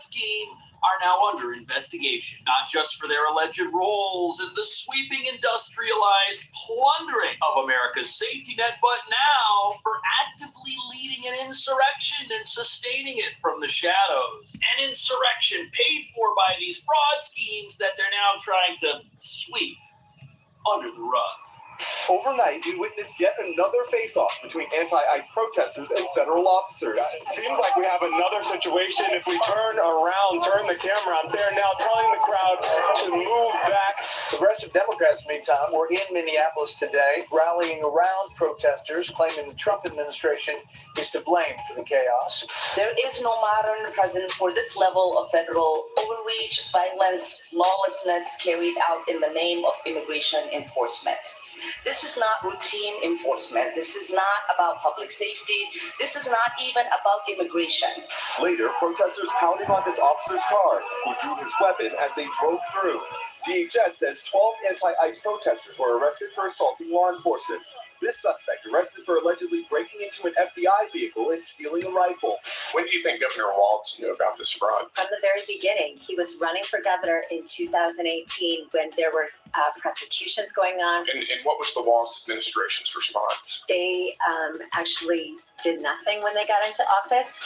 scheme are now under investigation, not just for their alleged roles in the sweeping industrialized plundering of America's safety net, but now for actively leading an insurrection and sustaining it from the shadows. An insurrection paid for by these fraud schemes that they're now trying to sweep under the rug. Overnight, we witnessed yet another face-off between anti-ICE protesters and federal officers. It seems like we have another situation. If we turn the camera on, they're now telling the crowd to move back. Progressive Democrats, meantime, were in Minneapolis today, rallying around protesters, claiming the Trump administration is to blame for the chaos. There is no modern president for this level of federal overreach, violence, lawlessness carried out in the name of immigration enforcement. This is not routine enforcement. This is not about public safety. This is not even about immigration. Later, protesters pounded on this officer's car, who drew his weapon as they drove through. DHS says 12 anti-ICE protesters were arrested for assaulting law enforcement. This suspect arrested for allegedly breaking into an FBI vehicle and stealing a rifle. When do you think Governor Walz knew about this fraud? From the very beginning. He was running for governor in 2018 when there were prosecutions going on. And what was the Walz administration's response? They actually did nothing when they got into office.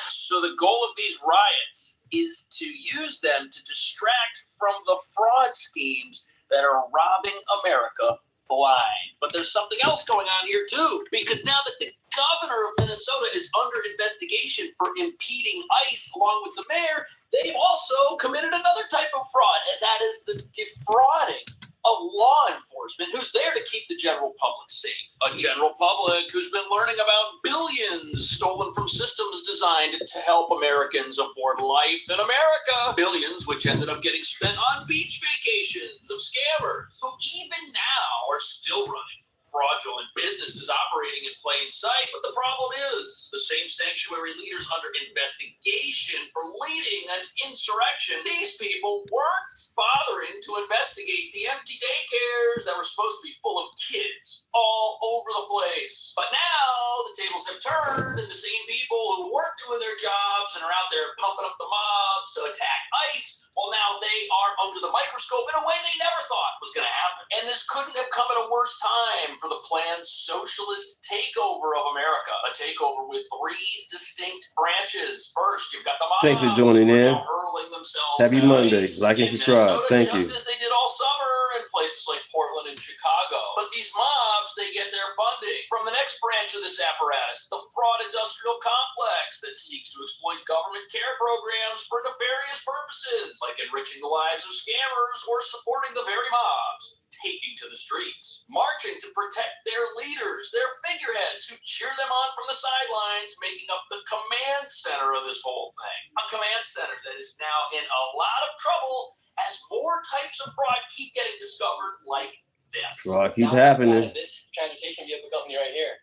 So the goal of these riots is to use them to distract from the fraud schemes that are robbing America blind. But there's something else going on here too, because now that the governor of Minnesota is under investigation for impeding ICE along with the mayor, they've also committed another type of fraud, and that is the defrauding of law enforcement who's there to keep the general public safe. A general public who's been learning about billions stolen from systems designed to help Americans afford life in America. Billions which ended up getting spent on beach vacations of scammers who even now are still running fraudulent businesses operating in plain sight. But the problem is the same sanctuary leaders under investigation for leading an insurrection. These people weren't bothering to investigate the empty daycares that were supposed to be full of kids all over the place. But now the tables have turned, and the same people who weren't doing their jobs and are out there pumping up the mobs to attack ICE, well, now they are under the microscope in a way they never thought was going to happen. And this couldn't have come at a worse time for the planned socialist takeover of America. A takeover with three distinct branches. First, you've got the mobs. Thanks for joining in. Hurling themselves Happy Monday. Like and subscribe. Thank you. Just as they did all summer in places like Portland and Chicago. But these mobs, they get their funding from the next branch of this apparatus, the fraud industrial complex that seeks to exploit government care programs for nefarious purposes, like enriching the lives of scammers or supporting the very mobs taking to the streets, marching to protect their leaders, their figureheads who cheer them on from the sidelines, making up the command center of this whole thing. A command center that is now in a lot of trouble as more types of fraud keep getting discovered like this. Fraud keep happening. This transportation vehicle company right here.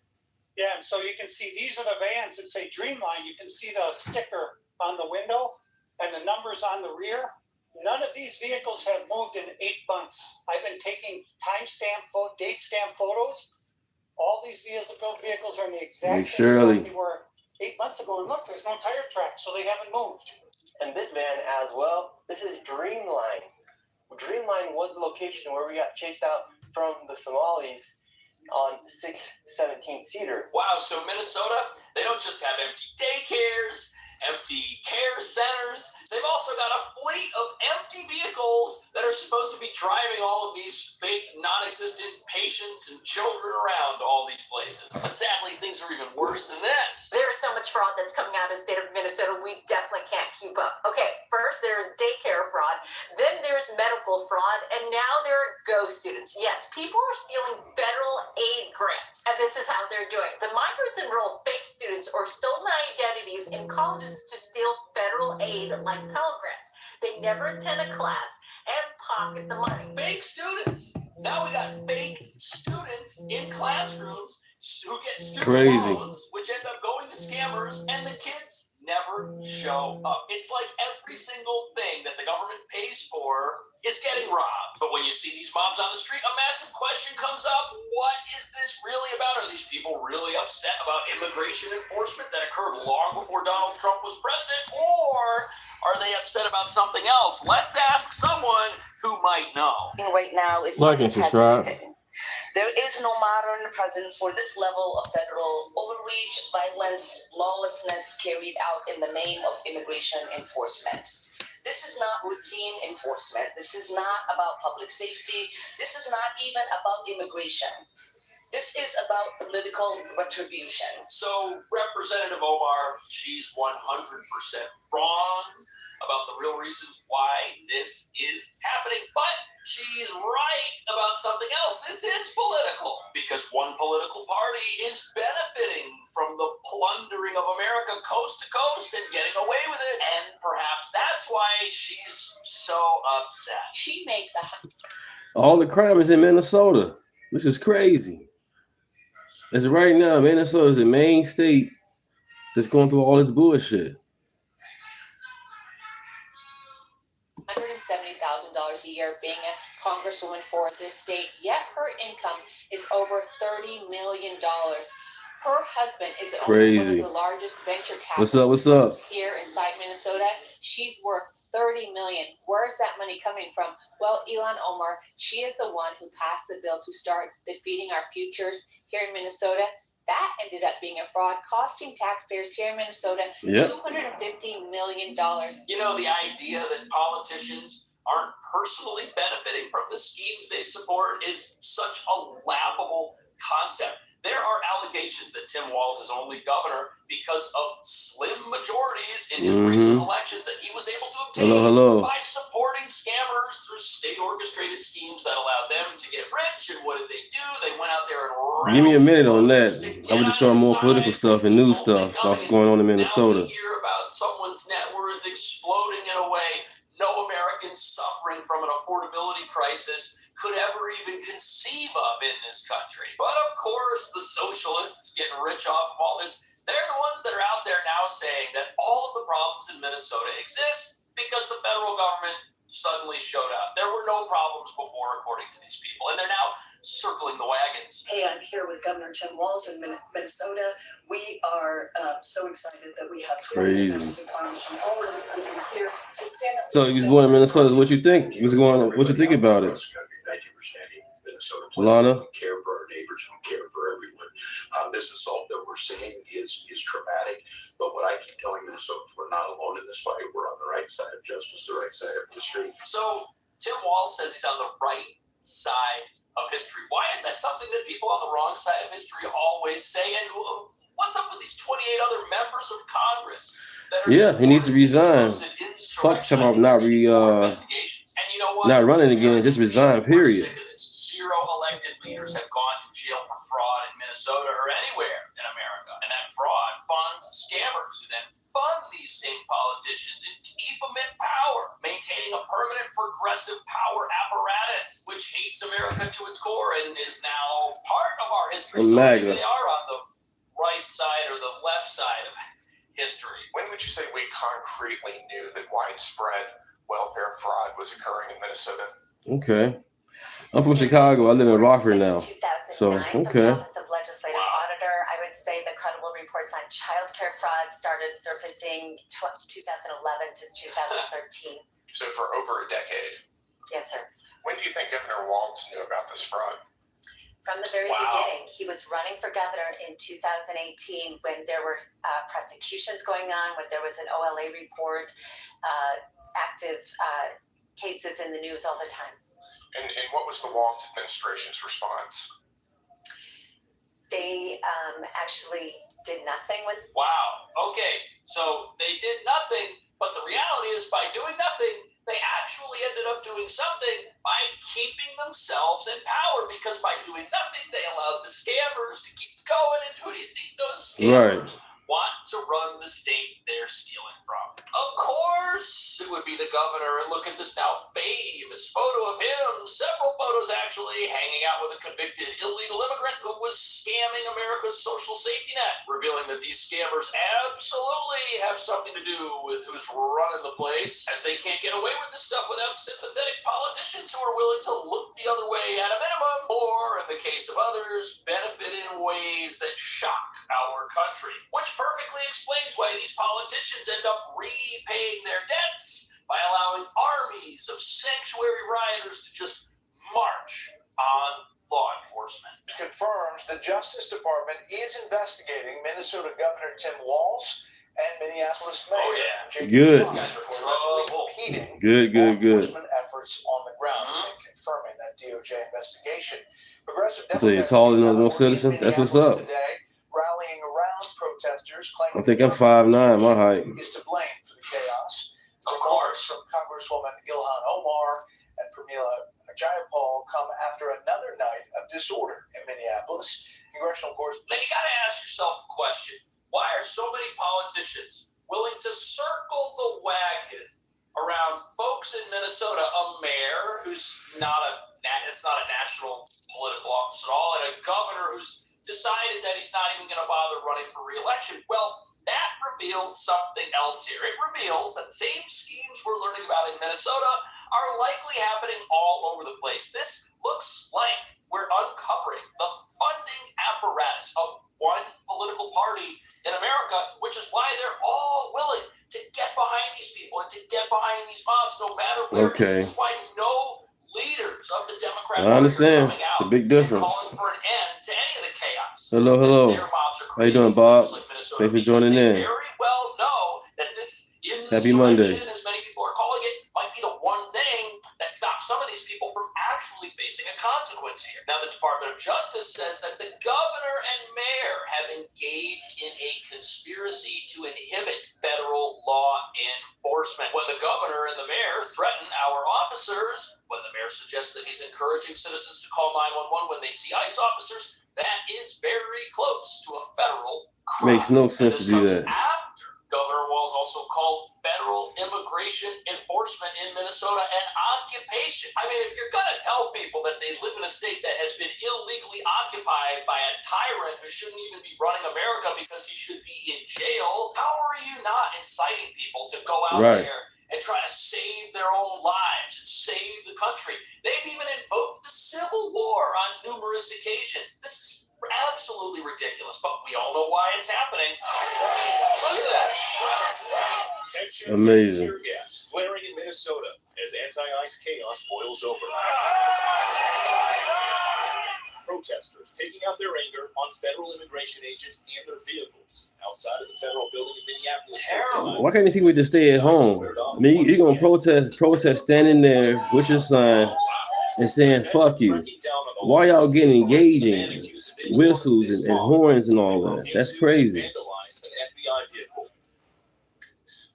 Yeah, and so you can see these are the vans that say Dreamline. You can see the sticker on the window and the numbers on the rear. None of these vehicles have moved in 8 months. I've been taking date stamp photos. All these vehicles are in the exact same spot they were 8 months ago. And look, there's no tire tracks, so they haven't moved. And this van as well, this is Dreamline. Dreamline was the location where we got chased out from the Somalis on 617 Cedar. Wow, so Minnesota, they don't just have empty daycares, empty care centers. They've also got a fleet of empty vehicles that are supposed to be driving all of these fake, non-existent patients and children around all these places. But sadly, things are even worse than this. There's so much fraud that's coming out of the state of Minnesota, we definitely can't keep up. Okay, first there's daycare fraud, then there's medical fraud, and now there are Go students. Yes, people are stealing federal aid grants, and this is how they're doing. The migrants enroll fake students or stolen identities in colleges to steal federal aid like Pell Grants. They never attend a class and pocket the money. Fake students. Now we got fake students in classrooms who get student loans, which end up going to scammers, and the kids never show up. It's like every single thing that the government pays for is getting robbed. But when you see these mobs on the street, a massive question comes up. What is this really about? Are these people really upset about immigration enforcement that occurred long before Donald Trump was president? Or are they upset about something else? Let's ask someone who might know. Right now is Like and subscribe. There is no modern president for this level of federal overreach, violence, lawlessness carried out in the name of immigration enforcement. This is not routine enforcement. This is not about public safety. This is not even about immigration. This is about political retribution. So, Representative Omar, she's 100% wrong about the real reasons why this is happening, but she's right about something else. This is political because one political party is benefiting from the plundering of America coast to coast and getting away with it, and perhaps that's why she's so upset. She makes a All the crime is in Minnesota. This is crazy. As of right now, Minnesota is the main state that's going through all this bullshit. $170,000 a year being a congresswoman for this state, yet her income is over $30 million. Her husband is the owner of one of the largest venture capitalists What's up? here inside Minnesota. She's worth $30 million. Where is that money coming from? Well, Ilhan Omar, she is the one who passed the bill to start defeating our futures here in Minnesota. That ended up being a fraud, costing taxpayers here in Minnesota $250 million. You know, the idea that politicians aren't personally benefiting from the schemes they support is such a laughable concept. There are allegations that Tim Walz is only governor because of slim majorities in his recent elections that he was able to obtain by supporting scammers through state-orchestrated schemes that allowed them to get rich. And what did they do? They went out there and Give me a minute on that. I was just showing more political stuff and news stuff about what's going on in Minnesota. Now we hear about someone's net worth exploding in a way no American suffering from an affordability crisis could ever even conceive of in this country. But of course, the socialists getting rich off of all this, they're the ones that are out there now saying that all of the problems in Minnesota exist because the federal government suddenly showed up. There were no problems before, according to these people, and they're now circling the wagons. Hey, I'm here with Governor Tim Walz in Minnesota. We are so excited that we have Crazy. farmers from all over the country here to stand up. So you was born in Minnesota. What you think? What you think about it? Thank you for standing with Minnesota. Lana? We care for our neighbors. We care for everyone. This assault that we're seeing is traumatic. But what I keep telling Minnesotans, we're not alone in this fight. We're on the right side of justice, the right side of history. So Tim Walz says he's on the right side of history. Why is that something that people on the wrong side of history always say? And what's up with these 28 other members of Congress that are he needs to resign. Fuck talking about not running again. Just resign. Period. Zero elected leaders have gone to jail for fraud in Minnesota or anywhere in America, and that fraud funds scammers who then fund these same politicians and keep them in power, maintaining a permanent progressive power apparatus which hates America to its core and is now part of our history. So maybe they are on the right side or the left side of history. When would you say we concretely knew that widespread welfare fraud was occurring in Minnesota? Okay. I'm from Chicago. I live in Rockford now. So, okay. From the Office of Legislative Auditor, I would say the credible reports on child care fraud started surfacing 2011 to 2013. So for over a decade. Yes, sir. When do you think Governor Walz knew about this fraud? From the very beginning. He was running for governor in 2018 when there were prosecutions going on, when there was an OLA report, active cases in the news all the time. And what was the Walz administration's response? They actually did nothing with. Wow. Okay. So they did nothing, but the reality is by doing nothing, they actually ended up doing something by keeping themselves in power, because by doing nothing, they allowed the scammers to keep going. And who do you think those scammers want to run the state they're stealing from. Of course, it would be the governor, and look at this now famous photo of him, several photos actually, hanging out with a convicted illegal immigrant who was scamming America's social safety net, revealing that these scammers absolutely have something to do with who's running the place, as they can't get away with this stuff without sympathetic politicians who are willing to look the other way at a minimum, or, in the case of others, benefit in ways that shock our country. Which perfectly explains why these politicians end up repaying their debts by allowing armies of sanctuary rioters to just march on law enforcement. Confirms the Justice Department is investigating Minnesota Governor Tim Walz and Minneapolis Mayor Jake Good. These guys are repeating Good. enforcement efforts on the ground and confirming that DOJ investigation. Progressive So you're taller than no citizen? That's what's up. Today, rallying around protesters claiming I think I'm 5'9", my height. is to blame for the chaos. Of course. From Congresswoman Ilhan Omar and Pramila Jayapal come after another night of disorder in Minneapolis. Congressional correspondent. Now you gotta ask yourself a question. Why are so many politicians willing to circle the wagon around folks in Minnesota, a mayor who's it's not a national political office at all, and a governor who's decided that he's not even going to bother running for re-election? Well, that reveals something else here. It reveals that the same schemes we're learning about in Minnesota are likely happening all over the place. This looks like we're uncovering the funding apparatus of one political party in America, which is why they're all willing to get behind these people and to get behind these mobs, no matter where. Okay. This is why no leaders of the Democrat I understand. Party are coming out It's a big difference. and calling for an end to any of the chaos. Hello. Their mobs are How you doing, Bob? like Minnesota, Thanks for because joining they in. very well know that this Happy Monday. insurrection, as many people are calling it, might be the one thing that stops some of these people from actually facing a consequence here. Now, the Department of Justice says that the governor and mayor have engaged in a conspiracy to inhibit federal law enforcement. When the governor and the mayor threaten our officers, when the mayor suggests that he's encouraging citizens to call 911 when they see ICE officers, that is very close to a federal crime. Makes no sense to do that. After Governor Walz also called federal immigration enforcement in Minnesota an occupation. I mean, if you're going to tell people that they live in a state that has been illegally occupied by a tyrant who shouldn't even be running America because he should be in jail, how are you not inciting people to go out there and try to save their own lives and save the country? They've even invoked the Civil War on numerous occasions. This is absolutely ridiculous, but we all know why it's happening. Look at that. Tensions Amazing. and tear gas flaring in Minnesota as anti-ICE chaos boils over. Protesters taking out their anger on federal immigration agents and their vehicles outside of the federal building in Minneapolis. Terrible. Why can't these people just stay at home? I mean, you're gonna protest standing there with your sign and saying "fuck you." Why y'all getting engaging, whistles and horns and all that? That's crazy. Vandalized an FBI vehicle.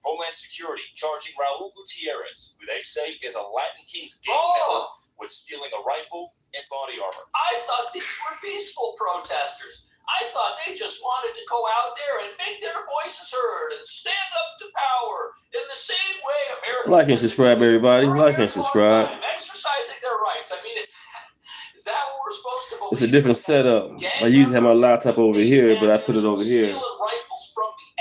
Homeland Security charging Raul Gutierrez, who they say is a Latin Kings gang member, with stealing a rifle and body armor. I thought these were peaceful protesters. I thought they just wanted to go out there and make their voices heard and stand up to power in the same way Americans. Like and subscribe, everybody. Like and subscribe. Exercising their rights. I mean, is that what we're supposed to believe? It's a different setup. I usually have my laptop over here, but I put it over here.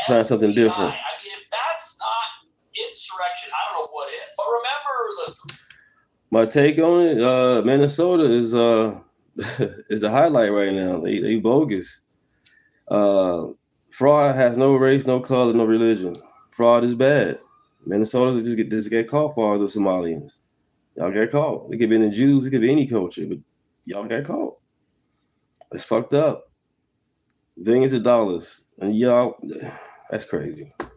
Trying something different. I mean, if that's not insurrection, I don't know what is. But remember My take on it, Minnesota is is the highlight right now. They bogus. Fraud has no race, no color, no religion. Fraud is bad. Minnesota just get caught for all the Somalians. Y'all get caught. It could be the Jews, it could be any culture, but y'all got caught. It's fucked up. Billions of dollars. And y'all, that's crazy. 3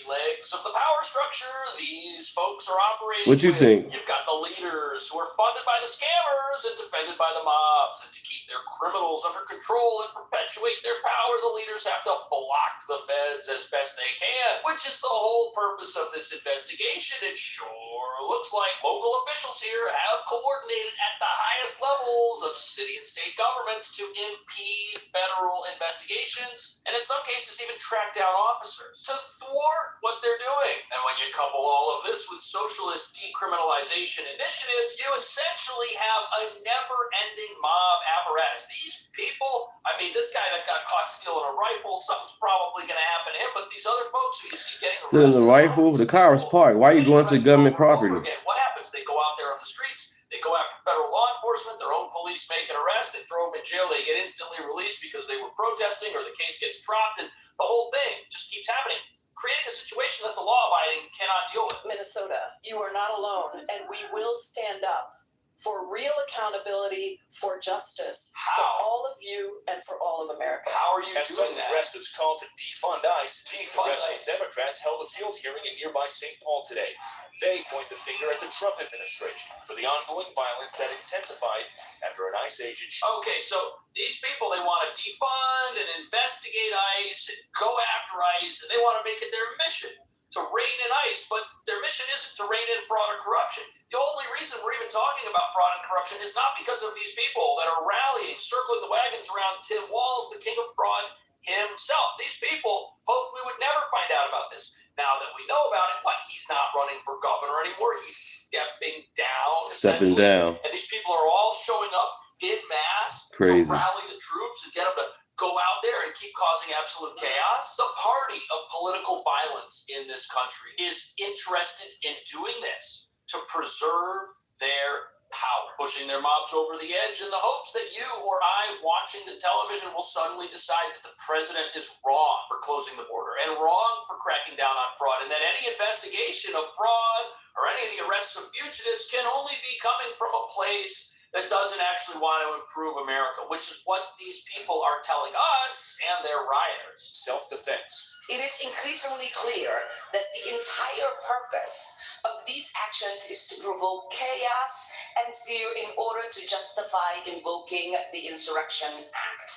legs of the power structure these folks are operating. What you think? You've got the leaders who are funded by the scammers and defended by the mobs, and to keep their criminals under control and perpetuate their power, the leaders have to block the feds as best they can, which is the whole purpose of this investigation. It sure it looks like local officials here have coordinated at the highest levels of city and state governments to impede federal investigations, and in some cases even track down officers to thwart what they're doing. And when you couple all of this with socialist decriminalization initiatives, you essentially have a never-ending mob apparatus. These people, I mean, this guy that got caught stealing a rifle, something's probably going to happen to him, but these other folks who you see getting Stealing the rifle? The car was parked. Why are you going to government property? What happens? They go out there on the streets, they go after federal law enforcement, their own police make an arrest, they throw them in jail, they get instantly released because they were protesting or the case gets dropped, and the whole thing just keeps happening, creating a situation that the law-abiding cannot deal with. Minnesota, you are not alone, and we will stand up for real accountability, for justice, for all of you and for all of America. How are you As some doing that? progressives called to defund ICE, progressive Democrats held a field hearing in nearby St. Paul today. They point the finger at the Trump administration for the ongoing violence that intensified after an ICE agent shot. Okay, so these people, they want to defund and investigate ICE and go after ICE, and they want to make it their mission to rein in ICE, but their mission isn't to rein in fraud or corruption. The only reason we're even talking about fraud and corruption is not because of these people that are rallying, circling the wagons around Tim Walz, the king of fraud himself. These people hoped we would never find out about this. Now that we know about it, he's not running for governor anymore. He's stepping down. Stepping down. And these people are all showing up in mass Crazy. to rally the troops and get them to go out there and keep causing absolute chaos. The party of political violence in this country is interested in doing this to preserve their power, pushing their mobs over the edge in the hopes that you or I watching the television will suddenly decide that the president is wrong for closing the border and wrong for cracking down on fraud, and that any investigation of fraud or any of the arrests of fugitives can only be coming from a place that doesn't actually want to improve America, which is what these people are telling us and their rioters. Self-defense. It is increasingly clear that the entire purpose of these actions is to provoke chaos and fear in order to justify invoking the Insurrection Act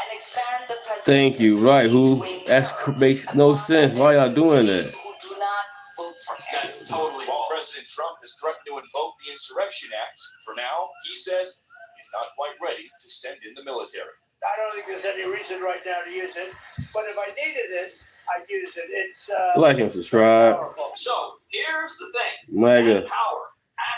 and expand the president's Thank you. Right, who? That makes no sense. Why y'all doing that? who do not vote for him. That's totally false. President Trump has threatened to invoke the Insurrection Act. For now, he says he's not quite ready to send in the military. I don't think there's any reason right now to use it, but if I needed it, I'd use it. It's Like and subscribe. So here's the thing. MAGA. That power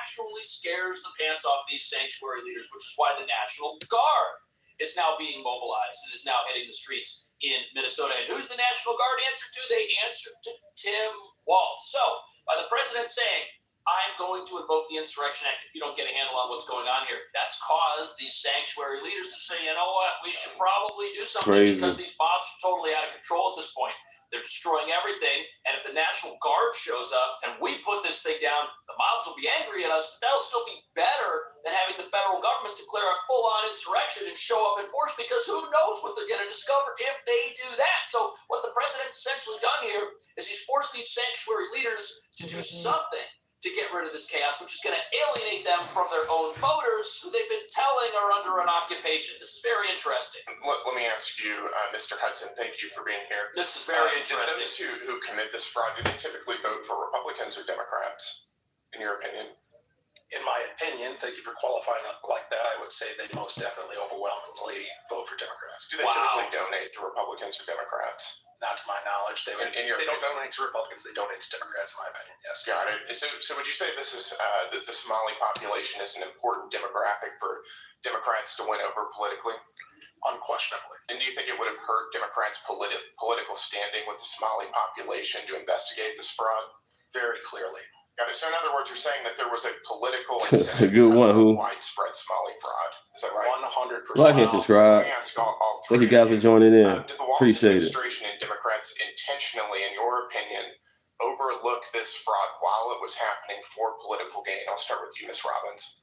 actually scares the pants off these sanctuary leaders, which is why the National Guard is now being mobilized and is now hitting the streets in Minnesota. And who's the National Guard answer to? They answer to Tim Walz. So by the president saying, I'm going to invoke the Insurrection Act if you don't get a handle on what's going on here, that's caused these sanctuary leaders to say, you know what, we should probably do something. Crazy. Because these mobs are totally out of control at this point. They're destroying everything, and if the National Guard shows up and we put this thing down, the mobs will be angry at us, but that'll still be better than having the federal government declare a full-on insurrection and show up in force, because who knows what they're going to discover if they do that. So what the president's essentially done here is he's forced these sanctuary leaders to do something to get rid of this chaos, which is going to alienate them from their own voters who they've been telling are under an occupation. This is very interesting. Let me ask you, Mr. Hudson, thank you for being here. This is very interesting. Those who commit this fraud, do they typically vote for Republicans or Democrats, in your opinion? In my opinion, thank you for qualifying it like that. I would say they most definitely overwhelmingly vote for Democrats. Do they typically donate to Republicans or Democrats? Not to my knowledge. They don't donate to Republicans. They donate to Democrats, in my opinion. Yes. Got it. So would you say this is the Somali population is an important demographic for Democrats to win over politically? Unquestionably. And do you think it would have hurt Democrats' political standing with the Somali population to investigate this fraud? Very clearly. Got it. So in other words, you're saying that there was a political That's a good one, who? widespread Somali fraud. Is that right? 100%. Like and subscribe. Let me ask all Thank you three guys for joining in. Did the Walz Appreciate it. administration and Democrats intentionally, in your opinion, overlook this fraud while it was happening for political gain? I'll start with you, Ms. Robbins.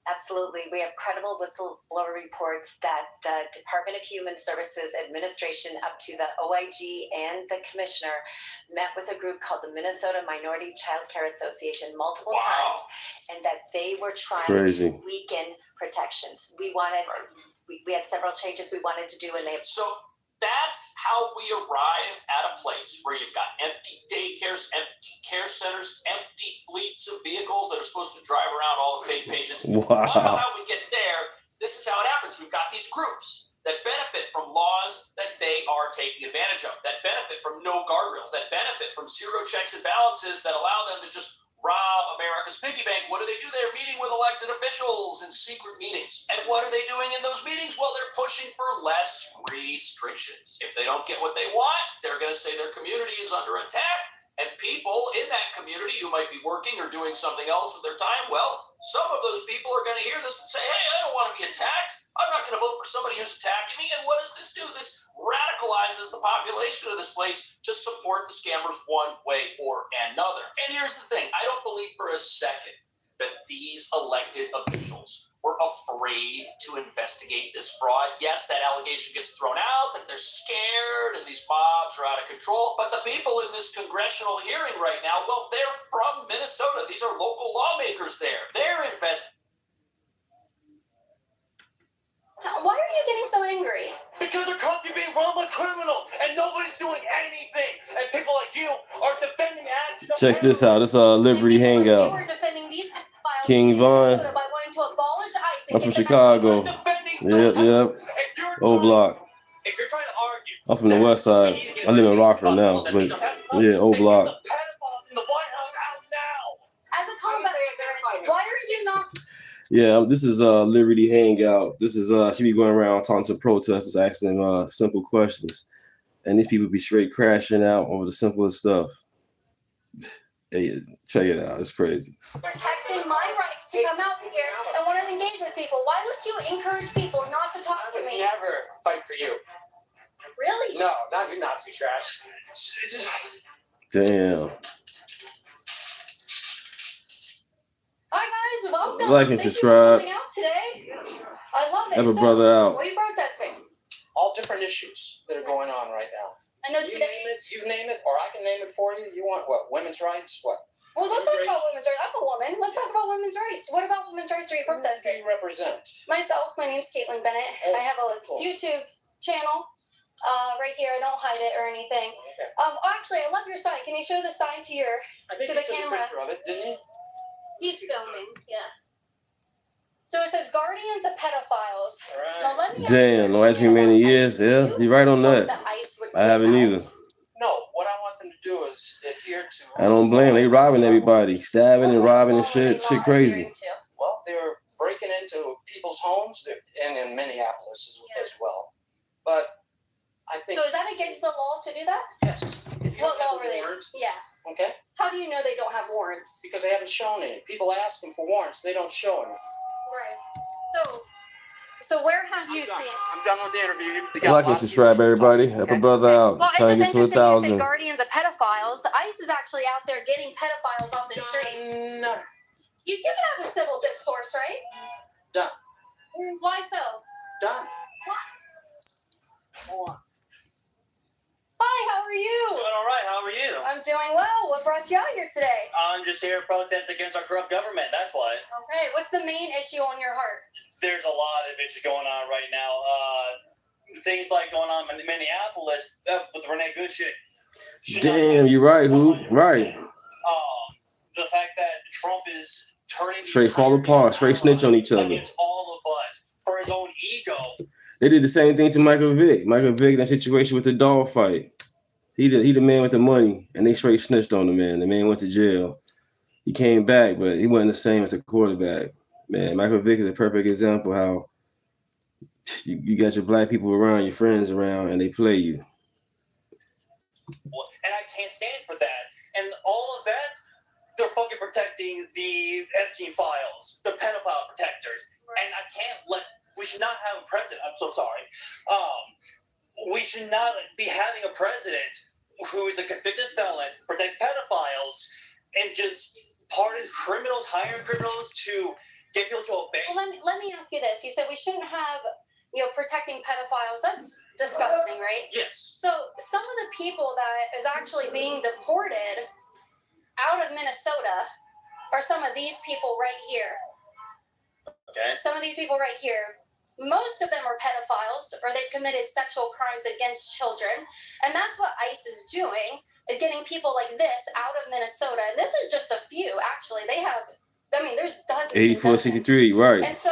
Absolutely. We have credible whistleblower reports that the Department of Human Services Administration, up to the OIG and the commissioner, met with a group called the Minnesota Minority Child Care Association multiple times, and that they were trying Crazy. to weaken protections. We had several changes we wanted to do, and they So That's how we arrive at a place where you've got empty daycares, empty care centers, empty fleets of vehicles that are supposed to drive around all the fake patients. Wow. How we get there, this is how it happens. We've got these groups that benefit from laws that they are taking advantage of, that benefit from no guardrails, that benefit from zero checks and balances that allow them to just rob America's piggy bank. What do? They're meeting with elected officials in secret meetings. And what are they doing in those meetings? Well, they're pushing for less restrictions. If they don't get what they want, they're going to say their community is under attack. And people in that community who might be working or doing something else with their time, well, some of those people are going to hear this and say, hey, I don't want to be attacked. I'm not going to vote for somebody who's attacking me. And what does this do? This radicalizes the population of this place to support the scammers one way or another. And here's the thing. I don't believe for a second that these elected officials were afraid to investigate this fraud. Yes, that allegation gets thrown out, that they're scared and these mobs are out of control. But the people in this congressional hearing right now, well, they're from Minnesota. These are local lawmakers there. They're investigating. Why are you getting so angry? Because they're caught you being run by criminal and nobody's doing anything. And people like you are defending actions. Check this out. It's a Liberty Hangout. You were defending these pedophiles King in Von. Minnesota by wanting to abolish ICE. I'm from Chicago. Yep. Old block. If you're trying to argue, I'm from the west side. I live in Rockford now, but yeah, old block. As a combat veteran, why are you not? Yeah, this is Liberty Hangout. This is she be going around talking to protesters, asking them simple questions, and these people be straight crashing out over the simplest stuff. Hey, check it out. It's crazy. Protecting my rights to come out here and want to engage with people. Why would you encourage people not to talk to me? Never fight for you. Really? No, not you Nazi trash. Damn. Hi guys, welcome. Like and Thank subscribe. You for coming out today. I love it. Have a So, brother out. What are you protesting? All different issues that are going on right now. I know today. You name it, or I can name it for you. You want what? Women's rights? What? Well, let's talk about women's rights. I'm a woman. Let's talk about women's rights. What about women's rights are you protesting? Who do you represent? Myself. My name's Caitlin Bennett. I have a YouTube channel. Right here. I don't hide it or anything. Okay. Actually, I love your sign. Can you show the sign to your to the camera? A picture of it, didn't you? He's filming. Yeah. So it says guardians of pedophiles. Right. Now let me. Damn, no ice cream many years. Yeah, you're right on that. I haven't either. No, what I want them to do is adhere to. I don't blame. They robbing everybody, stabbing and robbing and shit. Shit crazy. Well, they're breaking into people's homes, and in Minneapolis as well. But I think. So is that against the law to do that? Yes. If you What don't have law were a they? warrant, Yeah. Okay. How do you know they don't have warrants? Because they haven't shown any. People ask them for warrants, they don't show any. Right. So where have you seen? I'm done with the interview. Like and subscribe, everybody. Help a brother out. Well, it's Trying to just get to interesting you say 1,000. guardians of pedophiles. ICE is actually out there getting pedophiles off the street. No. You can have a civil discourse, right? Done. Why so? Done. Hi, how are you? Doing all right. How are you? I'm doing well. What brought you out here today? I'm just here to protest against our corrupt government. That's why. Okay, what's the main issue on your heart? There's a lot of issues going on right now. Things like going on in Minneapolis with the Renee Good shit. Damn, you right, who? Right. The fact that Trump is turning Straight fall apart, straight snitch on each other. against all of us for his own ego. They did the same thing to Michael Vick. Michael Vick, that situation with the dog fight. He the man with the money, and they straight snitched on the man. The man went to jail. He came back, but he wasn't the same as a quarterback. Man, Michael Vick is a perfect example how you got your black people around, your friends around, and they play you. Well, and I can't stand for that. And all of that, they're fucking protecting the Epstein files, the pedophile protectors. And I can't we should not have a president. I'm so sorry. We should not be having a president who is a convicted felon, protects pedophiles, and just pardons criminals, hiring criminals to get people to obey. Well, let me ask you this. You said we shouldn't have, protecting pedophiles. That's disgusting, right? Yes. So some of the people that is actually being deported out of Minnesota are some of these people right here. Okay. Some of these people right here. most of them are pedophiles or they've committed sexual crimes against children. And that's what ICE is doing, is getting people like this out of Minnesota. And this is just a few, actually. They have, I mean, there's dozens. 84, 63, right. And so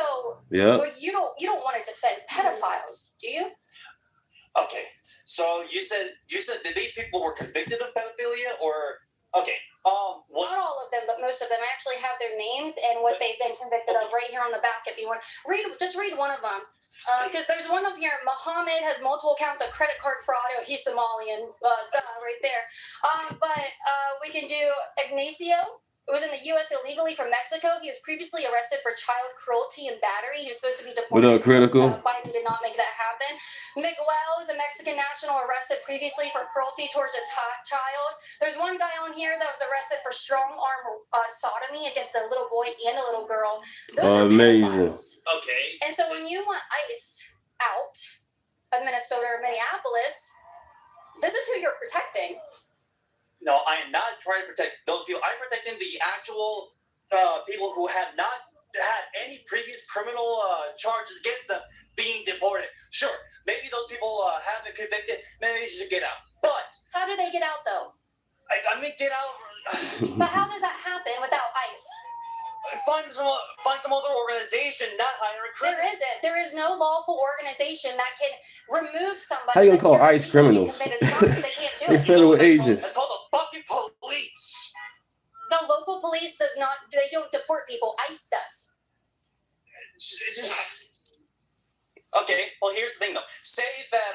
Yeah. well, you don't want to defend pedophiles, do you? Okay, so you said that these people were convicted of pedophilia, or okay, Not all of them, but most of them. I actually have their names and what they've been convicted of right here on the back. If you want, just read one of them. Because there's one of here. Muhammad has multiple counts of credit card fraud. Oh, he's Somalian, right there. But we can do Ignacio. It was in the U.S. illegally from Mexico. He was previously arrested for child cruelty and battery. He was supposed to be deported. What up, Critical? Biden did not make that happen. Miguel is a Mexican national arrested previously for cruelty towards a child. There's one guy on here that was arrested for strong arm sodomy against a little boy and a little girl. Those are Amazing. pedophiles. okay, And so when you want ICE out of Minnesota or Minneapolis, this is who you're protecting. no, I am not trying to protect those people. I'm protecting the actual people who have not had any previous criminal charges against them being deported. Sure, maybe those people have been convicted. Maybe they should get out. But How do they get out, though? I mean, get out. But how does that happen without ICE? Find some other organization, not hire a criminal. There isn't. There is no lawful organization that can remove somebody. How you gonna that's call here ICE illegally criminals? committed crimes. They can't do They're it. federal agents. It's called the fucking police. No, local police does not. They don't deport people. ICE does. Okay, well here's the thing though. Say that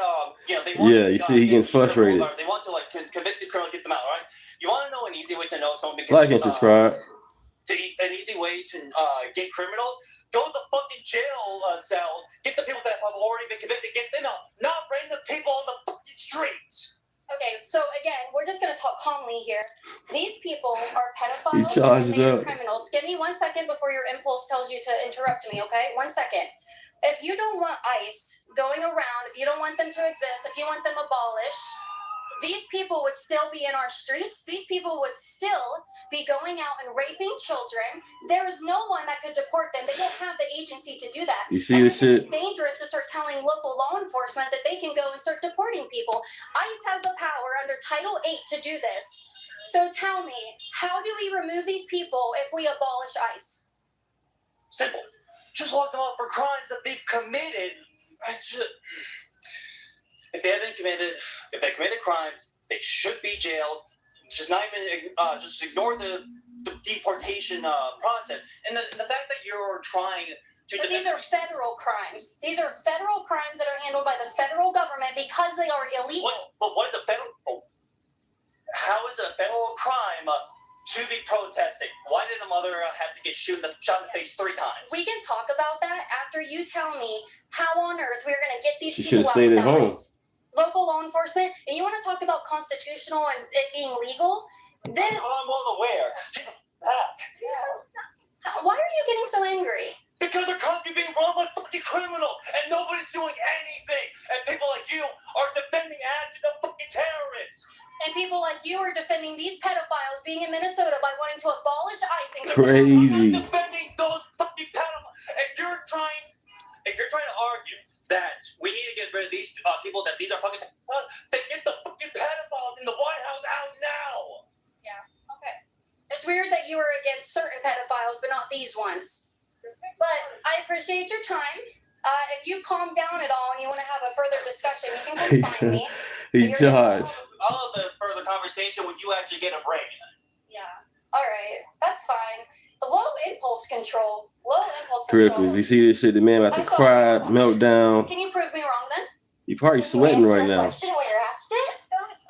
they want Yeah, you see he getting frustrated. They want to like convict the criminal, get them out, right? You want to know an easy way to know if someone Like and subscribe. An easy way to get criminals? Go to the fucking jail cell. Get the people that have already been convicted. Get them out, not random people on the fucking streets. Okay, so again, we're just going to talk calmly here. These people are He pedophiles charged and they are up. criminals. Give me 1 second before your impulse tells you to interrupt me, okay? 1 second. If you don't want ICE going around, if you don't want them to exist, if you want them abolished, these people would still be in our streets. These people would still be going out and raping children. There is no one that could deport them. They don't have the agency to do that. You see And this I think shit? It's dangerous to start telling local law enforcement that they can go and start deporting people. ICE has the power under Title 8 to do this. So tell me, how do we remove these people if we abolish ICE? Simple. Just lock them up for crimes that they've committed. If they committed crimes, they should be jailed. Just not even just ignore the deportation process. And the fact that you're trying to. But these are federal crimes. These are federal crimes that are handled by the federal government because they are illegal. But what is a federal? How is it a federal crime to be protesting? Why did a mother have to get shot in the face 3 times? We can talk about that after you tell me how on earth we're going to get these She people should have out stayed at without home. ICE. Local law enforcement, and you want to talk about constitutional and it being legal? This. I'm well aware. Why are you getting so angry? Because the country being run by fucking criminal and nobody's doing anything. And people like you are defending acts of fucking terrorists. And people like you are defending these pedophiles being in Minnesota by wanting to abolish ICE and get Crazy. I'm not defending those fucking pedophiles. If you're trying to argue that we need to get rid of these people, that these are fucking pedophiles, then get the fucking pedophiles in the White House out now. Yeah, okay. It's weird that you were against certain pedophiles, but not these ones. But I appreciate your time. If you calm down at all and you want to have a further discussion, you can come find me. He charged. I'll have the further conversation when you actually get a break. Yeah. All right. That's fine. Low impulse control. Critical. You see this shit? The man about to cry, meltdown. Can you prove me wrong then? He probably sweating right now. Question when you're asked it.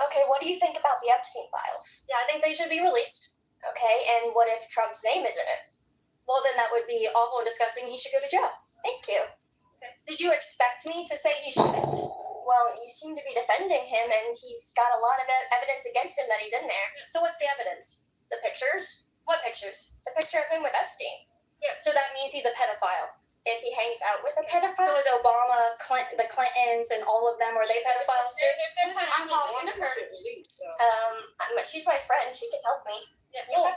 Okay, what do you think about the Epstein files? Yeah, I think they should be released. Okay, and what if Trump's name is in it? Well, then that would be awful and disgusting. He should go to jail. Thank you. Okay. Did you expect me to say he shouldn't? Well, you seem to be defending him, and he's got a lot of evidence against him that he's in there. So what's the evidence? The pictures? What pictures? The picture of him with Epstein. Yeah, so that means he's a pedophile. If he hangs out with a pedophile? So is Obama, the Clintons, and all of them, are they pedophiles too? I'm talking to her. She's my friend. She can help me.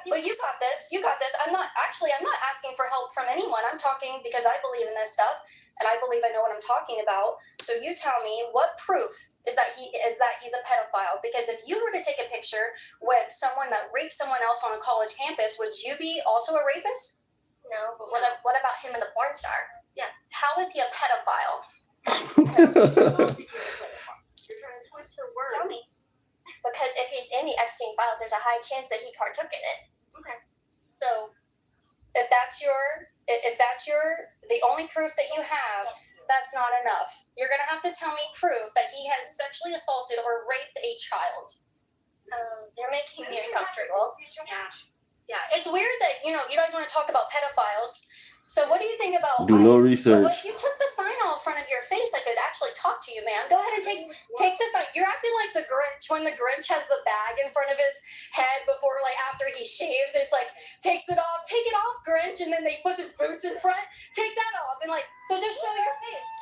Well, you got this. You got this. I'm not asking for help from anyone. I'm talking because I believe in this stuff. and I believe I know what I'm talking about. So you tell me what proof is that he's a pedophile? Because if you were to take a picture with someone that raped someone else on a college campus, would you be also a rapist? No, but what about him and the porn star? Yeah. How is he a pedophile? You're trying to twist her words. Tell me. Because if he's in the Epstein files, there's a high chance that he partook in it. Okay. So if that's the only proof that you have, that's not enough. You're gonna have to tell me proof that he has sexually assaulted or raped a child. You're making me uncomfortable. Yeah. It's weird that you guys want to talk about pedophiles. So what do you think about Do no ICE? research. Well, if you took the sign out in front of your face, I could actually talk to you, man. Go ahead and take the sign. You're acting like the Grinch when the Grinch has the bag in front of his head before, like, after he shaves. It's like, takes it off. Take it off, Grinch. And then they put his boots in front. Take that off. And, like, so just show your face.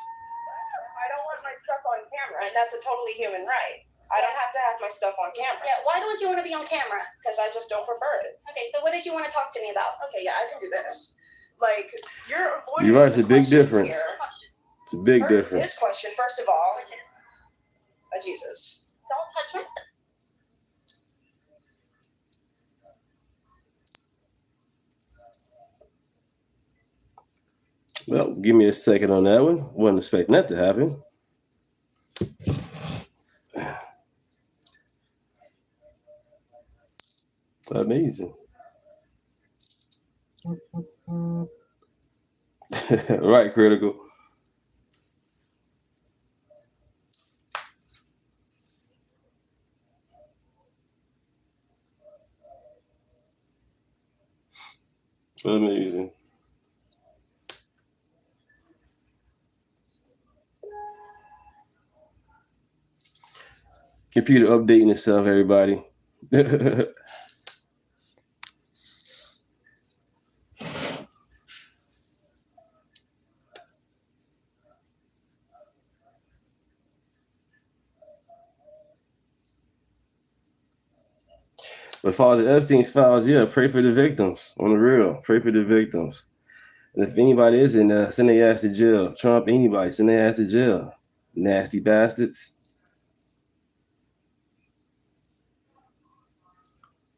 I don't want my stuff on camera, and that's a totally human right. I don't have to have my stuff on camera. Yeah, why don't you want to be on camera? Because I just don't prefer it. Okay, so what did you want to talk to me about? Okay, yeah, I can do this. Like, you're avoiding You're right. It's a big questions difference. here. It's a big First, difference. His question, first of all, Jesus. Don't touch my stuff. Well, give me a second on that one. Wasn't expecting that to happen. Amazing. Right, critical. Amazing. Computer updating itself, everybody. But Father Epstein's files, yeah, pray for the victims. On the real, pray for the victims. And if anybody is in there, send their ass to jail. Trump, anybody, send their ass to jail. Nasty bastards.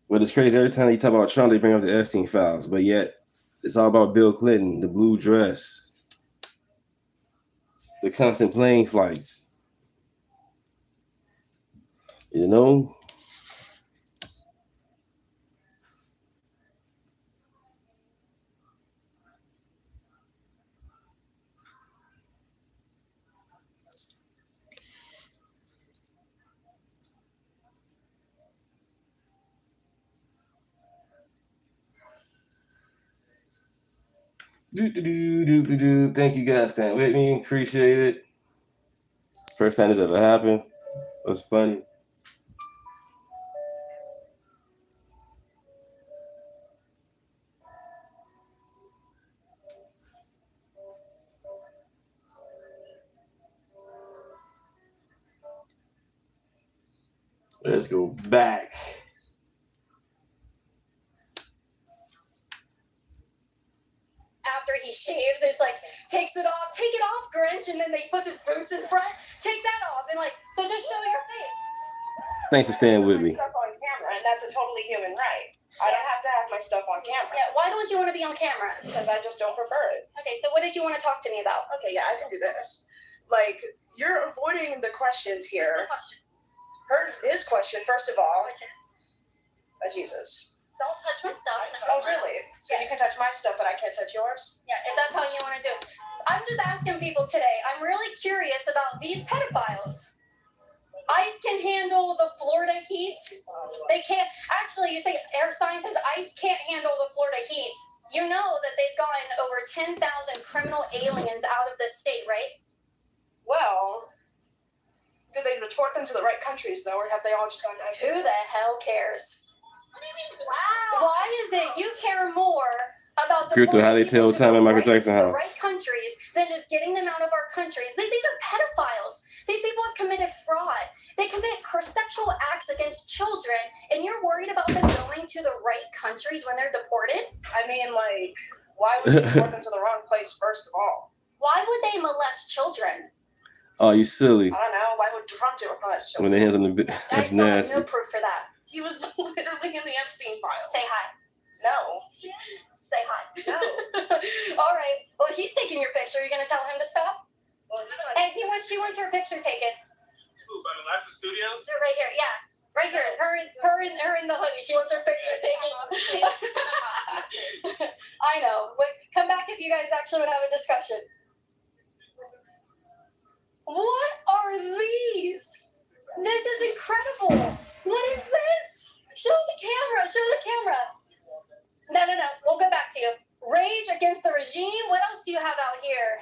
But it's crazy, every time you talk about Trump, they bring up the Epstein files. But yet, it's all about Bill Clinton, the blue dress, the constant plane flights. You know? Thank you guys, stand with me. Appreciate it. First time this ever happened. It was funny. Let's go back. After he shaves, it's like, takes it off. Take it off, Grinch. And then they put his boots in front. Take that off. And, like, so just show your face. Thanks for staying with me. Stuff on camera, and that's a totally human right. I don't have to have my stuff on camera. Yeah, why don't you want to be on camera? Because I just don't prefer it. Okay, so what did you want to talk to me about? Okay, yeah, I can do this. Like, you're avoiding the questions here. His question, first of all, Jesus. Don't touch my stuff. Oh, really? So you can touch my stuff, but I can't touch yours? Yeah, if that's how you want to do it. I'm just asking people today. I'm really curious about these pedophiles. ICE can handle the Florida heat. They can't. Actually, you say Air Science says ICE can't handle the Florida heat. You know that they've gotten over 10,000 criminal aliens out of this state, right? Well, did they report them to the right countries, though, or have they all just gone to... Who the hell cares? What do you mean, wow? Why is it you care more about Crypto, how they tell time in Michael Jackson the house. right countries than just getting them out of our countries? These are pedophiles. These people have committed fraud. They commit sexual acts against children, and you're worried about them going to the right countries when they're deported? I mean, like, why would you deport them to the wrong place, first of all? Why would they molest children? Oh, you silly. I don't know. Why would Trump do it molest children? When they hands on the I that's still have nasty. no proof for that. He was literally in the Epstein file. Say hi. No. Say hi. No. All right. Well, he's taking your picture. You're gonna tell him to stop? And she wants her picture taken. Who, by the Lasso Studios? So right here, yeah. Right here. Her in the hoodie. She wants her picture taken. I know. Come back if you guys actually would have a discussion. What are these? This is incredible. What is this? Show the camera. Show the camera. No. We'll go back to you. Rage against the regime. What else do you have out here?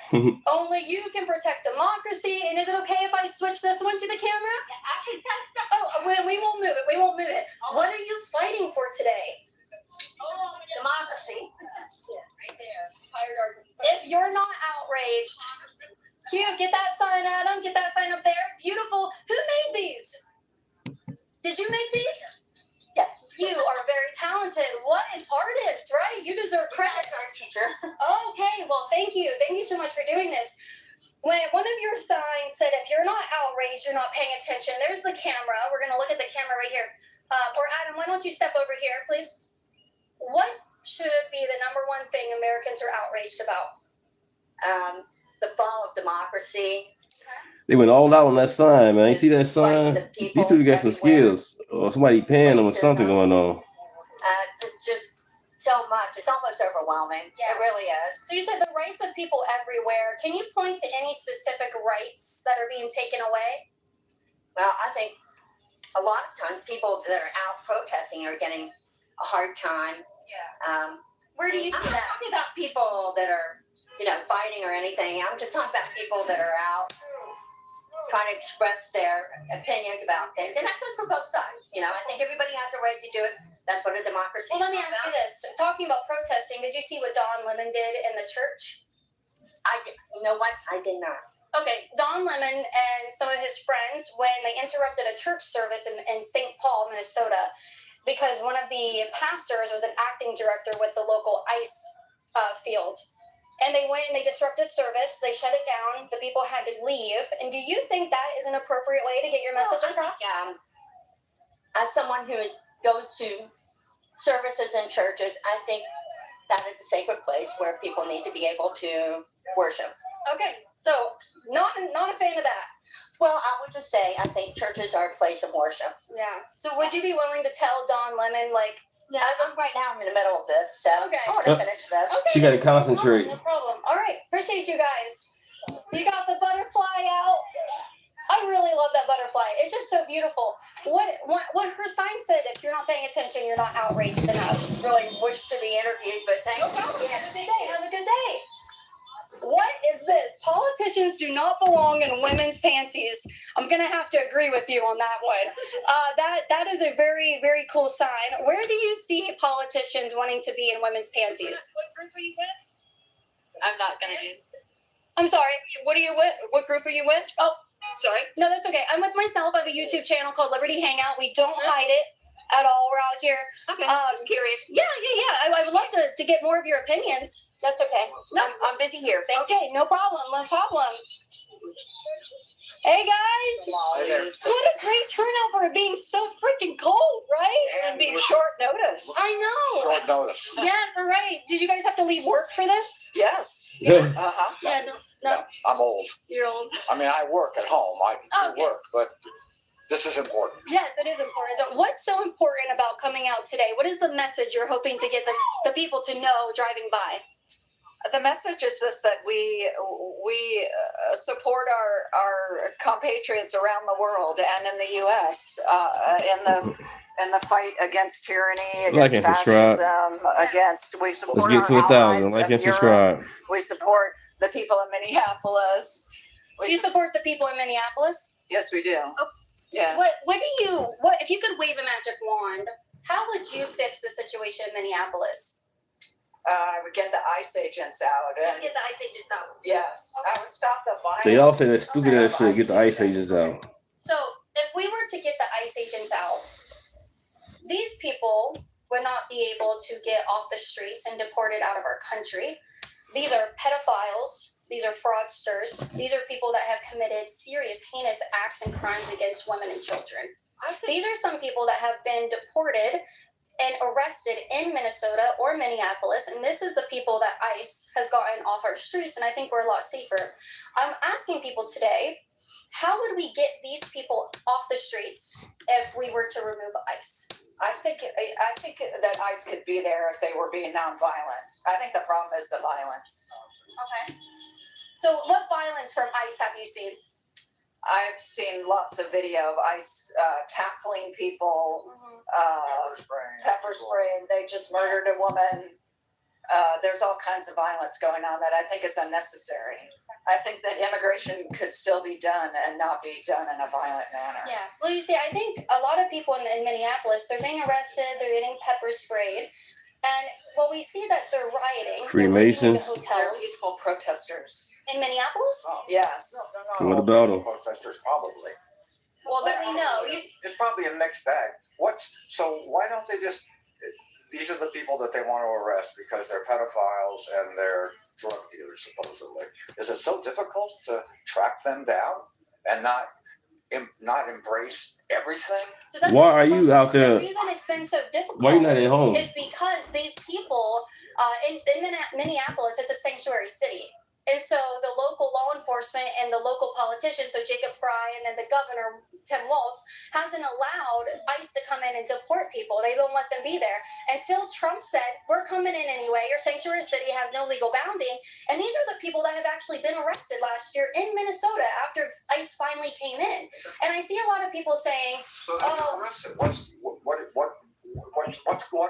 Only you can protect democracy. And is it okay if I switch this one to the camera? Actually, oh, we won't move it. We won't move it. What are you fighting for today? Democracy. Yeah, right there. If you're not outraged, cute. Get that sign, Adam. Get that sign up there. Beautiful. Who made these? Did you make these? Yes. You are very talented. What an artist, right? You deserve credit. Art teacher. Okay. Well, thank you. Thank you so much for doing this. When one of your signs said, if you're not outraged, you're not paying attention. There's the camera. We're going to look at the camera right here. Or Adam, why don't you step over here, please? What should be the number one thing Americans are outraged about? The fall of democracy. They went all out on that sign, man. You see that sign? These people got some skills. Or somebody paying them or something going on. It's just so much. It's almost overwhelming. Yeah. It really is. So you said the rights of people everywhere. Can you point to any specific rights that are being taken away? Well, I think a lot of times people that are out protesting are getting a hard time. Yeah. Where do you see that? I'm not talking about people that are, fighting or anything. I'm just talking about people that are out trying to express their opinions about things. And that goes for both sides. I think everybody has a right to do it. That's what a democracy is. Well, let me ask you this. Talking about protesting, did you see what Don Lemon did in the church? You know what? I did not. Okay, Don Lemon and some of his friends, when they interrupted a church service in St. Paul, Minnesota, because one of the pastors was an acting director with the local ice field. And they went and they disrupted service. They shut it down. The people had to leave. And do you think that is an appropriate way to get your message across? As someone who goes to services in churches, I think that is a sacred place where people need to be able to worship. Okay, so not a fan of that. Well, I would just say I think churches are a place of worship. Yeah. So would you be willing to tell Don Lemon, Yeah, right now I'm in the middle of this, so okay. I want to finish this. Okay. She got to concentrate. No problem. All right. Appreciate you guys. You got the butterfly out. I really love that butterfly. It's just so beautiful. What her sign said, if you're not paying attention, you're not outraged enough. Really wish to be interviewed, but thanks. No problem. Have a good day. Have a good day. What is this? Politicians do not belong in women's panties. I'm going to have to agree with you on that one. That is a very, very cool sign. Where do you see politicians wanting to be in women's panties? What group are you with? I'm not going to answer. I'm sorry. What are you with? What group are you with? Oh, sorry. No, that's okay. I'm with myself. I have a YouTube channel called Liberty Hangout. We don't hide it at all. We're out here. Okay, just curious. Yeah. I would love to get more of your opinions. That's okay. No, I'm busy here. Thank you. Okay, no problem. Hey guys! Hey there. What a great turnout for it being so freaking cold, right? And being short notice. I know. Short notice. Yes, all right. Did you guys have to leave work for this? Yes. Yeah. Uh-huh. Yeah, no. I'm old. You're old. I mean, I work at home. I do Okay. work, but this is important. Yes, it is important. So what's so important about coming out today? What is the message you're hoping to get the people to know driving by? The message is this: that we support our compatriots around the world and in the U.S. In the fight against tyranny, against fascism, we support. Let's get to 1,000. Like and subscribe. We support the people in Minneapolis. You support the people in Minneapolis? Yes, we do. Oh. Yes. What if you could wave a magic wand? How would you fix the situation in Minneapolis? I would get the ICE agents out. Get the ICE agents out. Yes, okay. I would stop the violence. They all say that stupid ass shit. Get the ICE agents out. So if we were to get the ICE agents out, these people would not be able to get off the streets and deported out of our country. These are pedophiles. These are fraudsters. These are people that have committed serious, heinous acts and crimes against women and children. These are some people that have been deported and arrested in Minnesota or Minneapolis, and this is the people that ICE has gotten off our streets, and I think we're a lot safer. I'm asking people today, how would we get these people off the streets if we were to remove ICE? I think that ICE could be there if they were being nonviolent. I think the problem is the violence. Okay. So what violence from ICE have you seen? I've seen lots of video of ICE tackling people, pepper spraying. They just murdered a woman. There's all kinds of violence going on that I think is unnecessary. I think that immigration could still be done and not be done in a violent manner. Yeah. Well, you see, I think a lot of people in Minneapolis, they're being arrested, they're getting pepper sprayed. And well, we see that they're rioting. Freemasons. They're They're peaceful protesters. in Minneapolis? Yes. What about them? Protesters, probably. Well, then we know. It's probably a mixed bag. So why don't they just? These are the people that they want to arrest because they're pedophiles and they're drug dealers, supposedly. Is it so difficult to track them down and not embrace everything? So Why are you out The there? reason it's been so difficult Why you not at home? is because these people in Minneapolis, it's a sanctuary city. And so the local law enforcement and the local politicians, so Jacob Fry and then the governor, Tim Walz, hasn't allowed ICE to come in and deport people. They don't let them be there until Trump said, we're coming in anyway. Your sanctuary city has no legal bounding. And these are the people that have actually been arrested last year in Minnesota after ICE finally came in. And I see a lot of people saying, So they've been arrested. What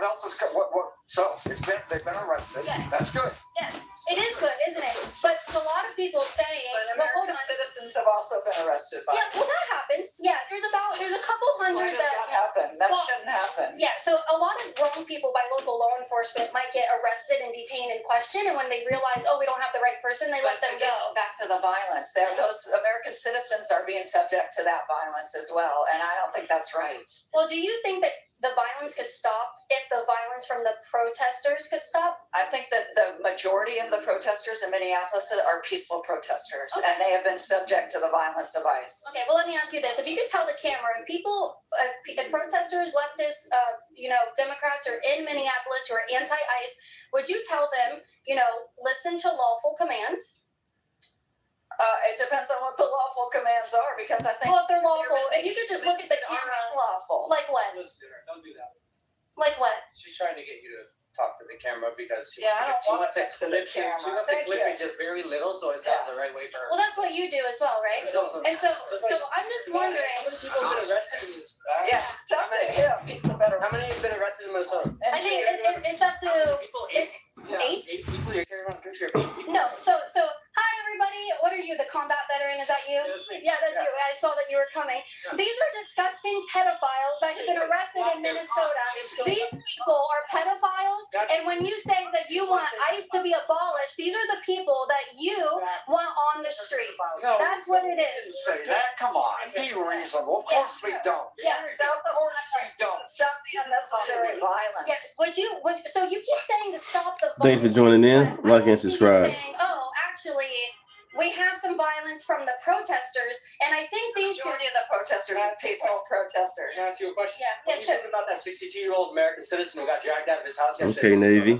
else is so they've been arrested. Yes. That's good. yes, it is good, isn't it? But a lot of people saying, But well, hold American on. citizens have also been arrested by. Yeah, well, that happens. Yeah, there's a couple Why hundred does that happen? That shouldn't happen. Yeah, so a lot of grown people by local law enforcement might get arrested and detained and questioned, and when they realize, oh, we don't have the right person, they let them go. Back to the violence. Those American citizens are being subject to that violence as well, and I don't think that's right. Well, do you think that the violence could stop if the violence from the protesters could stop? I think that the majority of the protesters in Minneapolis are peaceful protesters, and they have been subject to the violence of ICE. Okay, well, let me ask you this. If you could tell the camera, if protesters, leftists, Democrats are in Minneapolis who are anti-ICE, would you tell them, listen to lawful commands? It depends on what the lawful commands are, because I think. Well, if they're lawful, if you could just look at the camera. Lawful. Like what? Don't do that. Like what? She's trying to get you to talk to the camera because she Yeah, I don't want wants to it talk to the clip. camera. She wants to Thank clip you. it just very little, so it's not the right way for her. Well, that's what you do as well, right? And so I'm just wondering. How many people have been arrested in this? Yeah, talk to him. He's a better. How many have been arrested in Minnesota? I think it's up to eight. Eight people. You're carrying around a picture of 8 people. No, so hi everybody. What are you, the combat veteran? Is that you? Yeah, that's me. Yeah, that's Yeah. you. I saw that you were coming. Yeah. These are disgusting pedophiles that have been arrested in Minnesota. These people are pedophiles, and when you say that you want ICE to be abolished, these are the people that you want on the streets. No, That's what it is. Say that. Come on, be reasonable. Of course we don't. Yeah, Stop the horse. Don't. Stop the unnecessary violence. Yes. So you keep saying to stop the Thanks for violence, joining in. but Like I and see you subscribe. saying, oh, actually, we have some violence from the protesters, and I think The these majority of the protesters are peaceful protesters. Can I ask you a question? Yeah, What do you sure. think about that 62-year-old American citizen who got dragged out of his house yesterday? Okay, Navy.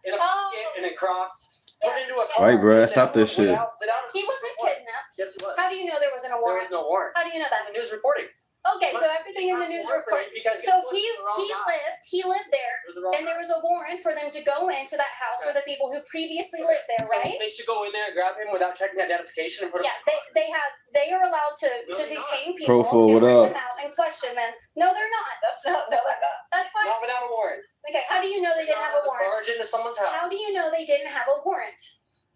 In a pocket and in Crocs, put into a car. All right, bruh, stop this shit. Without He wasn't kidnapped. Yes, he was. How do you know there wasn't a There warrant? was no warrant. How do you know that? The news reporting. Okay, so everything in the news report. So he lived there, and there was a warrant for them to go into that house for the people who previously lived there, So right? they should go in there and grab him without checking identification and put him. Yeah, they are allowed to detain people Profo, and what bring up? them out and question them. No, they're not. No, they're not. That's fine. Not without a warrant. Okay, how do you know they didn't have a warrant? Barge into someone's house. How do you know they didn't have a warrant?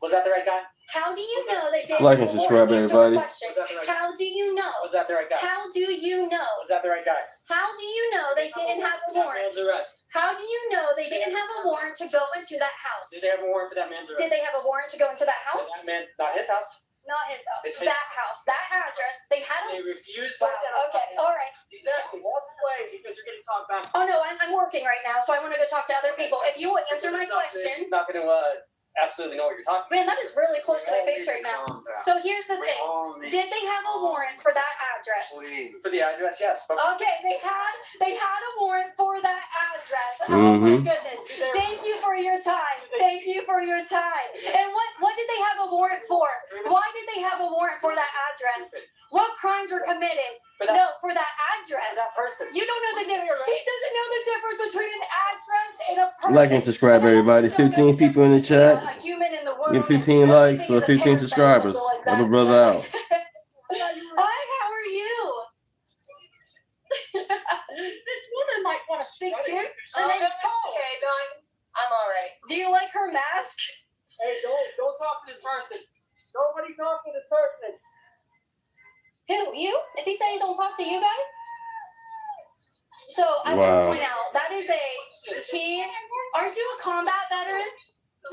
Was that the right guy? How do you know they didn't Like have and a subscribe, warrant? Answer everybody. the question. How do you know? Was that the right guy? How do you know? Was that the right guy? How do you know they didn't have a That warrant? man's arrest. How do you know they didn't have a warrant to go into that house? Did they have a warrant for that man's arrest? Did they have a warrant to go into that house? That man, not his house. Not his house. It's his- That house. That address. They had They a. refused to Wow. identify Okay. him. All right. Exactly. Walk away because you're getting talked back. Oh no, I'm working right now, so I want to go talk to other people. If you will answer my question. Not going to absolutely know what you're talking Man, that is really close to my face right now. So here's the thing. Did they have a warrant for that address? about. For the address, yes. But Okay, they had a warrant for that address. Oh my goodness. Thank you for your time. Thank you for your time. And what did they have a warrant for? Why did they have a warrant for that address? What crimes were committed? For that address. that person. You don't know the difference. He doesn't know the difference between an address and a person. Like and subscribe, everybody. 15 people in the chat. A human in the world. Get 15 likes or 15 subscribers. Help a brother out. Hi, how are you? This woman might want to speak to you. Her Oh, name's Cole. Okay, no, I'm all right. Do you like her mask? Hey, don't talk to this person. Nobody talk to this person. Who? You? Is he saying don't talk to you guys? So I Wow. want to point out that is aren't you a combat veteran?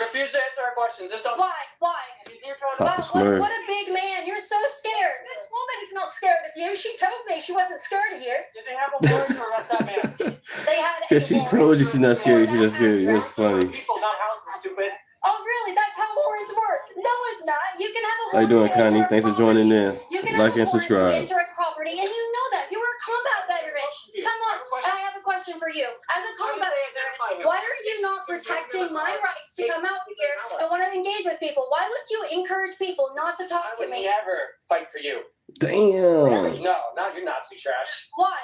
Refuse to answer our questions. Just don't. Why? Why? Papa Smurf. What a big man. You're so scared. This woman is not scared of you. She told me she wasn't scared of you. Did they have a warrant to arrest that man? They had Because she told you she's not scared. She's not scared. It was funny. People, not houses, stupid. Oh, really? That's how warrants work. No, it's not. You can have a How you warrant doing, to enter Connie? a Thanks for property. joining in. You can Like have a and warrant to subscribe. enter a property, and you know that. You were a combat veteran. Come on. I have a question for you. As a combat veteran, why are you not protecting my rights to come out here and want to engage with people? Why would you encourage people not to talk I to would me? never fight for you. Damn. No, not your Nazi trash. Why?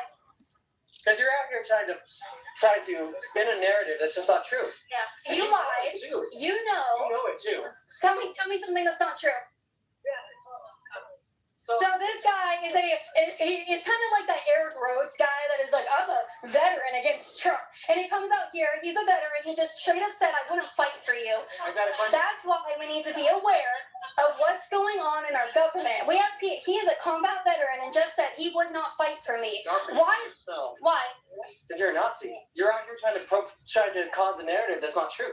Because you're out here trying to spin a narrative that's just not true. Yeah. You lied. You You know. know it too. Tell me something that's not true. So this guy is he's kind of like that Eric Rhodes guy that is like, I'm a veteran against Trump. And he comes out here, he's a veteran, he just straight up said, I wouldn't fight for you. I got a question. That's why we need to be aware of what's going on in our government. He is a combat veteran and just said he would not fight for me. Why? No. Why? Because you're a Nazi. You're out here trying to cause a narrative that's not true.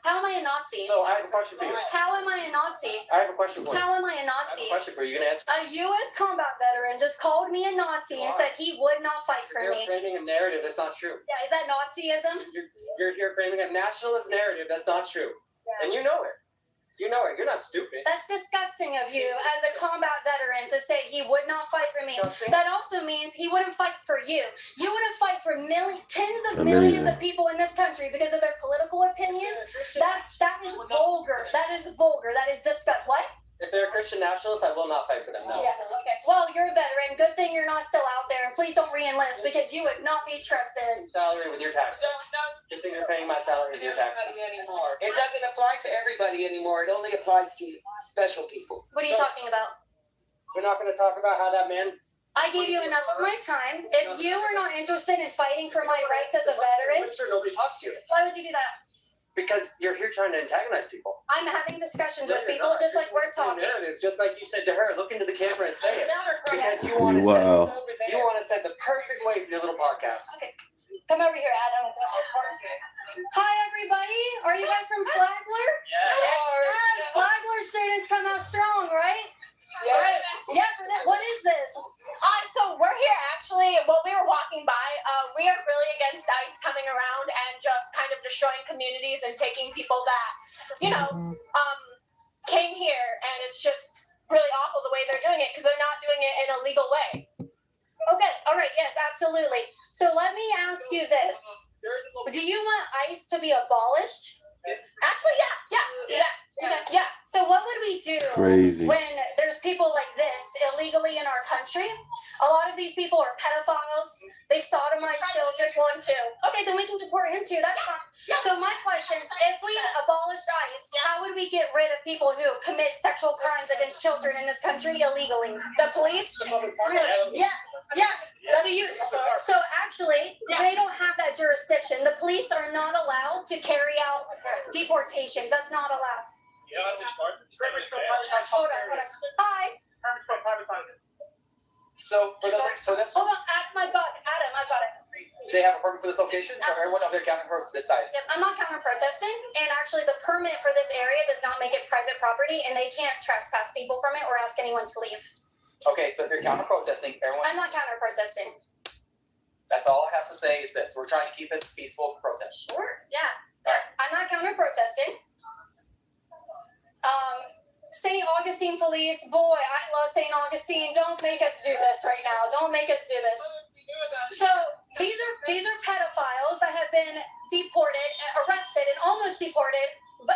How am I a Nazi? So I have a question for you. How am I a Nazi? I have a question for you. How am I a I have Nazi? a question for you. You gonna answer? A U.S. combat veteran just called me a Nazi and said he would not fight for You're me. framing a narrative that's not true. Yeah, is that Nazism? You're here framing a nationalist narrative that's not true. And you know it. You know it. You're not stupid. That's disgusting of you as a combat veteran to say he would not fight for me. That also means he wouldn't fight for you. You wouldn't fight for tens of millions of people in this country because of their political opinions. That is vulgar. That is vulgar. That is disgusting. What? If they're a Christian nationalist, I will not fight for them. No. Yeah, okay. Well, you're a veteran. Good thing you're not still out there. And please don't re-enlist because you would not be trusted. Salary with your taxes. Good thing you're paying my salary with your taxes. Anymore. It doesn't apply to everybody anymore. It only applies to special people. What are you talking about? We're not going to talk about how that man. I gave you enough of my time. If you are not interested in fighting for my rights as a veteran, I'm sure nobody talks to you. why would you do that? Because you're here trying to antagonize people. I'm having discussions with You're people not. just like we're talking. Narrative, just like you said to her, look into the camera and say it. Because you want to Wow. set the perfect way for your little podcast. Okay. Come over here, Adam. Hi, everybody. Are you guys from Flagler? Yes. Flagler students come out strong, right? Yeah. Right. Yeah. What is this? So we're here actually, while we were walking by, we are really against ICE coming around and just kind of destroying communities and taking people that, came here, and it's just really awful the way they're doing it because they're not doing it in a legal way. Okay. All right. Yes, absolutely. So let me ask you this. Do you want ICE to be abolished? Actually, yeah. So what would we do Crazy. when there's people like this illegally in our country? A lot of these people are pedophiles. They've sodomized children. One too. Okay, then we can deport him too. That's fine. So my question, if we abolished ICE, how would we get rid of people who commit sexual crimes against children in this country illegally? The police? Really? Yeah. So actually, they don't have that jurisdiction. The police are not allowed to carry out deportations. That's not allowed. Hold on. Hi. So for this, Hold on, Adam, I got it. they have a permit for this location, so everyone up there counting for this side. Yep, I'm not counter protesting, and actually the permit for this area does not make it private property, and they can't trespass people from it or ask anyone to leave. Okay, so if you're counter protesting, everyone. I'm not counter protesting. That's all I have to say is this: we're trying to keep this peaceful protest. Sure. Yeah. I'm not counter protesting. St. Augustine Police, boy, I love St. Augustine. Don't make us do this right now. Don't make us do this. So these are pedophiles that have been deported, arrested, and almost deported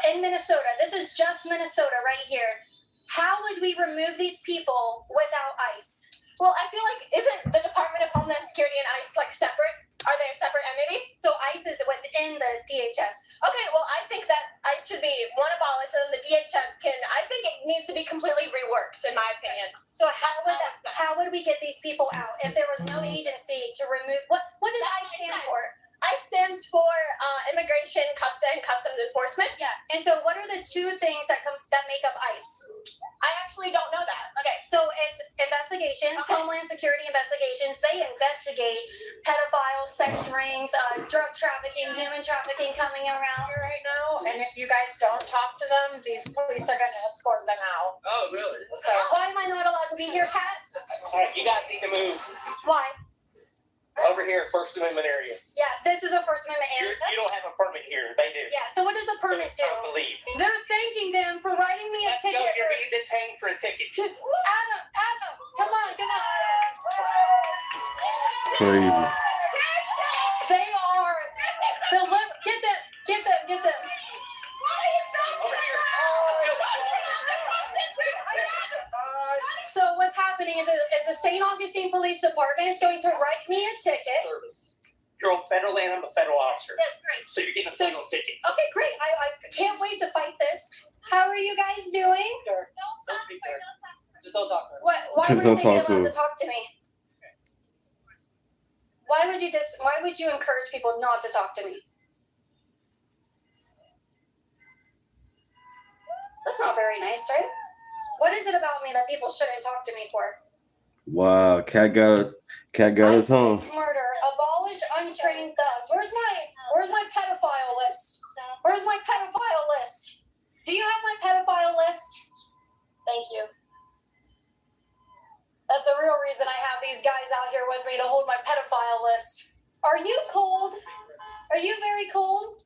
in Minnesota. This is just Minnesota right here. How would we remove these people without ICE? Well, I feel like isn't the Department of Homeland Security and ICE like separate? Are they a separate entity? So ICE is within the DHS. Okay, well, I think that ICE should be one abolished, and the DHS can. I think it needs to be completely reworked, in my opinion. So how would we get these people out if there was no agency to remove? What does ICE stand for? ICE stands for Immigration, Customs Enforcement. Yeah. And so, what are the two things that make up ICE? I actually don't know that. Okay, so it's investigations, Homeland Security investigations. They investigate pedophiles, sex rings, drug trafficking, human trafficking coming around here right now. And if you guys don't talk to them, these police are going to escort them out. Oh, really? So why am I not allowed to be here, Pat? All right, you guys need to move Why? over here, First Amendment area. Yeah, this is a First Amendment area. You don't have a permit here. They do. Yeah, so what does the permit do? Time to leave. They're thanking them for writing me a Let's ticket. go. You're being detained for a ticket. Adam, come on. Crazy. They are get them. So what's happening is the St. Augustine Police Department is going to write me a ticket. You're on federal land. I'm a federal officer. That's great. So you're getting a federal ticket. Okay, great. I can't wait to fight this. How are you guys doing? Just don't talk to her. Why Just wouldn't don't they be talk to allowed her. to talk to me? Why would you encourage people not to talk to me? That's not very nice, right? What is it about me that people shouldn't talk to me for? Wow, cat got her tongue. Murder, abolish untrained thugs. Where's my pedophile list? Where's my pedophile list? Do you have my pedophile list? Thank you. That's the real reason I have these guys out here with me, to hold my pedophile list. Are you cold? Are you very cold?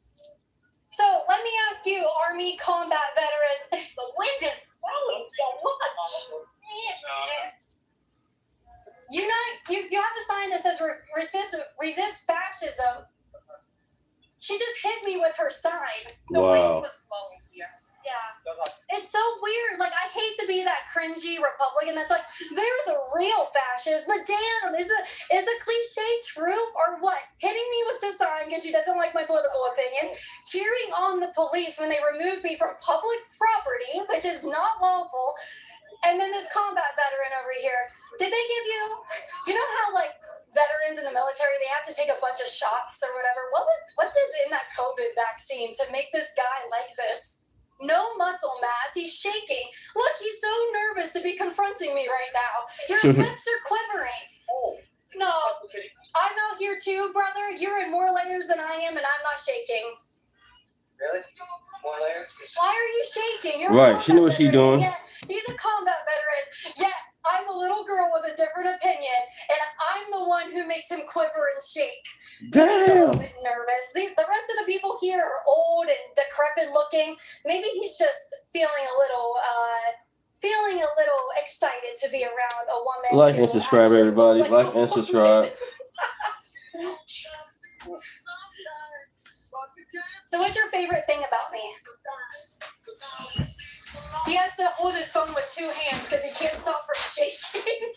So let me ask you, Army combat veteran. The wind is blowing so much. You have a sign that says resist fascism. She just hit me with her sign. The wind Wow. was blowing here. Yeah. It's so weird. Like, I hate to be that cringy Republican that's like, they're the real fascists, but damn, is the cliche true or what? Hitting me with the sign because she doesn't like my political opinions, cheering on the police when they removed me from public property, which is not lawful, and then this combat veteran over here. Did they give you know how, like, veterans in the military, they have to take a bunch of shots or whatever? What is in that COVID vaccine to make this guy like this? No muscle mass. He's shaking. Look, he's so nervous to be confronting me right now. Your lips are quivering. No, I'm out here too, brother. You're in more layers than I am, and I'm not shaking. Really? More layers? Why are you shaking? You're a Right, she combat knows what she veteran. doing. Yeah, he's a combat veteran. Yeah, I'm a little girl with a different opinion, and I'm the one who makes him quiver and shake. Damn. He's a little bit nervous. The rest of the people here are old and decrepit looking. Maybe he's just feeling a little excited to be around a woman. Like who and subscribe, actually everybody. looks Like and subscribe. So what's your favorite thing about me? He has to hold his phone with two hands because he can't stop from shaking.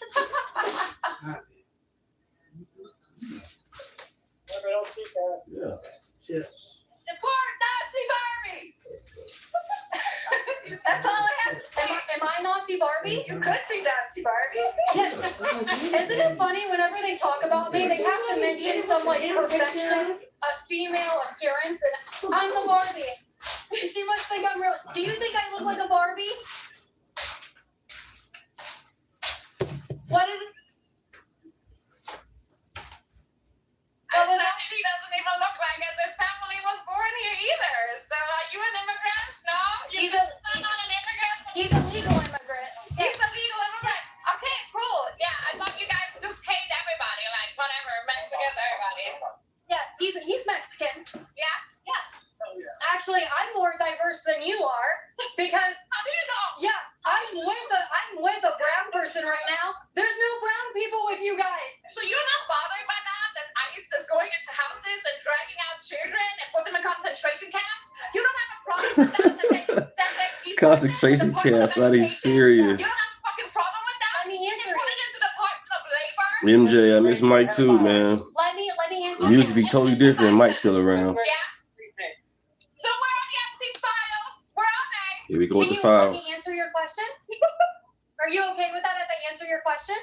Yeah. Support Nazi Barbie! That's all I have to say. Am I Nazi Barbie? You could be Nazi Barbie. Yes. Isn't it funny whenever they talk about me, they have to mention some like perfection of female appearance, and I'm the Barbie. She must think I'm real. Do you think I look like a Barbie? What is it? I said he doesn't even look like us. His family was born here either. So are you an immigrant? No? He's not an immigrant? He's a legal immigrant. He's a legal immigrant. Okay, cool. Yeah, I thought you guys just hate everybody. Like, whatever, Mexicans, everybody. Yeah, he's Mexican. Yeah? Yeah. Actually, I'm more diverse than you are because How is going into houses and dragging out children and put them in concentration camps. You don't have a problem with that. Concentration camps, are they serious? You don't have a fucking problem with that. Let me answer. Put it into the Department of Labor. MJ, I miss Mike too, man. Let me answer. Music be totally different. Mike still around. Yeah. So where are the Epstein files? Where are they? Here we go with the Let files. me answer your question. Are you okay with that if I answer your question?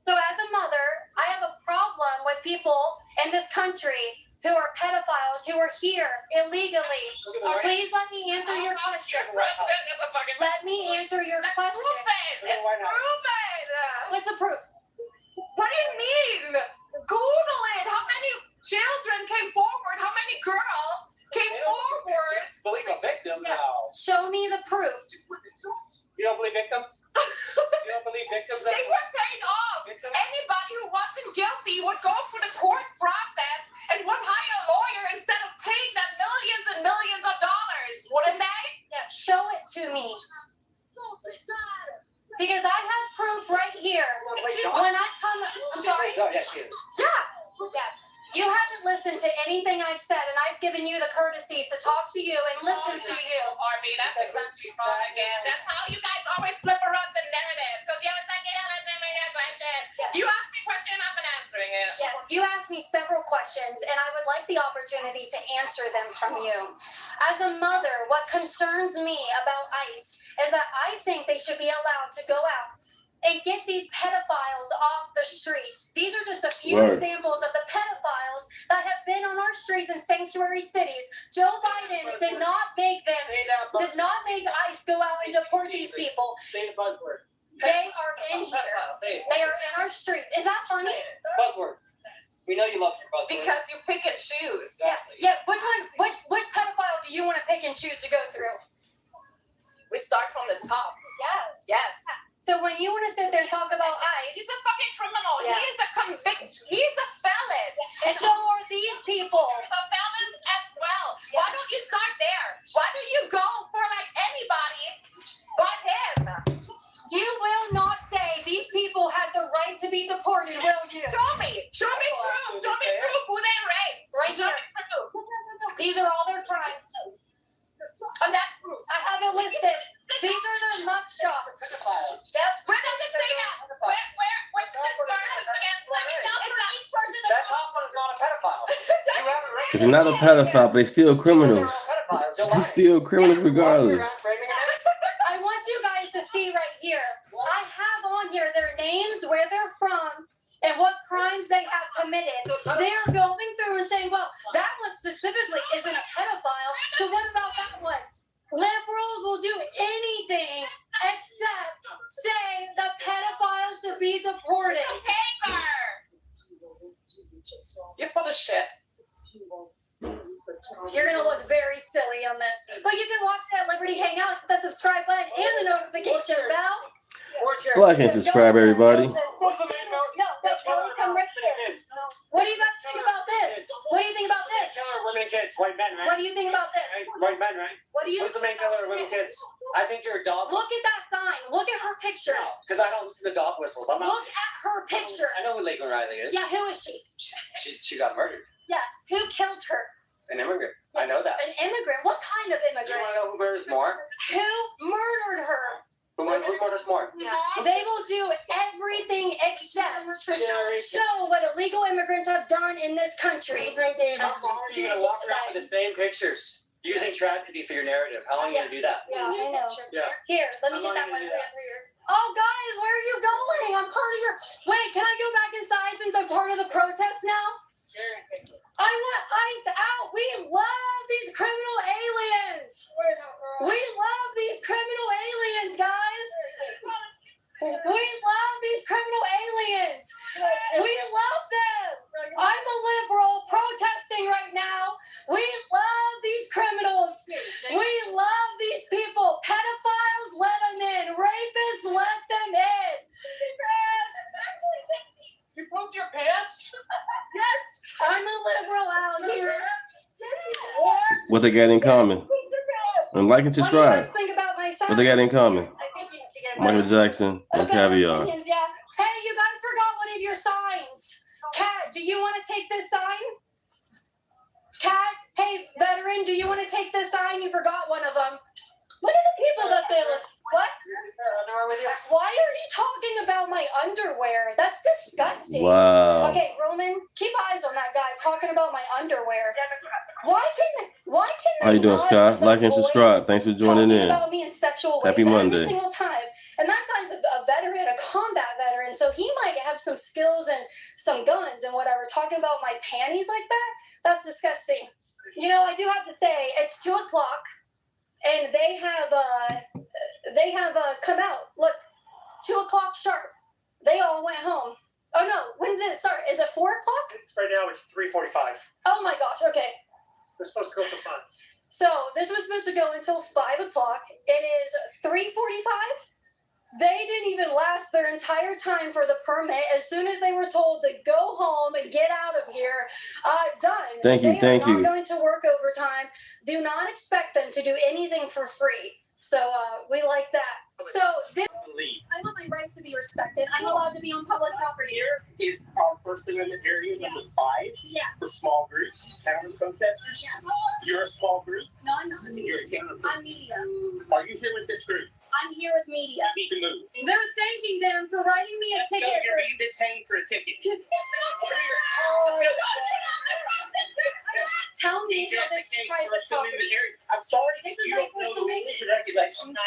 So as a mother, I have a problem with people in this country who are pedophiles, who are here illegally. Please let me answer your question. Let me answer your question. Let's prove it. What's the proof? What do you mean? Google it. How many children came forward? How many girls came forward? Believe a victim now. Show me the proof. You don't believe victims? You don't believe victims? They were paid off. Anybody who wasn't guilty would go through the court process and would hire a lawyer instead of paying them millions and millions of dollars, wouldn't they? Yeah, show it to me. Because I have proof right here. When I come, I'm sorry. Yeah. You haven't listened to anything I've said, and I've given you the courtesy to talk to you and listen to you. Arby, that's exactly wrong again. That's how you guys always flip around the narrative. Because you always like, let me ask question. You ask me a question, I'm answering it. Yes. You asked me several questions, and I would like the opportunity to answer them from you. As a mother, what concerns me about ICE is that I think they should be allowed to go out and get these pedophiles off the streets. These are just a few examples of the pedophiles that have been on our streets in sanctuary cities. Joe Biden did not make ICE go out and deport these people. Say the buzzword. They are in here. They are in our street. Is that funny? Buzzwords. We know you love your buzzwords. Because you pick and choose. Yeah. Which pedophile do you want to pick and choose to go through? We start from the top. Yeah. Yes. So when you want to sit there and talk about ICE, He's a fucking criminal. Yeah. He's a convict. He's a felon. and so are these people. The felons as well. Why don't you start there? Why don't you go for like anybody but him? You will not say these people had the right to be deported, will you? Show me proof. Show me proof who they raped. Right Show here. me proof. These are all their crimes. And that's proof. I have it listed. These are their mug shots. Where does it say that? Where does it start against? Let me know for each person. That Hoffman is not a pedophile. You haven't read Because they're not a pedophile, but they still criminals. They still criminals regardless. I want you guys to see right here. I have on here their names, where they're from, and what crimes they have committed. They are going through and saying, well, that one specifically isn't a pedophile, so what about that one? Liberals will do anything except say the pedophiles should be deported. Paper. You're full of shit. You're going to look very silly on this. But you can watch it at Liberty Hangout with the subscribe button and the notification bell. Like and subscribe, everybody. Come right here. What do you guys think about this? What do you think about this? Killer of women and kids, white men, right? What do you think about this? White men, right? What do you Who's the main killer of women and kids? I think you're a dog. Look at that sign. Look at her picture. Because I don't listen to dog whistles. I'm not. Look at her picture. I know who Lakeland Riley is. Yeah, who is she? She got murdered. Yeah, who killed her? An immigrant. I know that. An immigrant? What kind of Do you immigrant? want to know who murders more? Who murdered her? Who murders more? They will do everything except show what illegal immigrants have done in this country. How long are you going to walk around with the same pictures? Using tragedy for your narrative. How long are you going to do that? Yeah, I know. Yeah. Here, let me get that one for you. Oh, guys, where are you going? I'm part of your... Wait, can I go back inside since I'm part of the protest now? I want ICE out. We love these criminal aliens. We love these criminal aliens, guys. We love these criminal aliens. We love them. I'm a liberal protesting right now. We love these criminals. We love these people. Pedophiles, let them in. Rapists, let them in. You pooped your pants? Yes. I'm a liberal out here. What they got in common? And like and What do you subscribe. guys think about my son? What they got in common? Michael Jackson and caviar. Yeah. Hey, you guys forgot one of your signs. Kat, do you want to take this sign? Cat, hey, veteran, do you want to take this sign? You forgot one of them. Look at the people that they look. What? Why are you talking about my underwear? That's disgusting. Wow. Okay, Roman, keep eyes on that guy talking about my underwear. Why can How you doing, not Scott? just Like and avoid subscribe. Thanks for joining talking in. about me in sexual Happy ways Monday. every single time? And that guy's a veteran, a combat veteran, so he might have some skills and some guns and whatever. Talking about my panties like that? That's disgusting. You know, I do have to say, it's 2 o'clock, and they have come out. Look, 2 o'clock sharp. They all went home. Oh no, when did it start? Is it 4 o'clock? Right now it's 3:45. Oh my gosh, okay. We're supposed to go for fun. So this was supposed to go until 5 o'clock. It is 3:45. They didn't even last their entire time for the permit. As soon as they were told to go home and get out of here, done. Thank you, They are thank you. not going to work overtime. Do not expect them to do anything for free. So we like that. So this, I want my rights to be respected. I'm allowed to be on public property. Here is our First Amendment area number 5 for small groups, counter protesters. Yes. You're a small group. No, I'm not. You're a counter. I'm media. Are you here with this group? I'm here with media. You need to move. They're thanking them for writing me a Let's go. ticket. You're being detained for a ticket. Tell me how this is private property. I'm sorry. This is you my don't First know the Amendment. rules and regulations.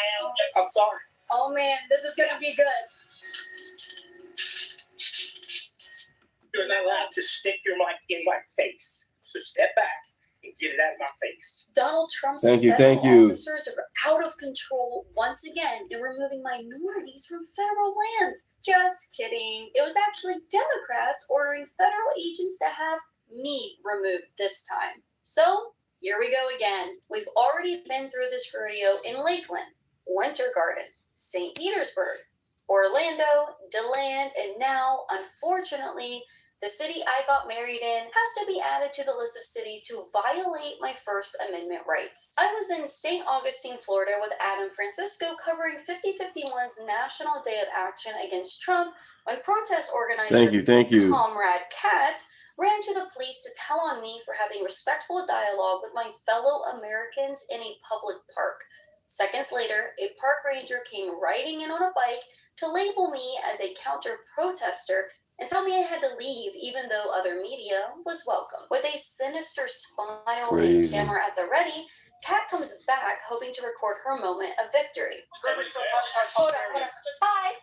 I'm sorry. Oh man, this is gonna be good. You're not allowed to stick your mic in my face. So step back and get it out of my face. Donald Trump's Thank you, federal thank you. officers are out of control once again in removing minorities from federal lands. Just kidding. It was actually Democrats ordering federal agents to have me removed this time. So here we go again. We've already been through this rodeo in Lakeland, Winter Garden, St. Petersburg, Orlando, DeLand, and now, unfortunately, the city I got married in has to be added to the list of cities to violate my First Amendment rights. I was in St. Augustine, Florida with Adam Francisco covering 5051's National Day of Action against Trump when protest organizer Thank you. Comrade Kat ran to the police to tell on me for having respectful dialogue with my fellow Americans in a public park. Seconds later, a park ranger came riding in on a bike to label me as a counter-protester and tell me I had to leave even though other media was welcome. With a sinister smile and camera at the ready, Kat comes back hoping to record her moment of victory. Hold on. Hi.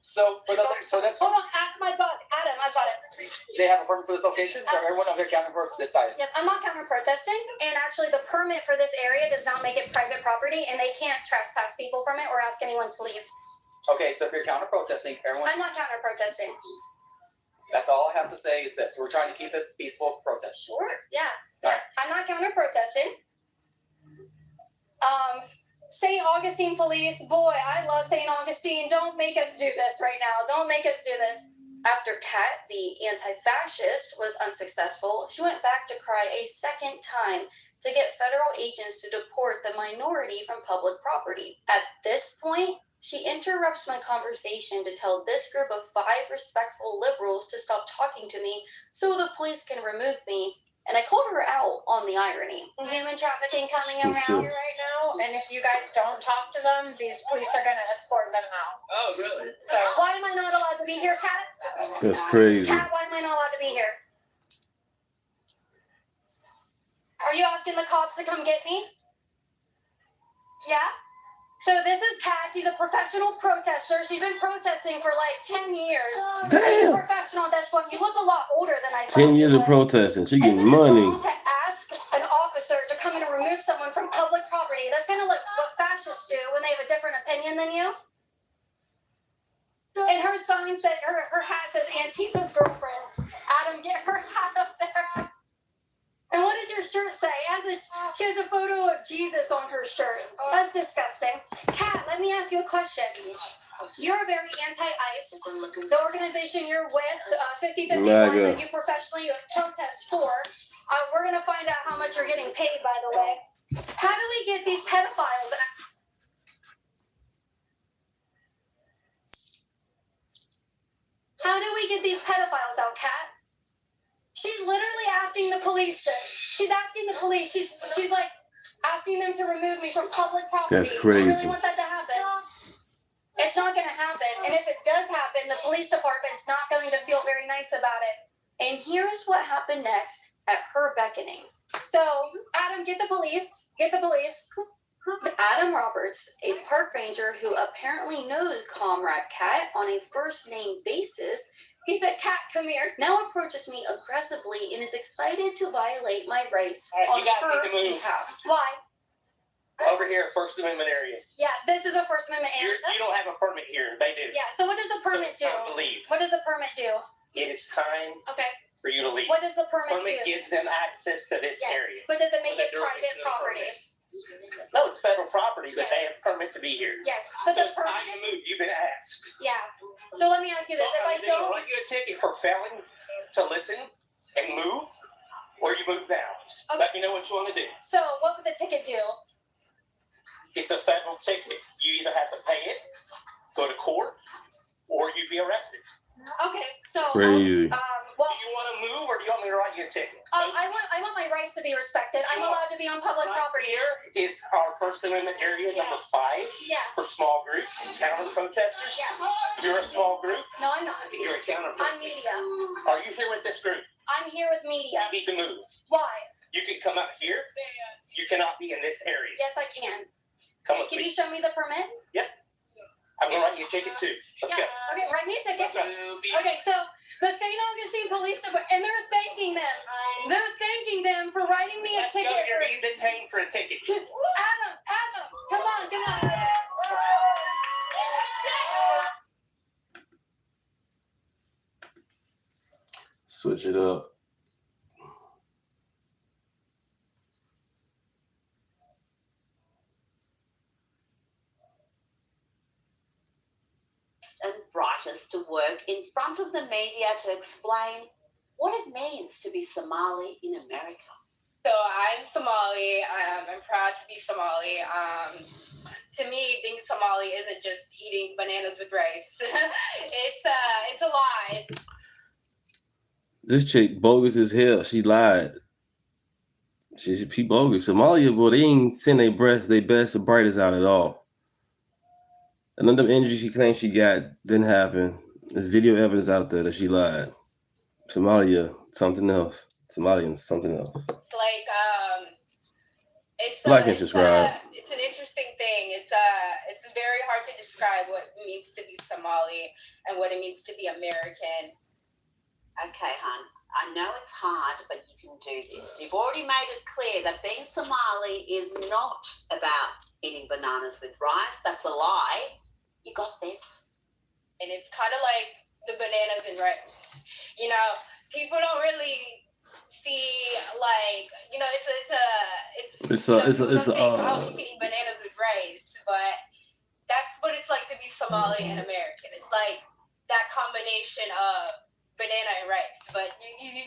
So for this, Hold on, my God, Adam, I've got it. they have a permit for this location, so everyone up there counting for this side. Yep, I'm not counter-protesting, and actually the permit for this area does not make it private property, and they can't trespass people from it or ask anyone to leave. Okay, so if you're counter protesting, everyone. I'm not counter-protesting. That's all I have to say is this: we're trying to keep this peaceful protest. Sure, yeah. All right. I'm not counter-protesting. St. Augustine police, boy, I love St. Augustine. Don't make us do this right now. Don't make us do this. After Kat, the anti-fascist, was unsuccessful, she went back to cry a second time to get federal agents to deport the minority from public property. At this point, she interrupts my conversation to tell this group of 5 respectful liberals to stop talking to me so the police can remove me. And I called her out on the irony. Human trafficking coming around sure. here right now, and if you guys don't talk to them, these police are going to escort them out. Oh, really? So why am I not allowed to be here, Kat? That's crazy. Kat, why am I not allowed to be here? Are you asking the cops to come get me? Yeah? So this is Kat. She's a professional protester. She's been protesting for like 10 years. She's a professional at this point. You look a lot older than I thought. 10 years of protesting. She getting money. To ask an officer to come in and remove someone from public property, that's kind of like what fascists do when they have a different opinion than you. And her sign said, her hat says Antifa's girlfriend. Adam, get her hat up there. And what does your shirt say? She has a photo of Jesus on her shirt. That's disgusting. Kat, let me ask you a question. You're very anti-ICE. The organization you're with, 5051, that you professionally protest for, we're going to find out how much you're getting paid, by the way. How do we get these pedophiles out? How do we get these pedophiles out, Kat? She's literally asking the police. She's asking the police. She's like asking them to remove me from public property. That's Do you crazy. really want that to happen? It's not going to happen. And if it does happen, the police department's not going to feel very nice about it. And here's what happened next at her beckoning. So, Adam, get the police. Get the police. Adam Roberts, a park ranger who apparently knows Comrade Kat on a first-name basis, he said, "Kat, come here," now approaches me aggressively and is excited to violate my rights All right, on you guys her need to move. behalf. Why? Over here, First Amendment area. Yeah, this is a First Amendment area. You don't have a permit here. They do. Yeah, so what does the permit So it's do? time to leave. What does the permit do? It is time Okay. for you to leave. What does the permit do? gives them access to this Yes, area. but does it make For the it private duration of the property? permit. No, it's federal property, but Yes. they have a permit to be here. Yes, but So the it's time permit. to move. You've been asked. Yeah. So let me ask you this: So if I I'm gonna don't, write you a ticket for failing to listen and move, or you move now. Okay. Let me know what you want to do. so what would the ticket do? It's a federal ticket. You either have to pay it, go to court, or you'd be arrested. Okay, so Crazy. well, Do you want to move, or do you want me to write you a ticket? I want my rights to be respected. I'm allowed to be on public property. Here is our First Amendment area number 5 Yeah. for small groups and counter protesters. Yeah. You're a small group. No, I'm not. And you're a counter I'm protester. media. Are you here with this group? I'm here with media. You need to move. Why? You can come out here. You cannot be in this area. Yes, I can. Come with Can me. you show me the permit? Yep. I'm gonna write you a ticket too. Let's go. Okay, write me a ticket. Okay, so the St. Augustine Police Department, and they're thanking them. They're thanking them for writing me a Let's go. ticket. You're being detained for a ticket. Adam, come on, come on. Switch it up. And brightest to work in front of the media to explain what it means to be Somali in America. So I'm Somali. I'm proud to be Somali. To me, being Somali isn't just eating bananas with rice. It's a lie. This chick bogus as hell. She lied. She bogus. Somalia, boy, they ain't send their best or brightest out at all. And none of the energy she claimed she got didn't happen. There's video evidence out there that she lied. Somalia, something else. Somalians, something else. It's like Like and subscribe. It's an interesting thing. It's very hard to describe what it means to be Somali and what it means to be American. Okay, hon, I know it's hard, but you can do this. You've already made it clear that being Somali is not about eating bananas with rice. That's a lie. You got this. And it's kind of like the bananas and rice. You know, people don't really see like, you know, it's It's a how you can eat bananas with rice, but that's what it's like to be Somali and American. It's like that combination of banana and rice, but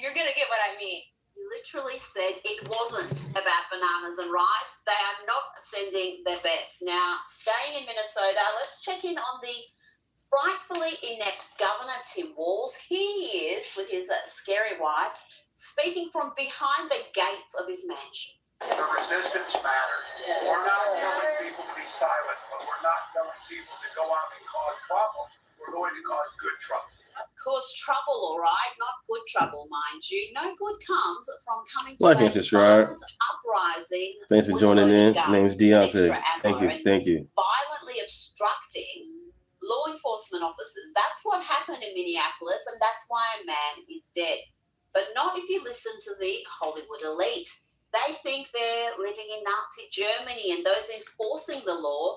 you're gonna get what I mean. You literally said it wasn't about bananas and rice. They are not sending their best. Now, staying in Minnesota, let's check in on the frightfully inept Governor Tim Walz. He is, with his scary wife, speaking from behind the gates of his mansion. The resistance matters. We're not telling people to be silent, but we're not telling people to go out and cause problems. We're going to cause good trouble. Cause trouble, all right, not good trouble, mind you. No good comes from coming to Like and a subscribe. violent uprising. Thanks for with a joining loaded in. gun, Name's extra Deontay. Thank ammo, you. Thank you. Violently obstructing law enforcement officers. That's what happened in Minneapolis, and that's why a man is dead. But not if you listen to the Hollywood elite. They think they're living in Nazi Germany, and those enforcing the law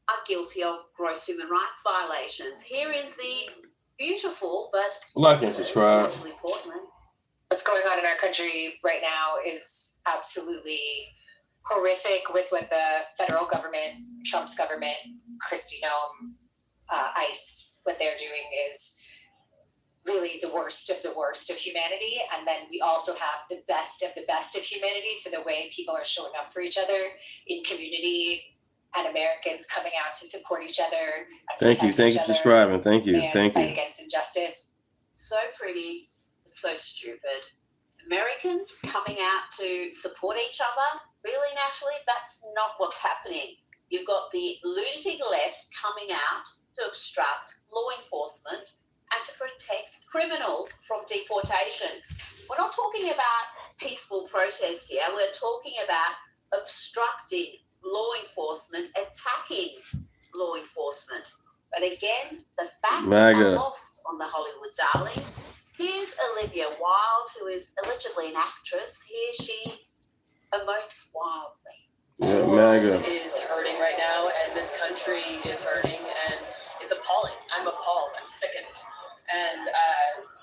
are guilty of gross human rights violations. Here is the beautiful but Like and subscribe. Portland. What's going on in our country right now is absolutely horrific with what the federal government, Trump's government, Kristi Noem, ICE, what they're doing is really the worst of humanity. And then we also have the best of humanity for the way people are showing up for each other in community and Americans coming out to support each other. And Thank you. protect Thank each you for other subscribing. Thank you. and Thank fight you. against injustice. So pretty, but so stupid. Americans coming out to support each other? Really, Natalie? That's not what's happening. You've got the lunatic left coming out to obstruct law enforcement and to protect criminals from deportation. We're not talking about peaceful protests here. We're talking about obstructing law enforcement, attacking law enforcement. But again, the facts are lost on the Hollywood darlings. Here's Olivia Wilde, who is allegedly an actress. Here she emotes wildly. The world is hurting right now, and this country is hurting, and it's appalling. I'm appalled. I'm sickened. And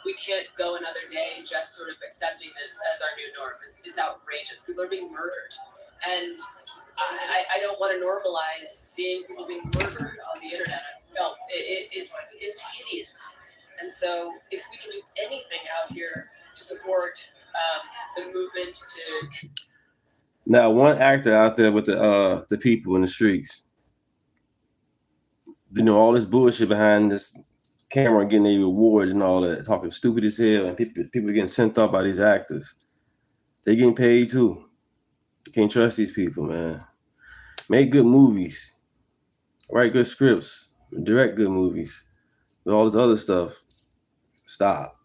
we can't go another day just sort of accepting this as our new norm. It's outrageous. People are being murdered. And I don't want to normalize seeing people being murdered on the internet. It's hideous. And so if we can do anything out here to support the movement to... Now, one actor out there with the people in the streets, you know, all this bullshit behind this camera, getting the awards and all that, talking stupid as hell, and people getting sent off by these actors. They getting paid too. You can't trust these people, man. Make good movies, write good scripts, direct good movies. With all this other stuff, stop.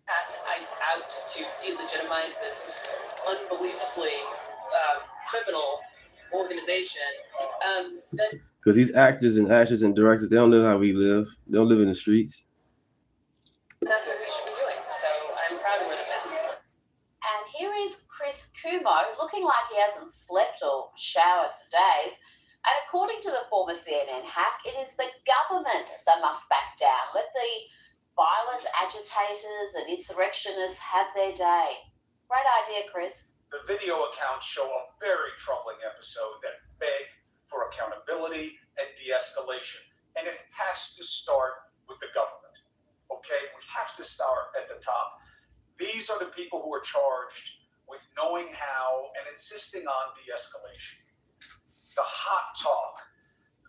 Passed ICE out to delegitimize this unbelievably criminal organization. Because these actors and actors and directors, they don't live how we live. They don't live in the streets. That's what we should be doing. So I'm proud of it. And here is Chris Cuomo, looking like he hasn't slept or showered for days. And according to the former CNN hack, it is the government that must back down. Let the violent agitators and insurrectionists have their day. Great idea, Chris. The video accounts show a very troubling episode that beg for accountability and de-escalation. And it has to start with the government. Okay? We have to start at the top. These are the people who are charged with knowing how and insisting on de-escalation. The hot talk,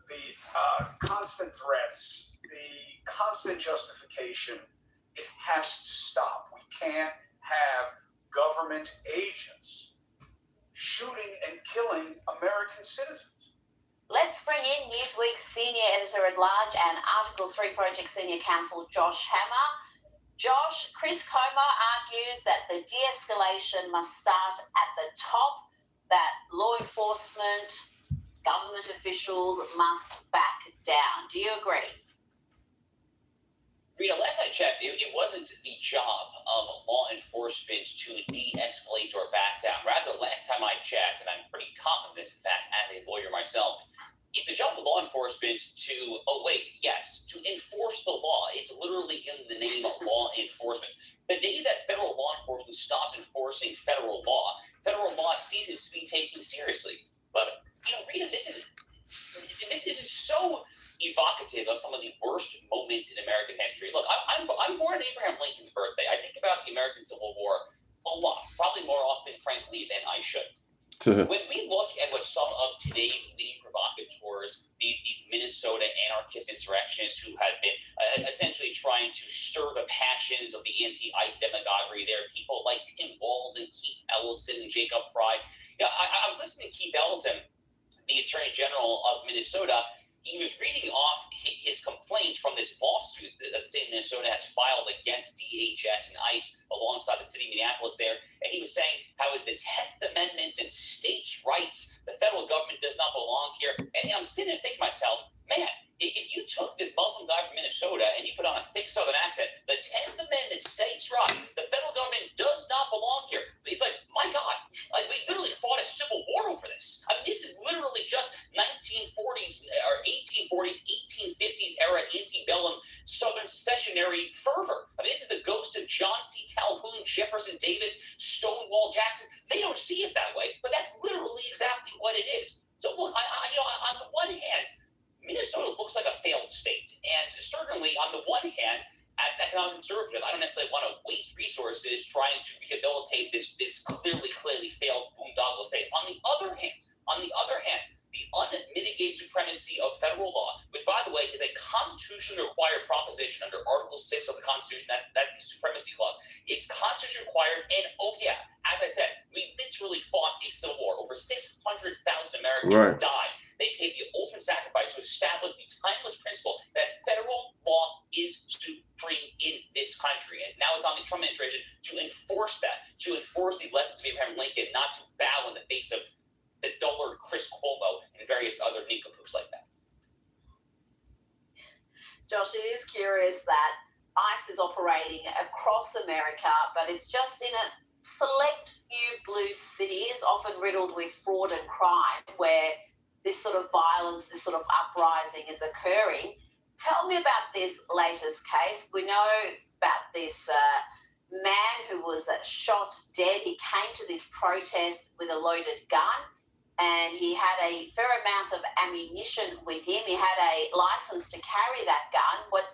the constant threats, the constant justification, it has to stop. We can't have government agents shooting and killing American citizens. Let's bring in Newsweek's senior editor-at-large and Article 3 Project senior counsel Josh Hammer. Josh, Chris Cuomo argues that the de-escalation must start at the top, that law enforcement, government officials must back down. Do you agree? Rita, last I checked, it wasn't the job of law enforcement to de-escalate or back down. Rather, last time I checked, and I'm pretty confident, in fact, as a lawyer myself, it's the job of law enforcement to, to enforce the law. It's literally in the name of law enforcement. The day that federal law enforcement stops enforcing federal law ceases to be taken seriously. But, Rita, this is so evocative of some of the worst moments in American history. Look, I'm born on Abraham Lincoln's birthday. I think about the American Civil War a lot, probably more often, frankly, than I should. When we look at what some of today's leading provocateurs, these Minnesota anarchist insurrectionists who have been essentially trying to stir the passions of the anti-ICE demagoguery, there are people like Tim Walz and Keith Ellison and Jacob Fry. I was listening to Keith Ellison, the Attorney General of Minnesota. He was reading off his complaint from this lawsuit that the state of Minnesota has filed against DHS and ICE alongside the city of Minneapolis there. And he was saying how with the 10th Amendment and states' rights, the federal government does not belong here. And I'm sitting there thinking to myself, man, if you took this Muslim guy from Minnesota and you put on a thick Southern accent, the 10th Amendment states right, the federal government does not belong here. It's like, my God, we literally fought a civil war over this. I mean, this is literally just 1940s or 1840s, 1850s era antebellum Southern secessionary fervor. I mean, this is the ghost of John C. Calhoun, Jefferson Davis, Stonewall Jackson. They don't see it that way, but that's literally exactly what it is. So look, on the one hand, Minnesota looks like a failed state. And certainly, on the one hand, as an economic conservative, I don't necessarily want to waste resources trying to rehabilitate this clearly failed boondoggle state. On the other hand, the unmitigated supremacy of federal law, which, by the way, is a constitutionally required proposition under Article 6 of the Constitution. That's the supremacy clause. It's constitutionally required, and as I said, we literally fought a civil war. Over 600,000 Americans died. They paid the ultimate sacrifice to establish the timeless principle that federal law is supreme in this country. And now it's on the Trump administration to enforce that, to enforce the lessons of Abraham Lincoln, not to bow in the face of the dullard Chris Cuomo and various other nincompoops like that. Josh, it is curious that ICE is operating across America, but it's just in a select few blue cities, often riddled with fraud and crime, where this sort of violence, this sort of uprising is occurring. Tell me about this latest case. We know about this man who was shot dead. He came to this protest with a loaded gun, and he had a fair amount of ammunition with him. He had a license to carry that gun. But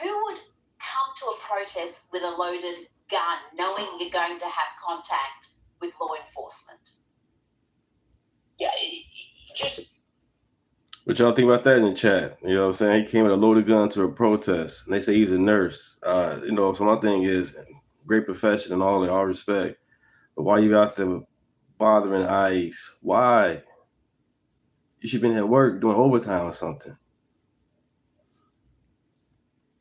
who would come to a protest with a loaded gun, knowing you're going to have contact with law enforcement? Yeah, What y'all think about that in the chat? You know what I'm saying? He came with a loaded gun to a protest, and they say he's a nurse. So my thing is, great profession and all respect. But why you out there bothering ICE? Why? You should have been at work doing overtime or something.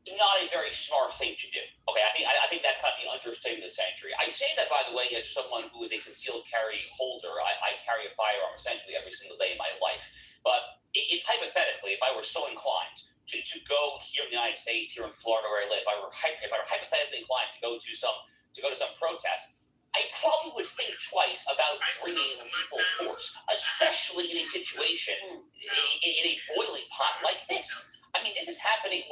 Not a very smart thing to do. Okay, I think that's kind of the understatement of the century. I say that, by the way, as someone who is a concealed carry holder. I carry a firearm essentially every single day in my life. But if hypothetically, if I were so inclined to go here in the United States, here in Florida where I live, if I were hypothetically inclined to go to some protest, I probably would think twice about bringing lethal force, especially in a situation in a boiling pot like this. I mean, this is happening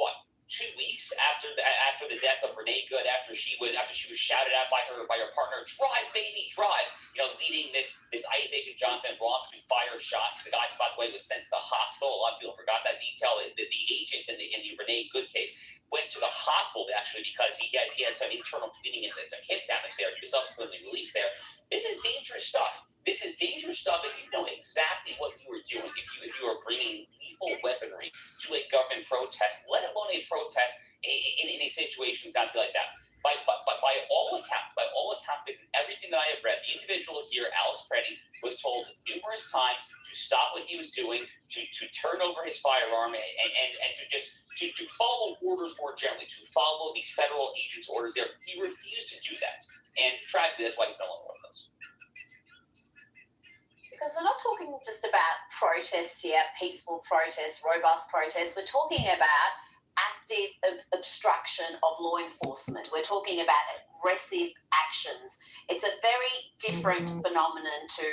2 weeks after the death of Renee Good, after she was shouted at by her partner, "Drive, baby, drive!" Leading this ICE agent Jonathan Ross to fire a shot. The guy, by the way, was sent to the hospital. A lot of people forgot that detail. The agent in the Renee Good case went to the hospital actually because he had some internal bleeding and some hip damage there. He was subsequently released there. This is dangerous stuff. This is dangerous stuff, and you know exactly what you were doing if you were bringing lethal weaponry to a government protest, let alone a protest in a situation exactly like that. By all accounts, and everything that I have read, the individual here, Alex Preddy, was told numerous times to stop what he was doing, to turn over his firearm, and to follow orders more generally, to follow the federal agent's orders there. He refused to do that, and tragically, that's why he's no longer one of those. Because we're not talking just about protests here, peaceful protests, robust protests. We're talking about active obstruction of law enforcement. We're talking about aggressive actions. It's a very different phenomenon to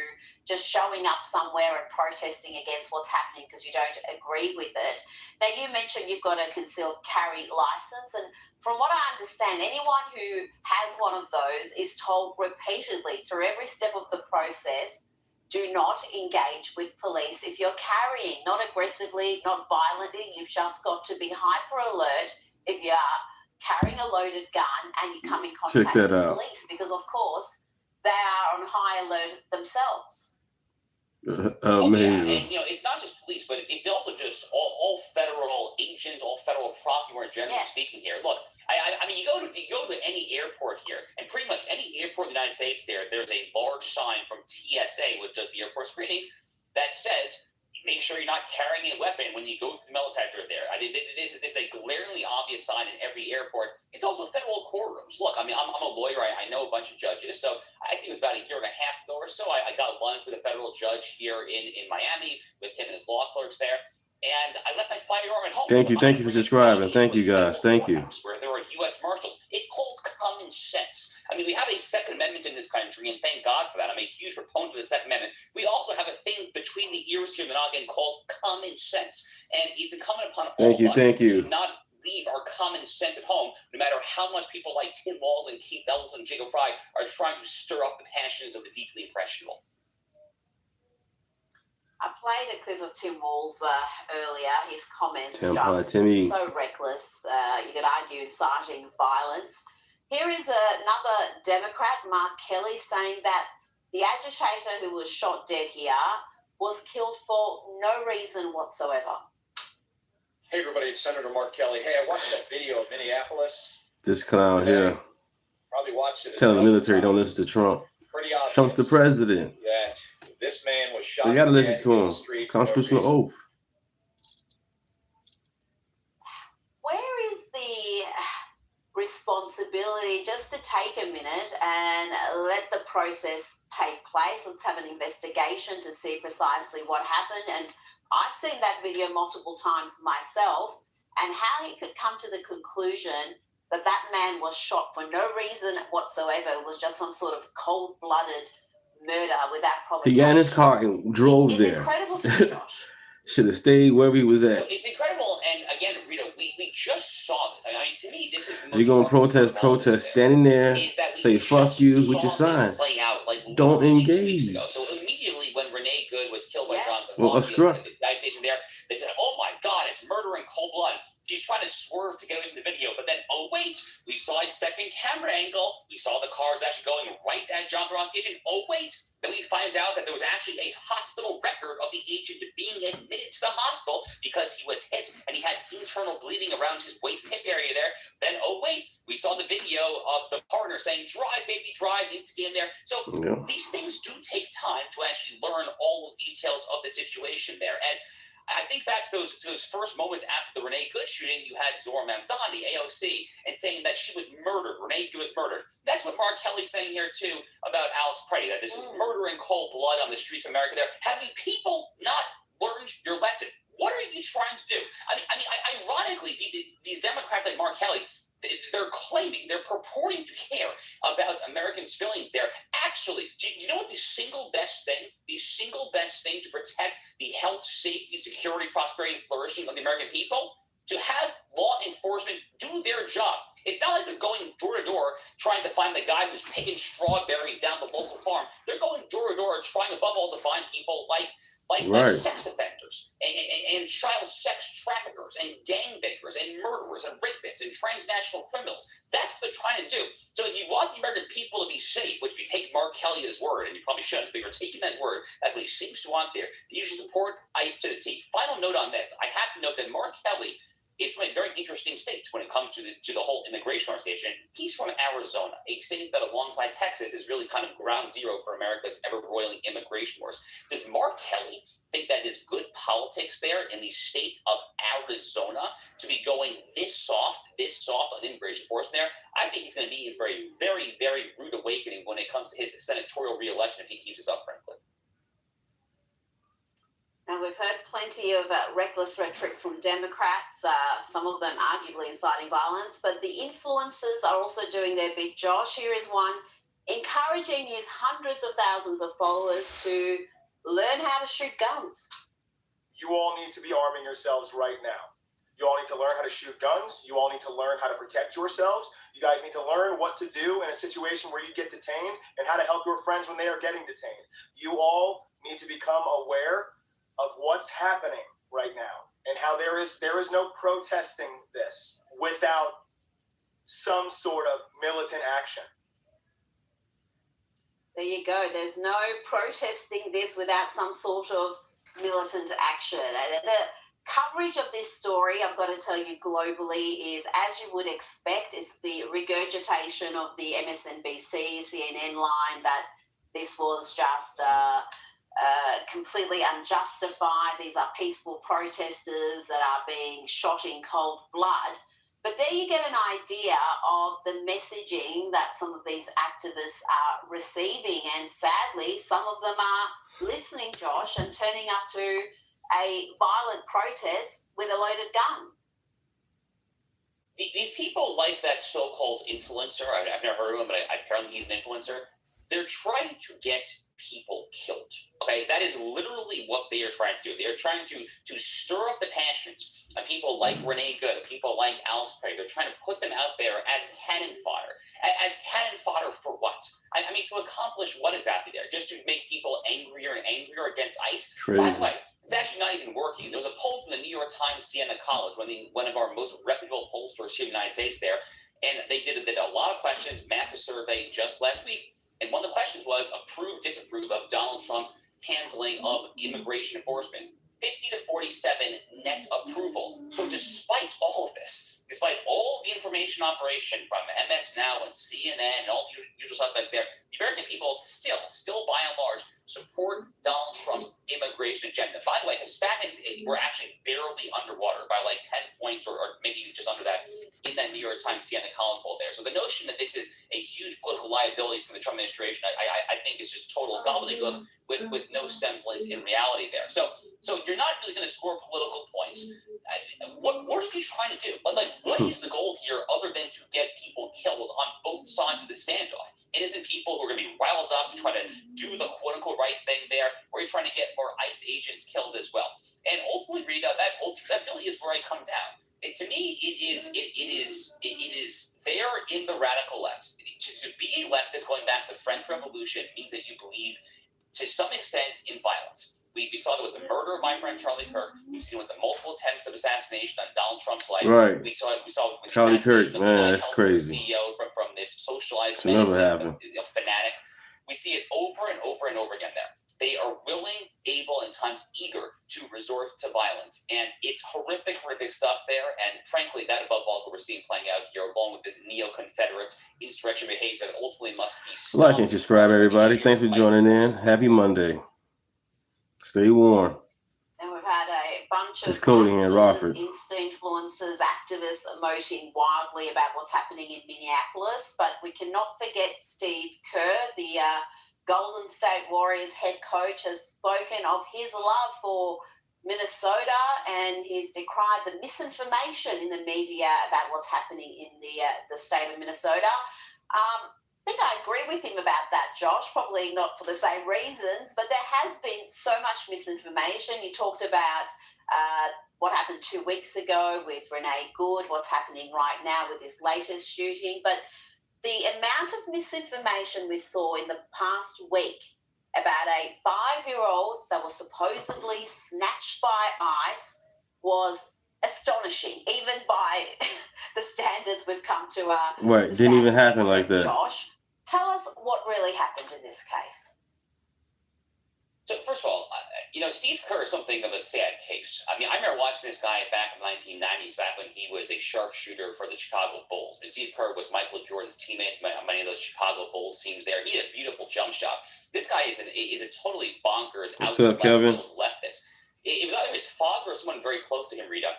just showing up somewhere and protesting against what's happening because you don't agree with it. Now, you mentioned you've got a concealed carry license, and from what I understand, anyone who has one of those is told repeatedly through every step of the process, do not engage with police. If you're carrying, not aggressively, not violently, you've just got to be hyper alert if you are carrying a loaded gun and you come in contact with police, because of course they are on high alert themselves. Amazing. And it's not just police, but it's also just all federal agents, all federal prosecutors, generally speaking here. Look, I mean, you go to any airport here, and pretty much any airport in the United States, there's a large sign from TSA, which does the airport screenings, that says, make sure you're not carrying a weapon when you go through the metal detector there. This is a glaringly obvious sign in every airport. It's also federal courtrooms. Look, I mean, I'm a lawyer. I know a bunch of judges. So I think it was about a year and a half ago or so, I got lunch with a federal judge here in Miami with him and his law clerks there. And I left my firearm at home. Thank you for subscribing. Thank you, guys. Thank you. Where there are U.S. Marshals. It's called common sense. I mean, we have a Second Amendment in this country, and thank God for that. I'm a huge proponent of the Second Amendment. We also have a thing between the ears here in the noggin called common sense. And it's incumbent upon all of us to not leave our common sense at home, no matter how much people like Tim Walz and Keith Ellis and Jacob Fry are trying to stir up the passions of the deeply impressionable. I played a clip of Tim Walz earlier. His comments so reckless. You could argue inciting violence. Here is another Democrat, Mark Kelly, saying that the agitator who was shot dead here was killed for no reason whatsoever. Hey everybody, it's Senator Mark Kelly. Hey, I watched that video of Minneapolis. This clown here Probably watched it. telling the military don't listen to Trump. Pretty obvious. Trump's the president. That this man was shot. They gotta in the listen head to in him. the street for no Constitutional reason. oath. Where is the responsibility just to take a minute and let the process take place? Let's have an investigation to see precisely what happened. And I've seen that video multiple times myself, and how he could come to the conclusion that that man was shot for no reason whatsoever. It was just some sort of cold-blooded murder without provocation. He got in his car and drove It's there. incredible to me, Josh. Should have stayed wherever he was at. It's incredible, and again, Rita, we just saw this. I mean, to me, this is the most You're gonna protest, standing there, is that we say fuck you with your saw this sign. play out like Don't literally 2 engage. weeks ago. So immediately when Renee Good was killed by John Well, Defrauding obstruct. the guy station there, they said, "Oh my God, it's murder in cold blood." She's trying to swerve to get away from the video, but then, oh wait, we saw a second camera angle. We saw the cars actually going right at John Defrauding station. Oh wait, then we find out that there was actually a hospital record of the agent being admitted to the hospital because he was hit and he had internal bleeding around his waist and hip area there. Then, oh wait, we saw the video of the partner saying, "Drive, baby, drive," needs to get in there. So these things do take time to actually learn all the details of the situation there. And I think back to those first moments after the Renee Good shooting. You had Zora Mamdani, AOC, and saying that she was murdered. Renee Good was murdered. That's what Mark Kelly's saying here too about Alex Pray, that this is murder in cold blood on the streets of America. There, have you people not learned your lesson? What are you trying to do? I mean, ironically, these Democrats like Mark Kelly, they're claiming, they're purporting to care about American civilians there. Actually, do you know what the single best thing to protect the health, safety, security, prosperity, and flourishing of the American people? To have law enforcement do their job. It's not like they're going door to door trying to find the guy who's picking strawberries down the local farm. They're going door to door trying above all to find people like sex offenders and child sex traffickers and gangbangers and murderers and rapists and transnational criminals. That's what they're trying to do. So if you want the American people to be safe, which if you take Mark Kelly at his word, and you probably shouldn't, but you're taking his word, that's what he seems to want there, you should support ICE to the T. Final note on this. I have to note that Mark Kelly is from a very interesting state when it comes to the whole immigration conversation. He's from Arizona, a state that alongside Texas is really kind of ground zero for America's ever-roiling immigration wars. Does Mark Kelly think that it is good politics there in the state of Arizona to be going this soft on immigration enforcement there? I think he's going to be in for a very, very rude awakening when it comes to his senatorial re-election if he keeps this up, frankly. Now, we've heard plenty of reckless rhetoric from Democrats, some of them arguably inciting violence, but the influencers are also doing their bit. Josh, here is one encouraging his hundreds of thousands of followers to learn how to shoot guns. You all need to be arming yourselves right now. You all need to learn how to shoot guns. You all need to learn how to protect yourselves. You guys need to learn what to do in a situation where you get detained and how to help your friends when they are getting detained. You all need to become aware of what's happening right now and how there is no protesting this without some sort of militant action. There you go. There's no protesting this without some sort of militant action. The coverage of this story, I've got to tell you globally, is, as you would expect, is the regurgitation of the MSNBC, CNN line that this was just completely unjustified. These are peaceful protesters that are being shot in cold blood. But there you get an idea of the messaging that some of these activists are receiving. And sadly, some of them are listening, Josh, and turning up to a violent protest with a loaded gun. These people like that so-called influencer, I've never heard of him, but apparently he's an influencer. They're trying to get people killed. Okay, that is literally what they are trying to do. They are trying to stir up the passions of people like Renee Good, people like Alex Pray. They're trying to put them out there as cannon fodder. As cannon fodder for what? I mean, to accomplish what exactly there? Just to make people angrier and angrier against ICE? Crazy. By the way, it's actually not even working. There was a poll from the New York Times Siena College, one of our most reputable pollsters here in the United States there, and they did a lot of questions, massive survey just last week. And one of the questions was approve, disapprove of Donald Trump's handling of immigration enforcement. 50 to 47 net approval. So despite all of this, despite all the information operation from MS Now and CNN and all the usual suspects there, the American people still by and large, support Donald Trump's immigration agenda. By the way, Hispanics were actually barely underwater by like 10 points or maybe just under that in that New York Times CNN College poll there. So the notion that this is a huge political liability for the Trump administration, I think is just total gobbledygook with no semblance in reality there. So you're not really going to score political points. What are you trying to do? Like, what is the goal here other than to get people killed on both sides of the standoff? Innocent people who are going to be riled up to try to do the quote-unquote right thing there, or you're trying to get more ICE agents killed as well. And ultimately, Rita, that really is where I come down. To me, it is there in the radical left. To be a leftist going back to the French Revolution means that you believe to some extent in violence. We saw that with the murder of my friend Charlie Kirk. We've seen with the multiple attempts of assassination on Donald Trump's life. Right. We saw with the Charlie Kirk, assassination of man, the that's crazy. CEO from this socialized Should never medicine, happen. fanatic. We see it over and over and over again there. They are willing, able, and times eager to resort to violence. And it's horrific stuff there. And frankly, that above all is what we're seeing playing out here, along with this neo-Confederate insurrection behavior that ultimately must be stopped. Like and subscribe, everybody. Thanks for joining in. Happy Monday. Stay warm. And we've had a bunch of It's Cody and Rockford. Insta-influencers, activists emoting wildly about what's happening in Minneapolis. But we cannot forget Steve Kerr, the Golden State Warriors head coach, has spoken of his love for Minnesota, and he's decried the misinformation in the media about what's happening in the state of Minnesota. I think I agree with him about that, Josh, probably not for the same reasons, but there has been so much misinformation. You talked about what happened 2 weeks ago with Renee Good, what's happening right now with this latest shooting, but the amount of misinformation we saw in the past week about a 5-year-old that was supposedly snatched by ICE was astonishing, even by the standards we've come to. Right, didn't even happen like that. Josh, tell us what really happened in this case. So first of all, Steve Kerr is something of a sad case. I mean, I remember watching this guy back in the 1990s, back when he was a sharpshooter for the Chicago Bulls. And Steve Kerr was Michael Jordan's teammate on many of those Chicago Bulls teams there. He had a beautiful jump shot. This guy is a totally bonkers, What's up, Kevin? leftist. It was either his father or someone very close to him, Rita,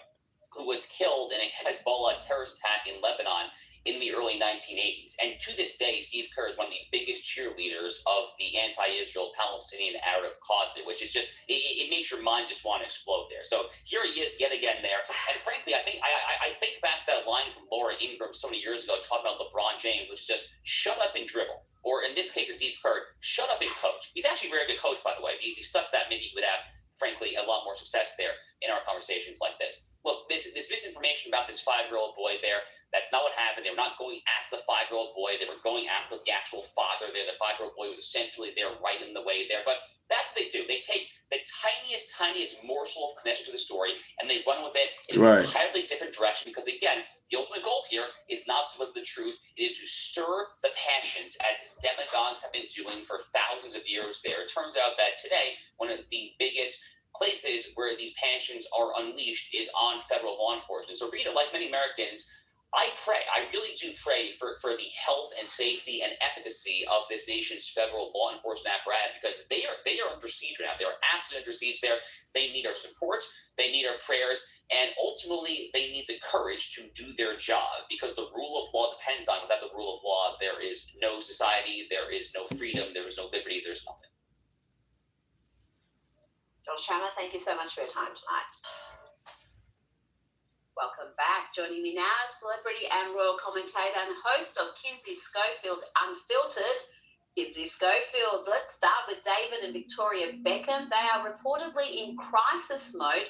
who was killed in a Hezbollah terrorist attack in Lebanon in the early 1980s. And to this day, Steve Kerr is one of the biggest cheerleaders of the anti-Israel Palestinian Arab cause there, which is just, it makes your mind just want to explode there. So here he is yet again there. And frankly, I think back to that line from Laura Ingraham so many years ago talking about LeBron James, which is just shut up and dribble. Or in this case, Steve Kerr, shut up and coach. He's actually a very good coach, by the way. If he stuck to that, maybe he would have, frankly, a lot more success there in our conversations like this. Look, this misinformation about this 5-year-old boy there, that's not what happened. They were not going after the 5-year-old boy. They were going after the actual father there. The 5-year-old boy was essentially there right in the way there. But that's what they do. They take the tiniest morsel of connection to the story and they run with it in an entirely different direction because, again, the ultimate goal here is not to deliver the truth. It is to stir the passions as demagogues have been doing for thousands of years there. It turns out that today, one of the biggest places where these passions are unleashed is on federal law enforcement. So Rita, like many Americans, I really do pray for the health and safety and efficacy of this nation's federal law enforcement apparatus because they are under siege right now. They are absolutely under siege there. They need our support, they need our prayers, and ultimately they need the courage to do their job because the rule of law depends on without the rule of law, there is no society, there is no freedom, there is no liberty, there's nothing. Josh Hammer, thank you so much for your time tonight. Welcome back. Joining me now is celebrity and royal commentator and host of Kinsey Schofield Unfiltered, Kinsey Schofield. Let's start with David and Victoria Beckham. They are reportedly in crisis mode.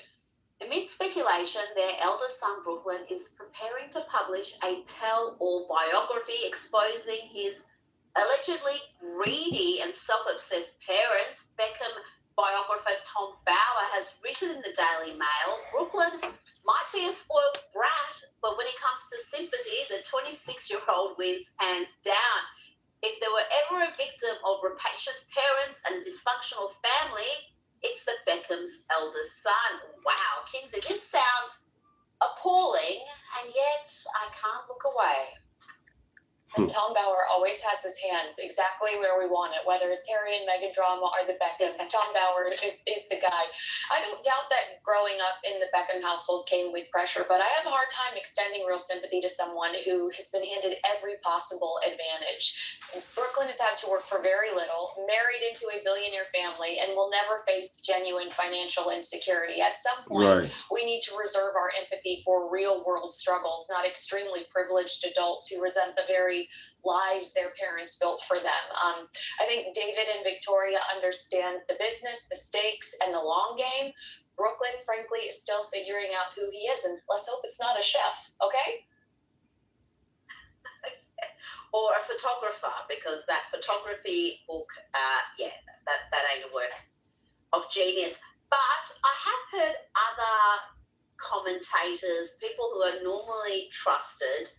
Amid speculation, their eldest son Brooklyn is preparing to publish a tell-all biography exposing his allegedly greedy and self-obsessed parents. Beckham biographer Tom Bauer has written in the Daily Mail, Brooklyn might be a spoiled brat, but when it comes to sympathy, the 26-year-old wins hands down. If there were ever a victim of rapacious parents and a dysfunctional family, it's the Beckham's eldest son. Wow, Kinsey, this sounds appalling, and yet I can't look away. And Tom Bauer always has his hands exactly where we want it, whether it's Harry and Meghan drama or the Beckhams. Tom Bauer is the guy. I don't doubt that growing up in the Beckham household came with pressure, but I have a hard time extending real sympathy to someone who has been handed every possible advantage. Brooklyn has had to work for very little, married into a billionaire family, and will never face genuine financial insecurity. At some point, we need to reserve our empathy for real-world struggles, not extremely privileged adults who resent the very lives their parents built for them. I think David and Victoria understand the business, the stakes, and the long game. Brooklyn, frankly, is still figuring out who he is, and let's hope it's not a chef, okay? Or a photographer, because that photography book, that ain't a work of genius. But I have heard other commentators, people who are normally trusted,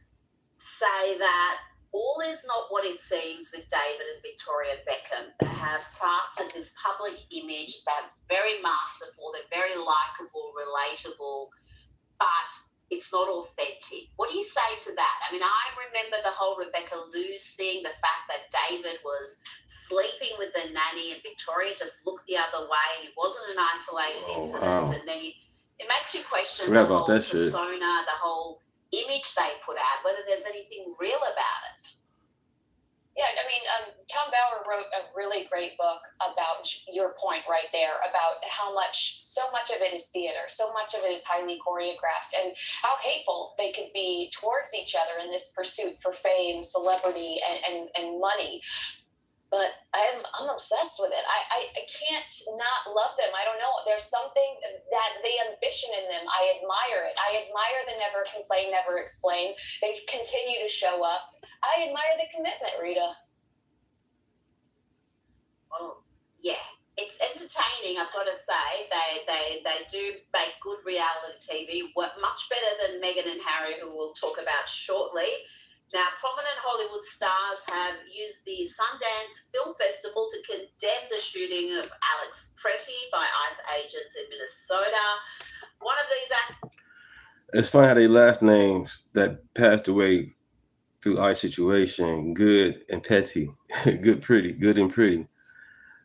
say that all is not what it seems with David and Victoria Beckham. They have crafted this public image that's very masterful, they're very likeable, relatable, but it's not authentic. What do you say to that? I mean, I remember the whole Rebecca Lewis thing, the fact that David was sleeping with the nanny and Victoria just looked the other way. It wasn't an isolated incident. And then it makes you question the whole persona, the whole image they put out, whether there's anything real about it. Yeah, I mean, Tom Bauer wrote a really great book about your point right there, about how so much of it is theater, so much of it is highly choreographed, and how hateful they could be towards each other in this pursuit for fame, celebrity, and money. But I'm obsessed with it. I can't not love them. I don't know. There's something that the ambition in them. I admire it. I admire the never complain, never explain. They continue to show up. I admire the commitment, Rita. Oh, yeah. It's entertaining, I've got to say. They do make good reality TV, much better than Meghan and Harry, who we'll talk about shortly. Now, prominent Hollywood stars have used the Sundance Film Festival to condemn the shooting of Alex Pretty by ICE agents in Minnesota. One of these It's funny how they last names that passed away through ICE situation, Good and Petty. Good, pretty, good and pretty.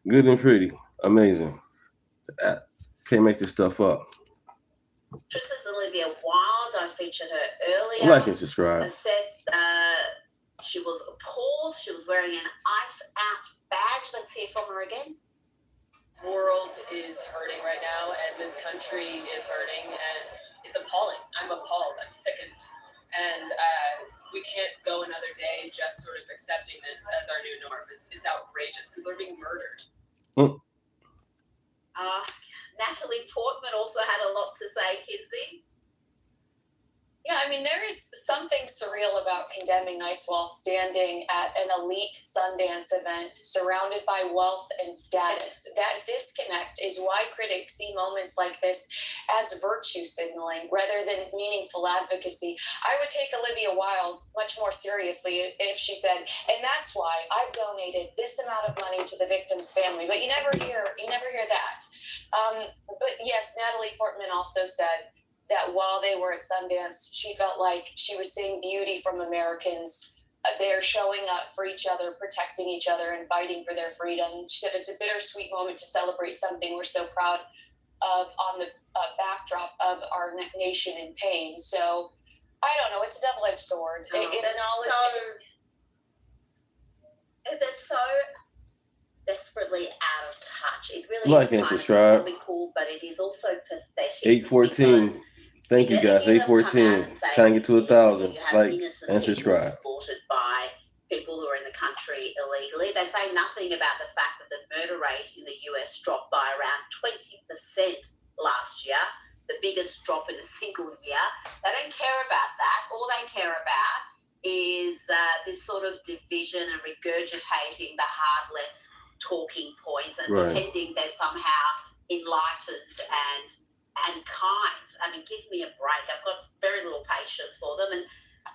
Good and pretty. Amazing. Can't make this stuff up. Actress Olivia Wilde, I featured her earlier. Like and subscribe. I said she was appalled. She was wearing an ICE out badge. Let's hear from her again. World is hurting right now, and this country is hurting, and it's appalling. I'm appalled. I'm sickened. And we can't go another day just sort of accepting this as our new norm. It's outrageous. People are being murdered. Natalie Portman also had a lot to say, Kinsey. Yeah, I mean, there is something surreal about condemning ICE while standing at an elite Sundance event surrounded by wealth and status. That disconnect is why critics see moments like this as virtue signaling rather than meaningful advocacy. I would take Olivia Wilde much more seriously if she said, and that's why I've donated this amount of money to the victim's family. But you never hear that. But yes, Natalie Portman also said that while they were at Sundance, she felt like she was seeing beauty from Americans. They're showing up for each other, protecting each other, and fighting for their freedom. She said it's a bittersweet moment to celebrate something we're so proud of on the backdrop of our nation in pain. So, I don't know, it's a double-edged sword. They're so desperately out of touch. It really Like is and subscribe. really cool, but it is also pathetic. 814. Thank you guys. 814. Trying to get to 1,000. Like and subscribe. Supported by people who are in the country illegally. They say nothing about the fact that the murder rate in the US dropped by around 20% last year, the biggest drop in a single year. They don't care about that. All they care about is this sort of division and regurgitating the hard left's talking points and pretending they're somehow enlightened and kind. I mean, give me a break. I've got very little patience for them and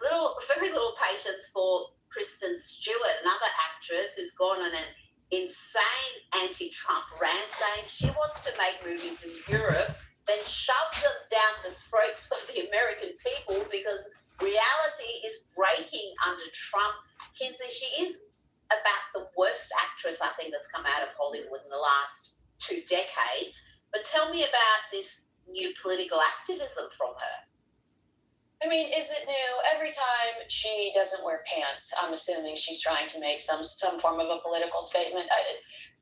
very little patience for Kristen Stewart, another actress who's gone on an insane anti-Trump rant saying she wants to make movies in Europe, then shoves them down the throats of the American people because reality is breaking under Trump. Kinsey, she is about the worst actress, I think, that's come out of Hollywood in the last 2 decades. But tell me about this new political activism from her. I mean, is it new? Every time she doesn't wear pants, I'm assuming she's trying to make some form of a political statement.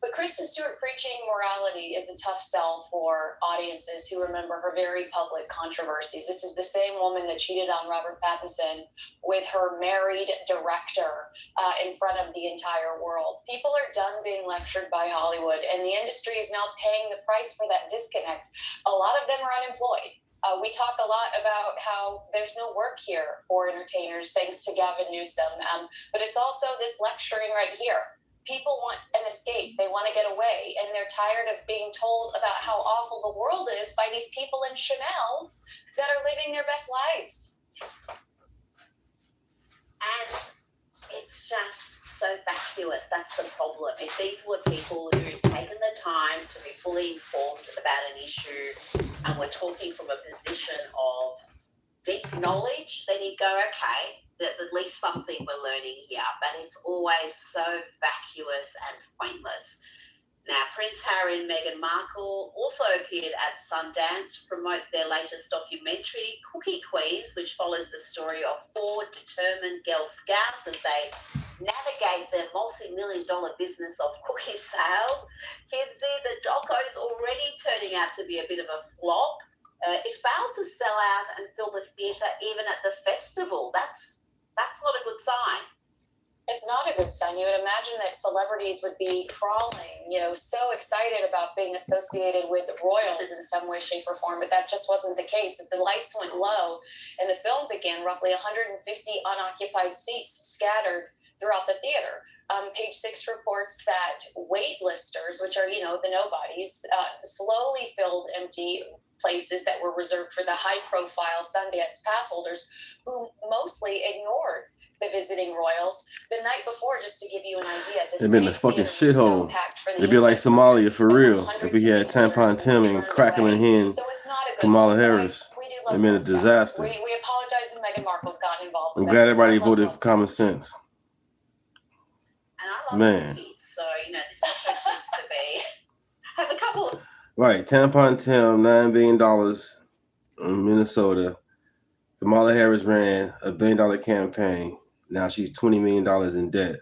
But Kristen Stewart preaching morality is a tough sell for audiences who remember her very public controversies. This is the same woman that cheated on Robert Pattinson with her married director in front of the entire world. People are done being lectured by Hollywood, and the industry is now paying the price for that disconnect. A lot of them are unemployed. We talk a lot about how there's no work here for entertainers, thanks to Gavin Newsom. But it's also this lecturing right here. People want an escape. They want to get away. And they're tired of being told about how awful the world is by these people in Chanel that are living their best lives. And it's just so vacuous. That's the problem. If these were people who had taken the time to be fully informed about an issue and we're talking from a position of deep knowledge, then you go, okay, there's at least something we're learning here. But it's always so vacuous and pointless. Now, Prince Harry and Meghan Markle also appeared at Sundance to promote their latest documentary, Cookie Queens, which follows the story of 4 determined Girl Scouts as they navigate their multi-million-dollar business of cookie sales. Kinsey, the doco is already turning out to be a bit of a flop. It failed to sell out and fill the theatre even at the festival. That's not a good sign. It's not a good sign. You would imagine that celebrities would be crawling, so excited about being associated with royals in some way, shape, or form, but that just wasn't the case. As the lights went low and the film began, roughly 150 unoccupied seats scattered throughout the theater. Page 6 reports that waitlisters, which are, the nobodies, slowly filled empty places that were reserved for the high-profile Sundance pass holders who mostly ignored the visiting royals the night before. Just to give you an idea, they've been a fucking shithole. It'd be like Somalia for real if we had Tampon Tim and Crackling Hen, Kamala Harris. They've been a disaster. We apologize that Meghan Markle's gotten involved. I'm glad everybody voted for common sense. And I love Man. cookies, so this episode seems to be have a couple. Right, Tampon Tim, $9 billion in Minnesota. Kamala Harris ran a $1 billion campaign. Now she's $20 million in debt.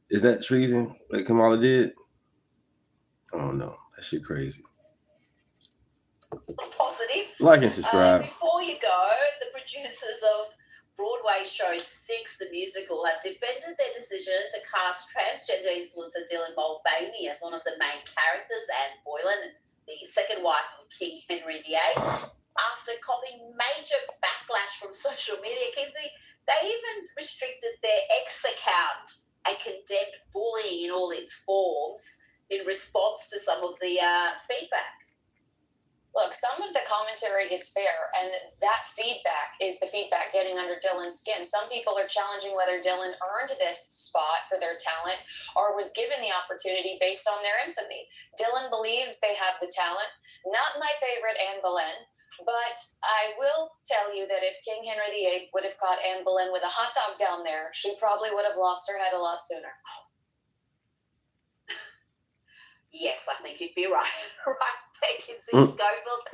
Is that treason like Kamala did? I don't know. That shit crazy. Positives. Like and subscribe. Before you go, the producers of Broadway show 6, the musical, have defended their decision to cast transgender influencer Dylan Mulvaney as one of the main characters, Anne Boylan, the second wife of King Henry VIII. After copying major backlash from social media, Kinsey, they even restricted their X account and condemned bullying in all its forms in response to some of the feedback. Look, some of the commentary is fair, and that feedback is the feedback getting under Dylan's skin. Some people are challenging whether Dylan earned this spot for their talent or was given the opportunity based on their infamy. Dylan believes they have the talent. Not my favorite, Anne Boleyn, but I will tell you that if King Henry VIII would have caught Anne Boleyn with a hot dog down there, she probably would have lost her head a lot sooner. Yes, I think you'd be right. Right there, Kinsey Schofield.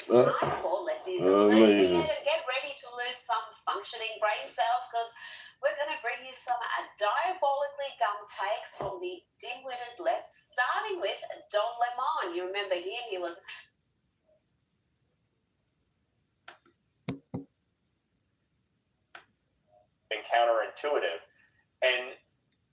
It's time for Lefties Amazing. Get ready to lose some functioning brain cells because we're going to bring you some diabolically dumb takes from the dim-witted left, starting with Don Lemon. You remember him? He was counterintuitive and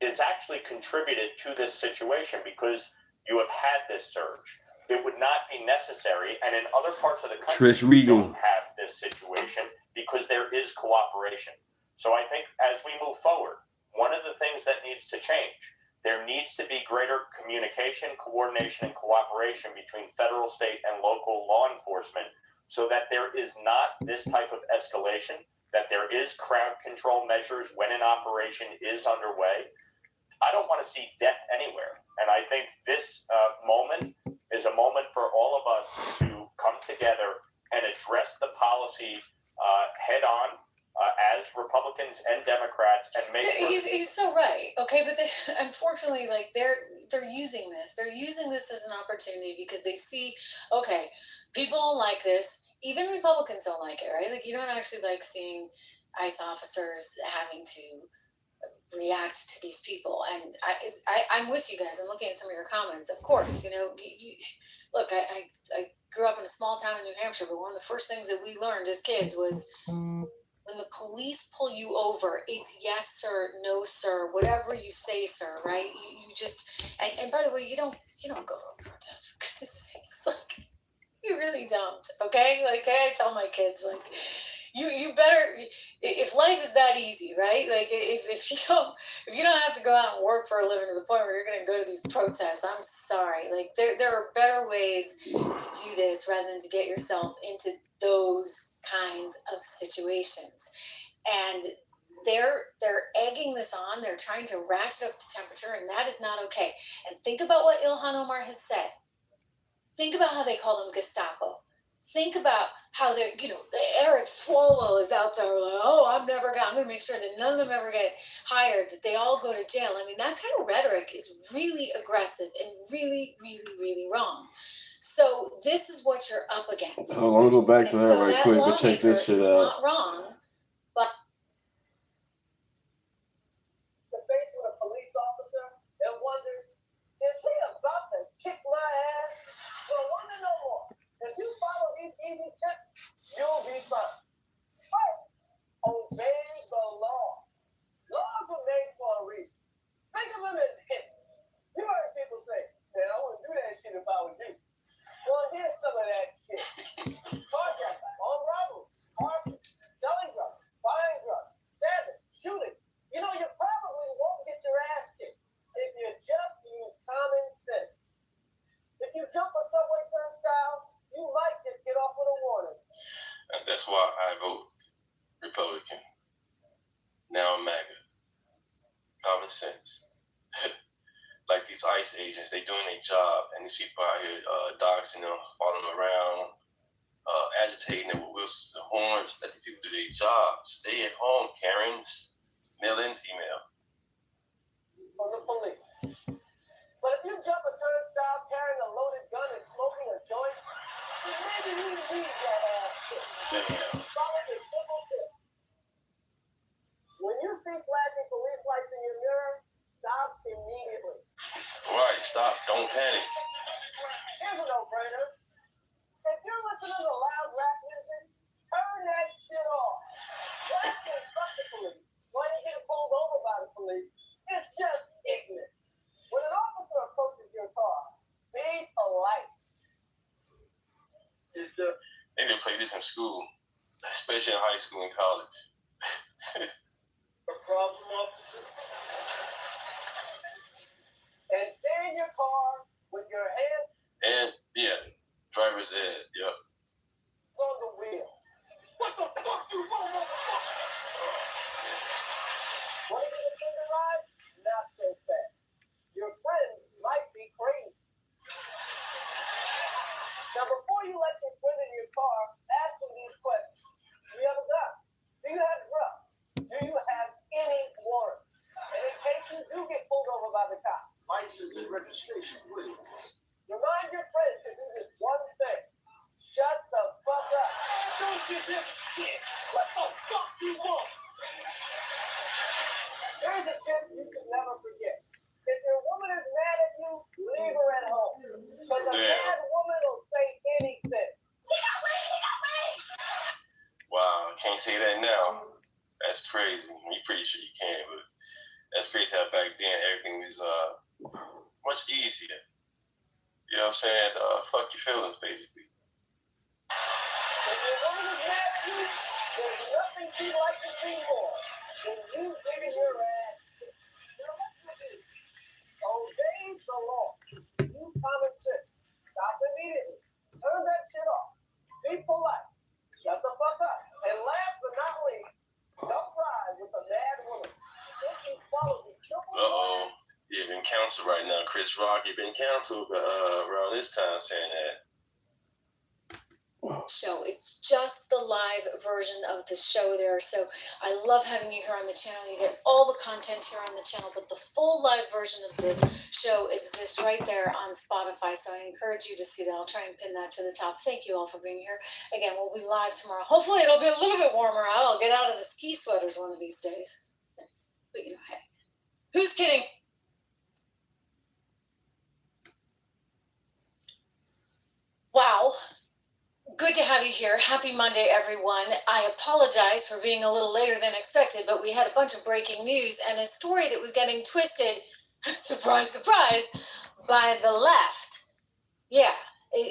is actually contributed to this situation because you have had this surge. It would not be necessary, and in other parts of the country, you don't have this situation because there is cooperation. So I think as we move forward, one of the things that needs to change, there needs to be greater communication, coordination, and cooperation between federal, state, and local law enforcement so that there is not this type of escalation that there is crowd control measures when an operation is underway. I don't want to see death anywhere. And I think this moment is a moment for all of us to come together and address the policy head on as Republicans and Democrats and make sure. He's so right. Okay, but unfortunately, like they're using this. They're using this as an opportunity because they see, okay, people don't like this. Even Republicans don't like it, right? Like you don't actually like seeing ICE officers having to react to these people. And I'm with you guys. I'm looking at some of your comments. Of course, you know, look, I grew up in a small town in New Hampshire, but one of the first things that we learned as kids was when the police pull you over, it's yes, sir, no, sir, whatever you say, sir, right? You just, and by the way, you don't go to a protest, for goodness sakes. Like, you really don't, okay? Like, I tell my kids, like, you better, if life is that easy, right? Like, if you don't have to go out and work for a living to the point where you're going to go to these protests, I'm sorry. Like, there are better ways to do this rather than to get yourself into those kinds of situations. And they're egging this on. They're trying to ratchet up the temperature, and that is not okay. And think about what Ilhan Omar has said. Think about how they call them Gestapo. Think about how they're, Eric Swalwell is out there like, oh, I'm going to make sure that none of them ever get hired, that they all go to jail. I mean, that kind of rhetoric is really aggressive and really, really, really wrong. So this is what you're up against. I want to go back to And that so right quick, but check this shit is out. not wrong, but The face of a police officer and wonder, is he about to kick my ass? Well, I want to know more. If you follow these easy tips, you'll be fine. First, obey the law. Laws are made for a reason. Think of them as hints. You heard people say, man, I wouldn't do that shit if I was you. Well, here's some of that shit. Carjacking, armed robbery, arson, selling drugs, buying drugs, stabbing, shooting. You probably won't get your ass kicked if you just use common sense. If you jump a subway turnstile, you might just get off with a warning. And that's why I vote Republican. Now I'm MAGA. Common sense. Like these ICE agents, they doing their job, and these people out here doxing them, following them around, agitating them with whistles and horns. Let these people do their job. Stay at home, Karens, male and female. From the police. But if you jump a turnstile carrying a loaded gun and smoking a joint, maybe you need that ass kick. Damn. Follow the simple tip. When you see flashing police lights in your mirror, stop immediately. Right, stop. Don't panic. Here's a no-brainer. If you're listening to loud rap music, turn that shit off. Flashing fuck the police. When you get pulled over by the police, it's just ignorant. When an officer approaches your car, be polite. They didn't play this in school, especially in high school and college. A problem, officer? And stay in your car with your hands And yeah, driver's ed. Yep. on the wheel. What the fuck you want, motherfucker? Want to get a finger ride? Not so fast. Your friend might be crazy. Now, before you let your friend in your car, ask them these questions. Do you have a gun? Do you have drugs? Do you have any warrants? And in case you do get pulled over by the cops, license and registration, please. Remind your friends to do this one thing. Shut the fuck up. Don't give them shit. What the fuck you want? Here's a tip you should never forget. If your woman is mad at you, leave her at home. Because a mad woman will say anything. Wow, I can't say that now. That's crazy. I'm pretty sure you can, but that's crazy how back then everything was much easier. You know what I'm saying? Fuck your feelings, basically. If your woman is mad at you, there's nothing she'd like to see more than you giving your ass. Now what's the deal? Obey the law. Use common sense. Stop immediately. Turn that shit off. Be polite. Shut the fuck up. And last but not least, canceled right now. Chris Rock, he been canceled around this time saying that. Show. It's just the live version of the show there. So I love having you here on the channel. You get all the content here on the channel, but the full live version of the show exists right there on Spotify. So I encourage you to see that. I'll try and pin that to the top. Thank you all for being here. Again, we'll be live tomorrow. Hopefully it'll be a little bit warmer out. I'll get out of the ski sweaters one of these days. But you know, hey, who's kidding? Wow. Good to have you here. Happy Monday, everyone. I apologize for being a little later than expected, but we had a bunch of breaking news and a story that was getting twisted, surprise, surprise, by the left. Yeah,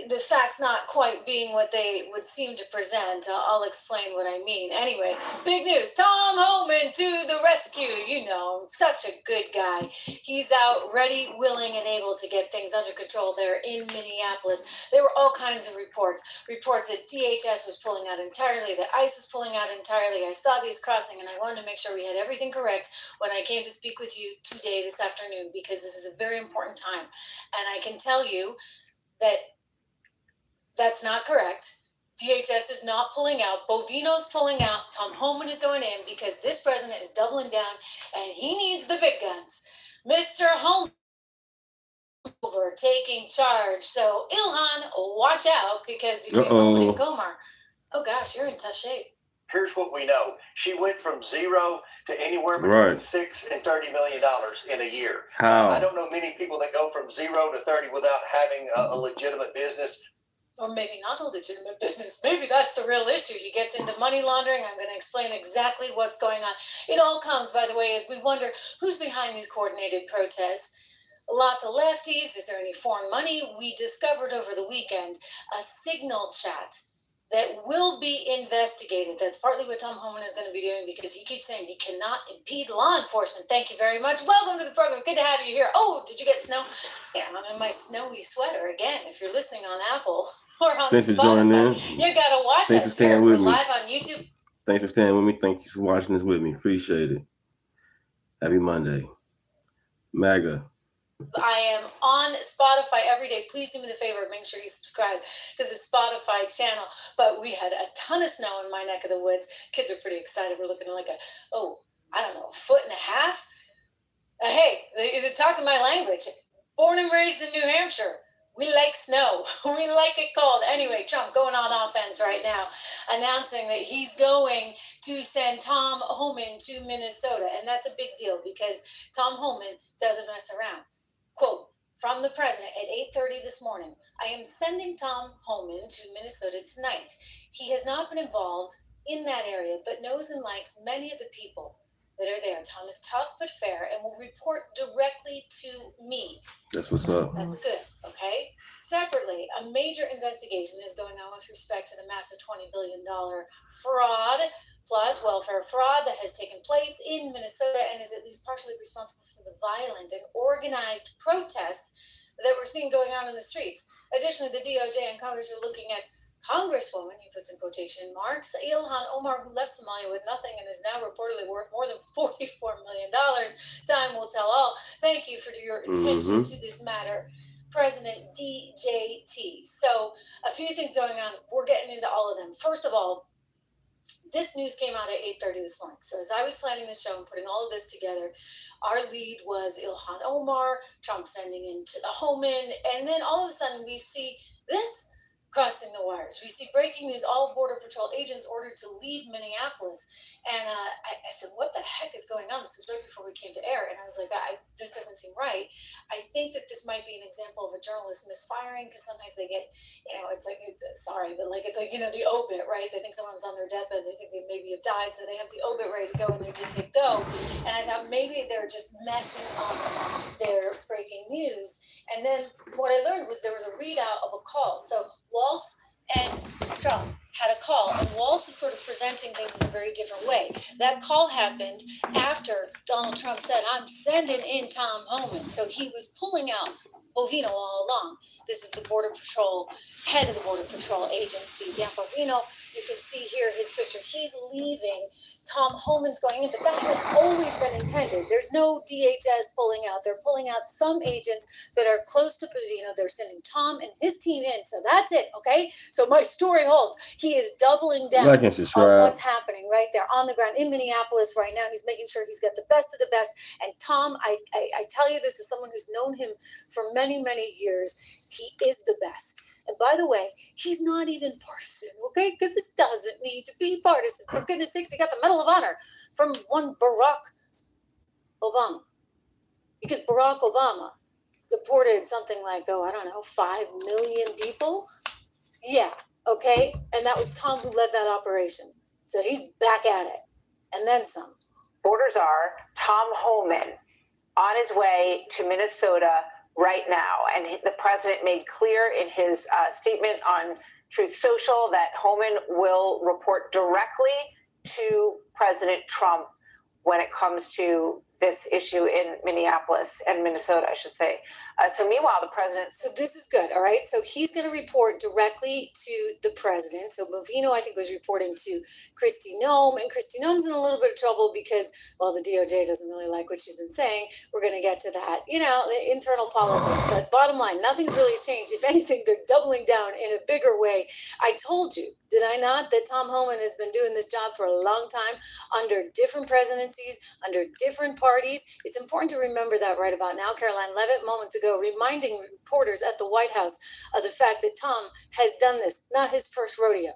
the facts not quite being what they would seem to present. I'll explain what I mean. Anyway, big news. Tom Homan to the rescue. You know, such a good guy. He's out ready, willing, and able to get things under control there in Minneapolis. There were all kinds of reports that DHS was pulling out entirely, that ICE was pulling out entirely. I saw these crossing, and I wanted to make sure we had everything correct when I came to speak with you today, this afternoon, because this is a very important time. And I can tell you that that's not correct. DHS is not pulling out. Bovino's pulling out. Tom Homan is going in because this president is doubling down and he needs the big guns. Mr. Homan over taking charge. So Ilhan, watch out because between Homan and Gomar, oh gosh, you're in tough shape. Here's what we know. She went from zero to anywhere between $6 and $30 million in a year. How? I don't know many people that go from 0 to 30 without having a legitimate business. Or maybe not a legitimate business. Maybe that's the real issue. He gets into money laundering. I'm going to explain exactly what's going on. It all comes, by the way, as we wonder who's behind these coordinated protests. Lots of lefties. Is there any foreign money? We discovered over the weekend a signal chat that will be investigated. That's partly what Tom Homan is going to be doing because he keeps saying he cannot impede law enforcement. Thank you very much. Welcome to the program. Good to have you here. Oh, did you get snow? Yeah, I'm in my snowy sweater again. If you're listening on Apple or on Thanks Spotify, for joining in. you got to watch Thanks us for staying here. with We're me. live on YouTube. Thanks for staying with me. Thank you for watching this with me. Appreciate it. Happy Monday. MAGA. I am on Spotify every day. Please do me the favor, make sure you subscribe to the Spotify channel. But we had a ton of snow in my neck of the woods. Kids are pretty excited. We're looking like a foot and a half. Hey, they're talking my language. Born and raised in New Hampshire. We like snow. We like it cold. Anyway, Trump going on offense right now, announcing that he's going to send Tom Homan to Minnesota. And that's a big deal because Tom Homan doesn't mess around. Quote from the president at 8:30 this morning, I am sending Tom Homan to Minnesota tonight. He has not been involved in that area, but knows and likes many of the people that are there. Tom is tough but fair and will report directly to me. That's what's up. That's good, okay? Separately, a major investigation is going on with respect to the massive $20 billion fraud plus welfare fraud that has taken place in Minnesota and is at least partially responsible for the violent and organized protests that we're seeing going on in the streets. Additionally, the DOJ and Congress are looking at Congresswoman, he puts in quotation marks, Ilhan Omar, who left Somalia with nothing and is now reportedly worth more than $44 million. Time will tell all. Thank you for your attention to this matter, President DJT. So, a few things going on. We're getting into all of them. First of all, this news came out at 8:30 this morning. So as I was planning the show and putting all of this together, our lead was Ilhan Omar, Trump sending in to the Homan, and then all of a sudden we see this crossing the wires. We see breaking news, all Border Patrol agents ordered to leave Minneapolis. And I said, what the heck is going on? This was right before we came to air. And I was like, this doesn't seem right. I think that this might be an example of a journalist misfiring because sometimes they get, it's like the obit, right? They think someone's on their deathbed. They think they maybe have died. So they have the obit ready to go and they just hit go. And I thought maybe they're just messing up their breaking news. And then what I learned was there was a readout of a call. So Walz and Trump had a call, and Walz is sort of presenting things in a very different way. That call happened after Donald Trump said, I'm sending in Tom Homan. So he was pulling out Bovino all along. This is the Border Patrol, head of the Border Patrol agency, Dan Bovino. You can see here his picture. He's leaving. Tom Homan's going in, but that has always been intended. There's no DHS pulling out. They're pulling out some agents that are close to Pavino. They're sending Tom and his team in. So that's it, okay? So my story holds. He is doubling down Like and on subscribe. what's happening right there on the ground in Minneapolis right now. He's making sure he's got the best of the best. And Tom, I tell you this as someone who's known him for many, many years. He is the best. And by the way, he's not even partisan, okay? Because this doesn't need to be partisan. For goodness sakes, he got the Medal of Honor from one Barack Obama. Because Barack Obama deported something like, 5 million people? Yeah, okay? And that was Tom who led that operation. So he's back at it. And then some. Orders are Tom Homan on his way to Minnesota right now. And the president made clear in his statement on Truth Social that Homan will report directly to President Trump when it comes to this issue in Minneapolis and Minnesota, I should say. So meanwhile, the president... So this is good, all right? So he's going to report directly to the president. So Movino, I think, was reporting to Kristi Noem. And Kristi Noem's in a little bit of trouble because, well, the DOJ doesn't really like what she's been saying. We're going to get to that. The internal politics. But bottom line, nothing's really changed. If anything, they're doubling down in a bigger way. I told you, did I not, that Tom Homan has been doing this job for a long time under different presidencies, under different parties. It's important to remember that right about now. Caroline Levitt, moments ago, reminding reporters at the White House of the fact that Tom has done this, not his first rodeo.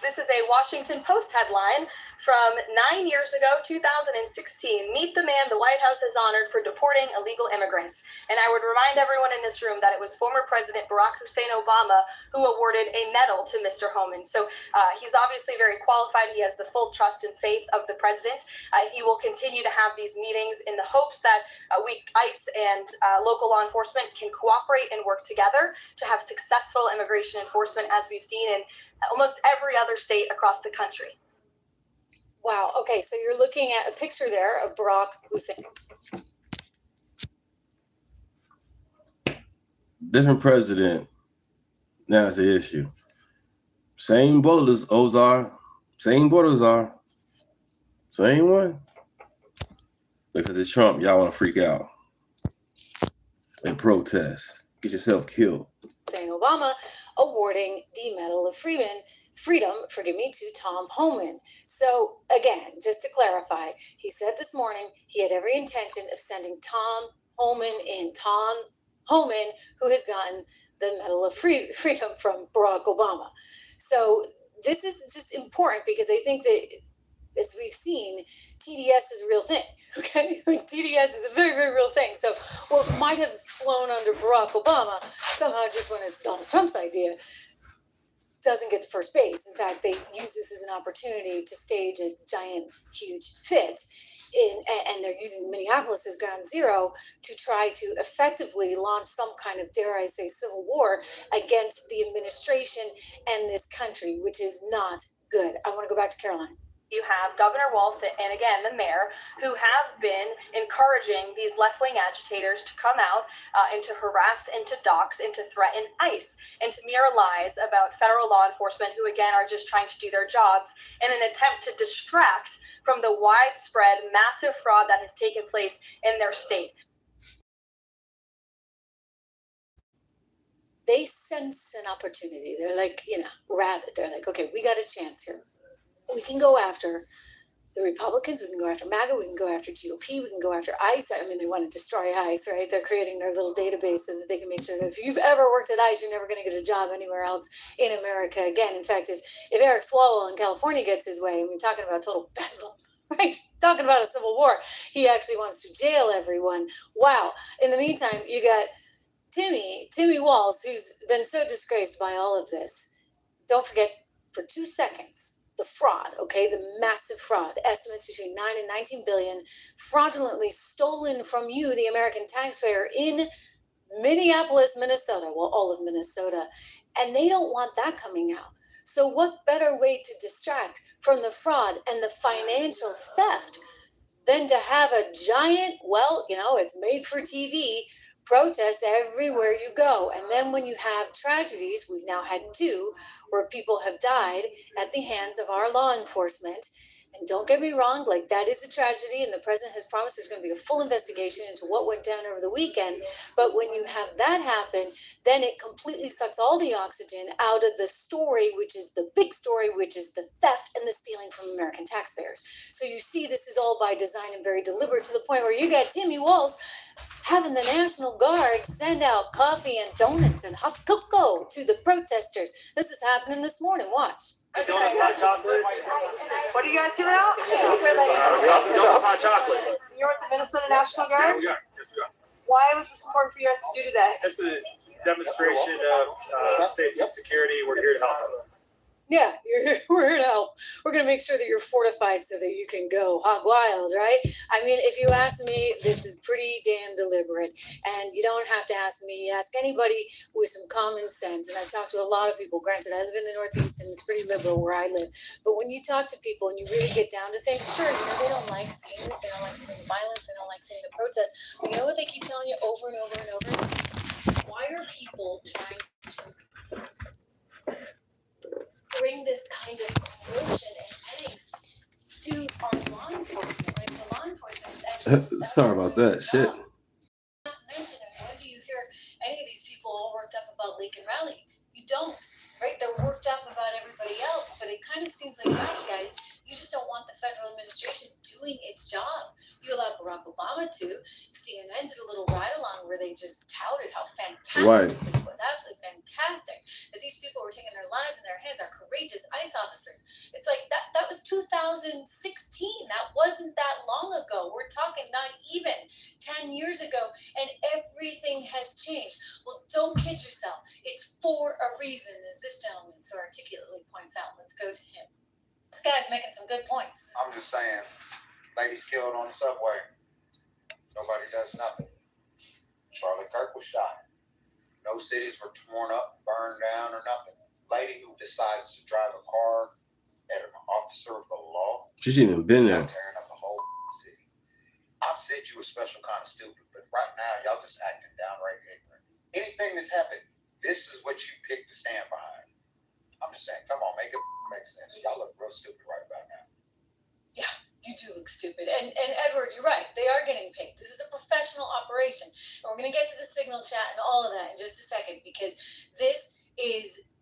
This is a Washington Post headline from 9 years ago, 2016. Meet the man the White House has honored for deporting illegal immigrants. And I would remind everyone in this room that it was former President Barack Hussein Obama who awarded a medal to Mr. Homan. So he's obviously very qualified. He has the full trust and faith of the president. He will continue to have these meetings in the hopes that ICE and local law enforcement can cooperate and work together to have successful immigration enforcement, as we've seen in almost every other state across the country. Wow. Okay, so you're looking at a picture there of Barack Hussein. Different president. Now it's the issue. Same borders, Ozar. Same borders are. Same one. Because it's Trump, y'all want to freak out and protest. Get yourself killed. Hussein Obama awarding the Medal of Freedom, to Tom Homan. So again, just to clarify, he said this morning he had every intention of sending Tom Homan in. Tom Homan, who has gotten the Medal of Freedom from Barack Obama. So this is just important because I think that, as we've seen, TDS is a real thing. Okay, TDS is a very, very real thing. So what might have flown under Barack Obama, somehow just when it's Donald Trump's idea, doesn't get to first base. In fact, they use this as an opportunity to stage a giant, huge fit. And they're using Minneapolis as ground zero to try to effectively launch some kind of, dare I say, civil war against the administration and this country, which is not good. I want to go back to Caroline. You have Governor Walz and again the mayor who have been encouraging these left-wing agitators to come out and to harass and to dox and to threaten ICE and to mirror lies about federal law enforcement who again are just trying to do their jobs in an attempt to distract from the widespread massive fraud that has taken place in their state. They sense an opportunity. They're like, rabid. They're like, okay, we got a chance here. We can go after the Republicans, we can go after MAGA, we can go after GOP, we can go after ICE. I mean, they want to destroy ICE, right? They're creating their little database so that they can make sure that if you've ever worked at ICE, you're never going to get a job anywhere else in America again. In fact, if Eric Swalwell in California gets his way, we're talking about total bedlam, right? Talking about a civil war. He actually wants to jail everyone. Wow. In the meantime, you got Timmy Walz, who's been so disgraced by all of this. Don't forget, for 2 seconds, the fraud, okay, the massive fraud, estimates between 9 and 19 billion, fraudulently stolen from you, the American taxpayer, in Minneapolis, Minnesota, well, all of Minnesota, and they don't want that coming out. So what better way to distract from the fraud and the financial theft than to have a giant, well, it's made for TV protest everywhere you go. And then when you have tragedies, we've now had 2 where people have died at the hands of our law enforcement. And don't get me wrong, like, that is a tragedy, and the president has promised there's going to be a full investigation into what went down over the weekend. But when you have that happen, then it completely sucks all the oxygen out of the story, which is the big story, which is the theft and the stealing from American taxpayers. So you see, this is all by design and very deliberate, to the point where you got Timmy Walz having the National Guard send out coffee and donuts and hot cocoa to the protesters. This is happening this morning. Watch. Donuts, hot chocolate. What are you guys giving out? Donuts, hot chocolate. You're with the Minnesota National Guard? Yeah, we are. Yes, we are. Why was this important for you guys to do today? It's a demonstration of safety and security. We're here to help. Yeah, we're here to help. We're going to make sure that you're fortified so that you can go hog wild, right? I mean, if you ask me, this is pretty damn deliberate. And you don't have to ask me. Ask anybody with some common sense. And I've talked to a lot of people. Granted, I live in the Northeast and it's pretty liberal where I live. But when you talk to people and you really get down to things, sure, they don't like seeing this. They don't like seeing the violence. They don't like seeing the protests. But you know what they keep telling you over and over and over? Why are people trying to bring this kind of commotion and angst to our law enforcement? Like, the law enforcement is actually Sorry about that. Shit. Not to mention, when do you hear any of these people all worked up about Lincoln Rally? You don't, right? They're worked up about everybody else, but it kind of seems like, gosh, guys, you just don't want the federal administration doing its job. You allowed Barack Obama to. CNN did a little ride-along where they just touted how fantastic this was. Absolutely fantastic. That these people were taking their lives in their hands, are courageous ICE officers. It's like, that was 2016. That wasn't that long ago. We're talking not even 10 years ago, and everything has changed. Well, don't kid yourself. It's for a reason, as this gentleman so articulately points out. Let's go to him. This guy's making some good points. I'm just saying, ladies killed on the subway. Nobody does nothing. Charlie Kirk was shot. No cities were torn up, burned down, or nothing. Lady who decides to drive a car at an officer of the law. She shouldn't even been there. Tearing up the whole city. I've said you a special kind of stupid, but right now y'all just acting downright ignorant. Anything that's happened, this is what you pick to stand behind. I'm just saying, come on, make it make sense. Y'all look real stupid right about now. Yeah, you do look stupid. And Edward, you're right. They are getting paid. This is a professional operation. And we're going to get to the signal chat and all of that in just a second, because this is,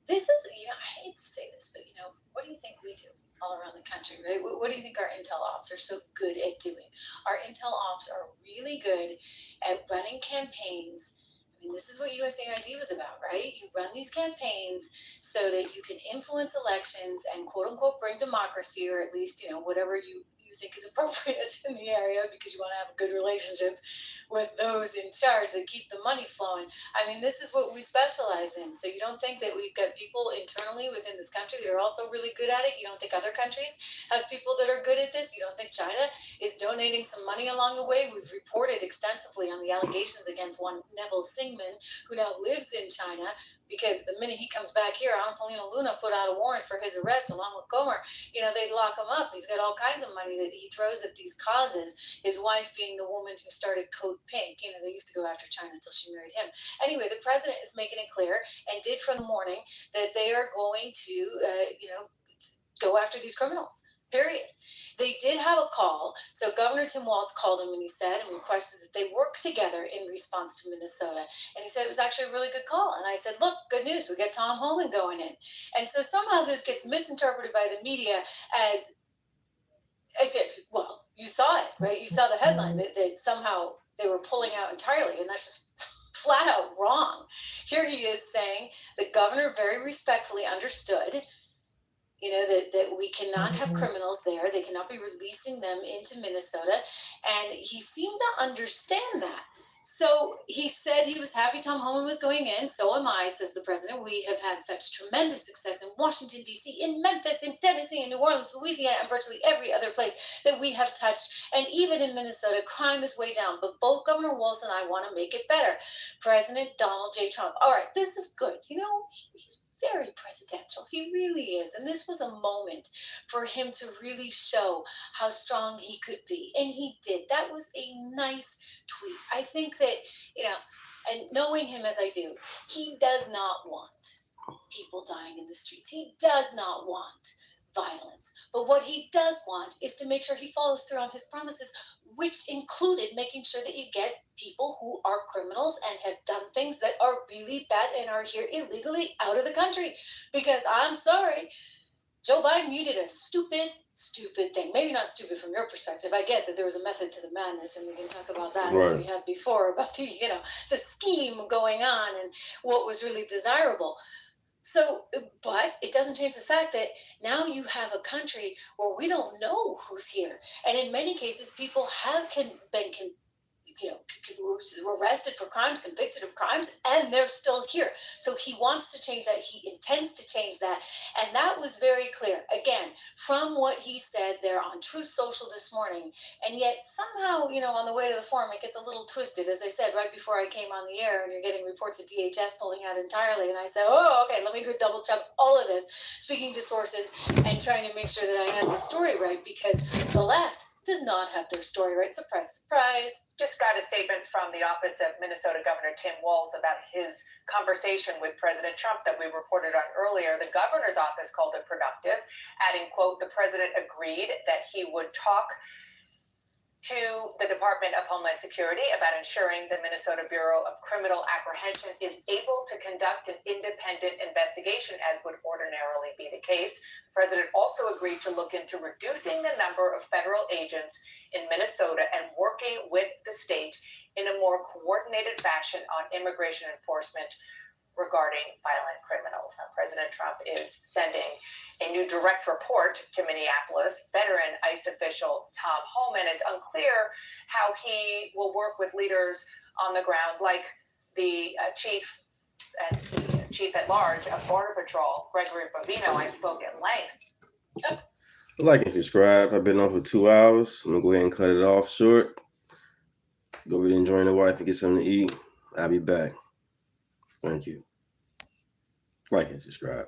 you know, I hate to say this, but, you know, what do you think we do all around the country, right? What do you think our intel ops are so good at doing? Our intel ops are really good at running campaigns. I mean, this is what USAID was about, right? You run these campaigns so that you can influence elections and quote unquote bring democracy, or at least, you know, whatever you think is appropriate in the area, because you want to have a good relationship with those in charge that keep the money flowing. I mean, this is what we specialize in. So you don't think that we've got people internally within this country that are also really good at it? You don't think other countries have people that are good at this? You don't think China is donating some money along the way? We've reported extensively on the allegations against one Neville Singman, who now lives in China, because the minute he comes back here, Ana Paulina Luna put out a warrant for his arrest along with Gomer. You know, they'd lock him up. He's got all kinds of money that he throws at these causes, his wife being the woman who started Code Pink. You know, they used to go after China until she married him. Anyway, the president is making it clear, and did from the morning, that they are going to, go after these criminals, period. They did have a call. So Governor Tim Walz called him and he said and requested that they work together in response to Minnesota. And he said it was actually a really good call. And I said, look, good news. We got Tom Homan going in. And so somehow this gets misinterpreted by the media as, well, you saw it, right? You saw the headline that somehow they were pulling out entirely. And that's just flat out wrong. Here he is saying the governor very respectfully understood, you know, that we cannot have criminals there. They cannot be releasing them into Minnesota. And he seemed to understand that. So he said he was happy Tom Homan was going in. So am I, says the president. We have had such tremendous success in Washington, D.C., in Memphis, in Tennessee, in New Orleans, Louisiana, and virtually every other place that we have touched. And even in Minnesota, crime is way down. But both Governor Walz and I want to make it better. President Donald J. Trump. All right, this is good. You know, he's very presidential. He really is. And this was a moment for him to really show how strong he could be. And he did. That was a nice tweet. I think that you know, and knowing him as I do, he does not want people dying in the streets. He does not want violence. But what he does want is to make sure he follows through on his promises, which included making sure that you get people who are criminals and have done things that are really bad and are here illegally out of the country. Because I'm sorry, Joe Biden, you did a stupid thing. Maybe not stupid from your perspective. I get that there was a method to the madness, and we can talk about that as we have before, about the, you know, the scheme going on and what was really desirable. So, but it doesn't change the fact that now you have a country where we don't know who's here. And in many cases, people have been arrested for crimes, convicted of crimes, and they're still here. So he wants to change that. He intends to change that. And that was very clear, again, from what he said there on Truth Social this morning. And yet somehow, you know, on the way to the forum, it gets a little twisted. As I said, right before I came on the air, and you're getting reports of DHS pulling out entirely. And I said, oh, okay, let me go double check all of this, speaking to sources and trying to make sure that I had the story right, because the left does not have their story right. Surprise, surprise. Just got a statement from the office of Minnesota Governor Tim Walz about his conversation with President Trump that we reported on earlier. The governor's office called it productive, adding, quote, the president agreed that he would talk to the Department of Homeland Security about ensuring the Minnesota Bureau of Criminal Apprehension is able to conduct an independent investigation, as would ordinarily be the case. The president also agreed to look into reducing the number of federal agents in Minnesota and working with the state in a more coordinated fashion on immigration enforcement regarding violent criminals. Now, President Trump is sending a new direct report to Minneapolis. Veteran ICE official Tom Homan, it's unclear how he will work with leaders on the ground, like the chief at large of Border Patrol, Gregory Bovino. I spoke at length. Like and subscribe. I've been on for 2 hours. I'm gonna go ahead and cut it off short. Go over and join the wife and get something to eat. I'll be back. Thank you. Like and subscribe.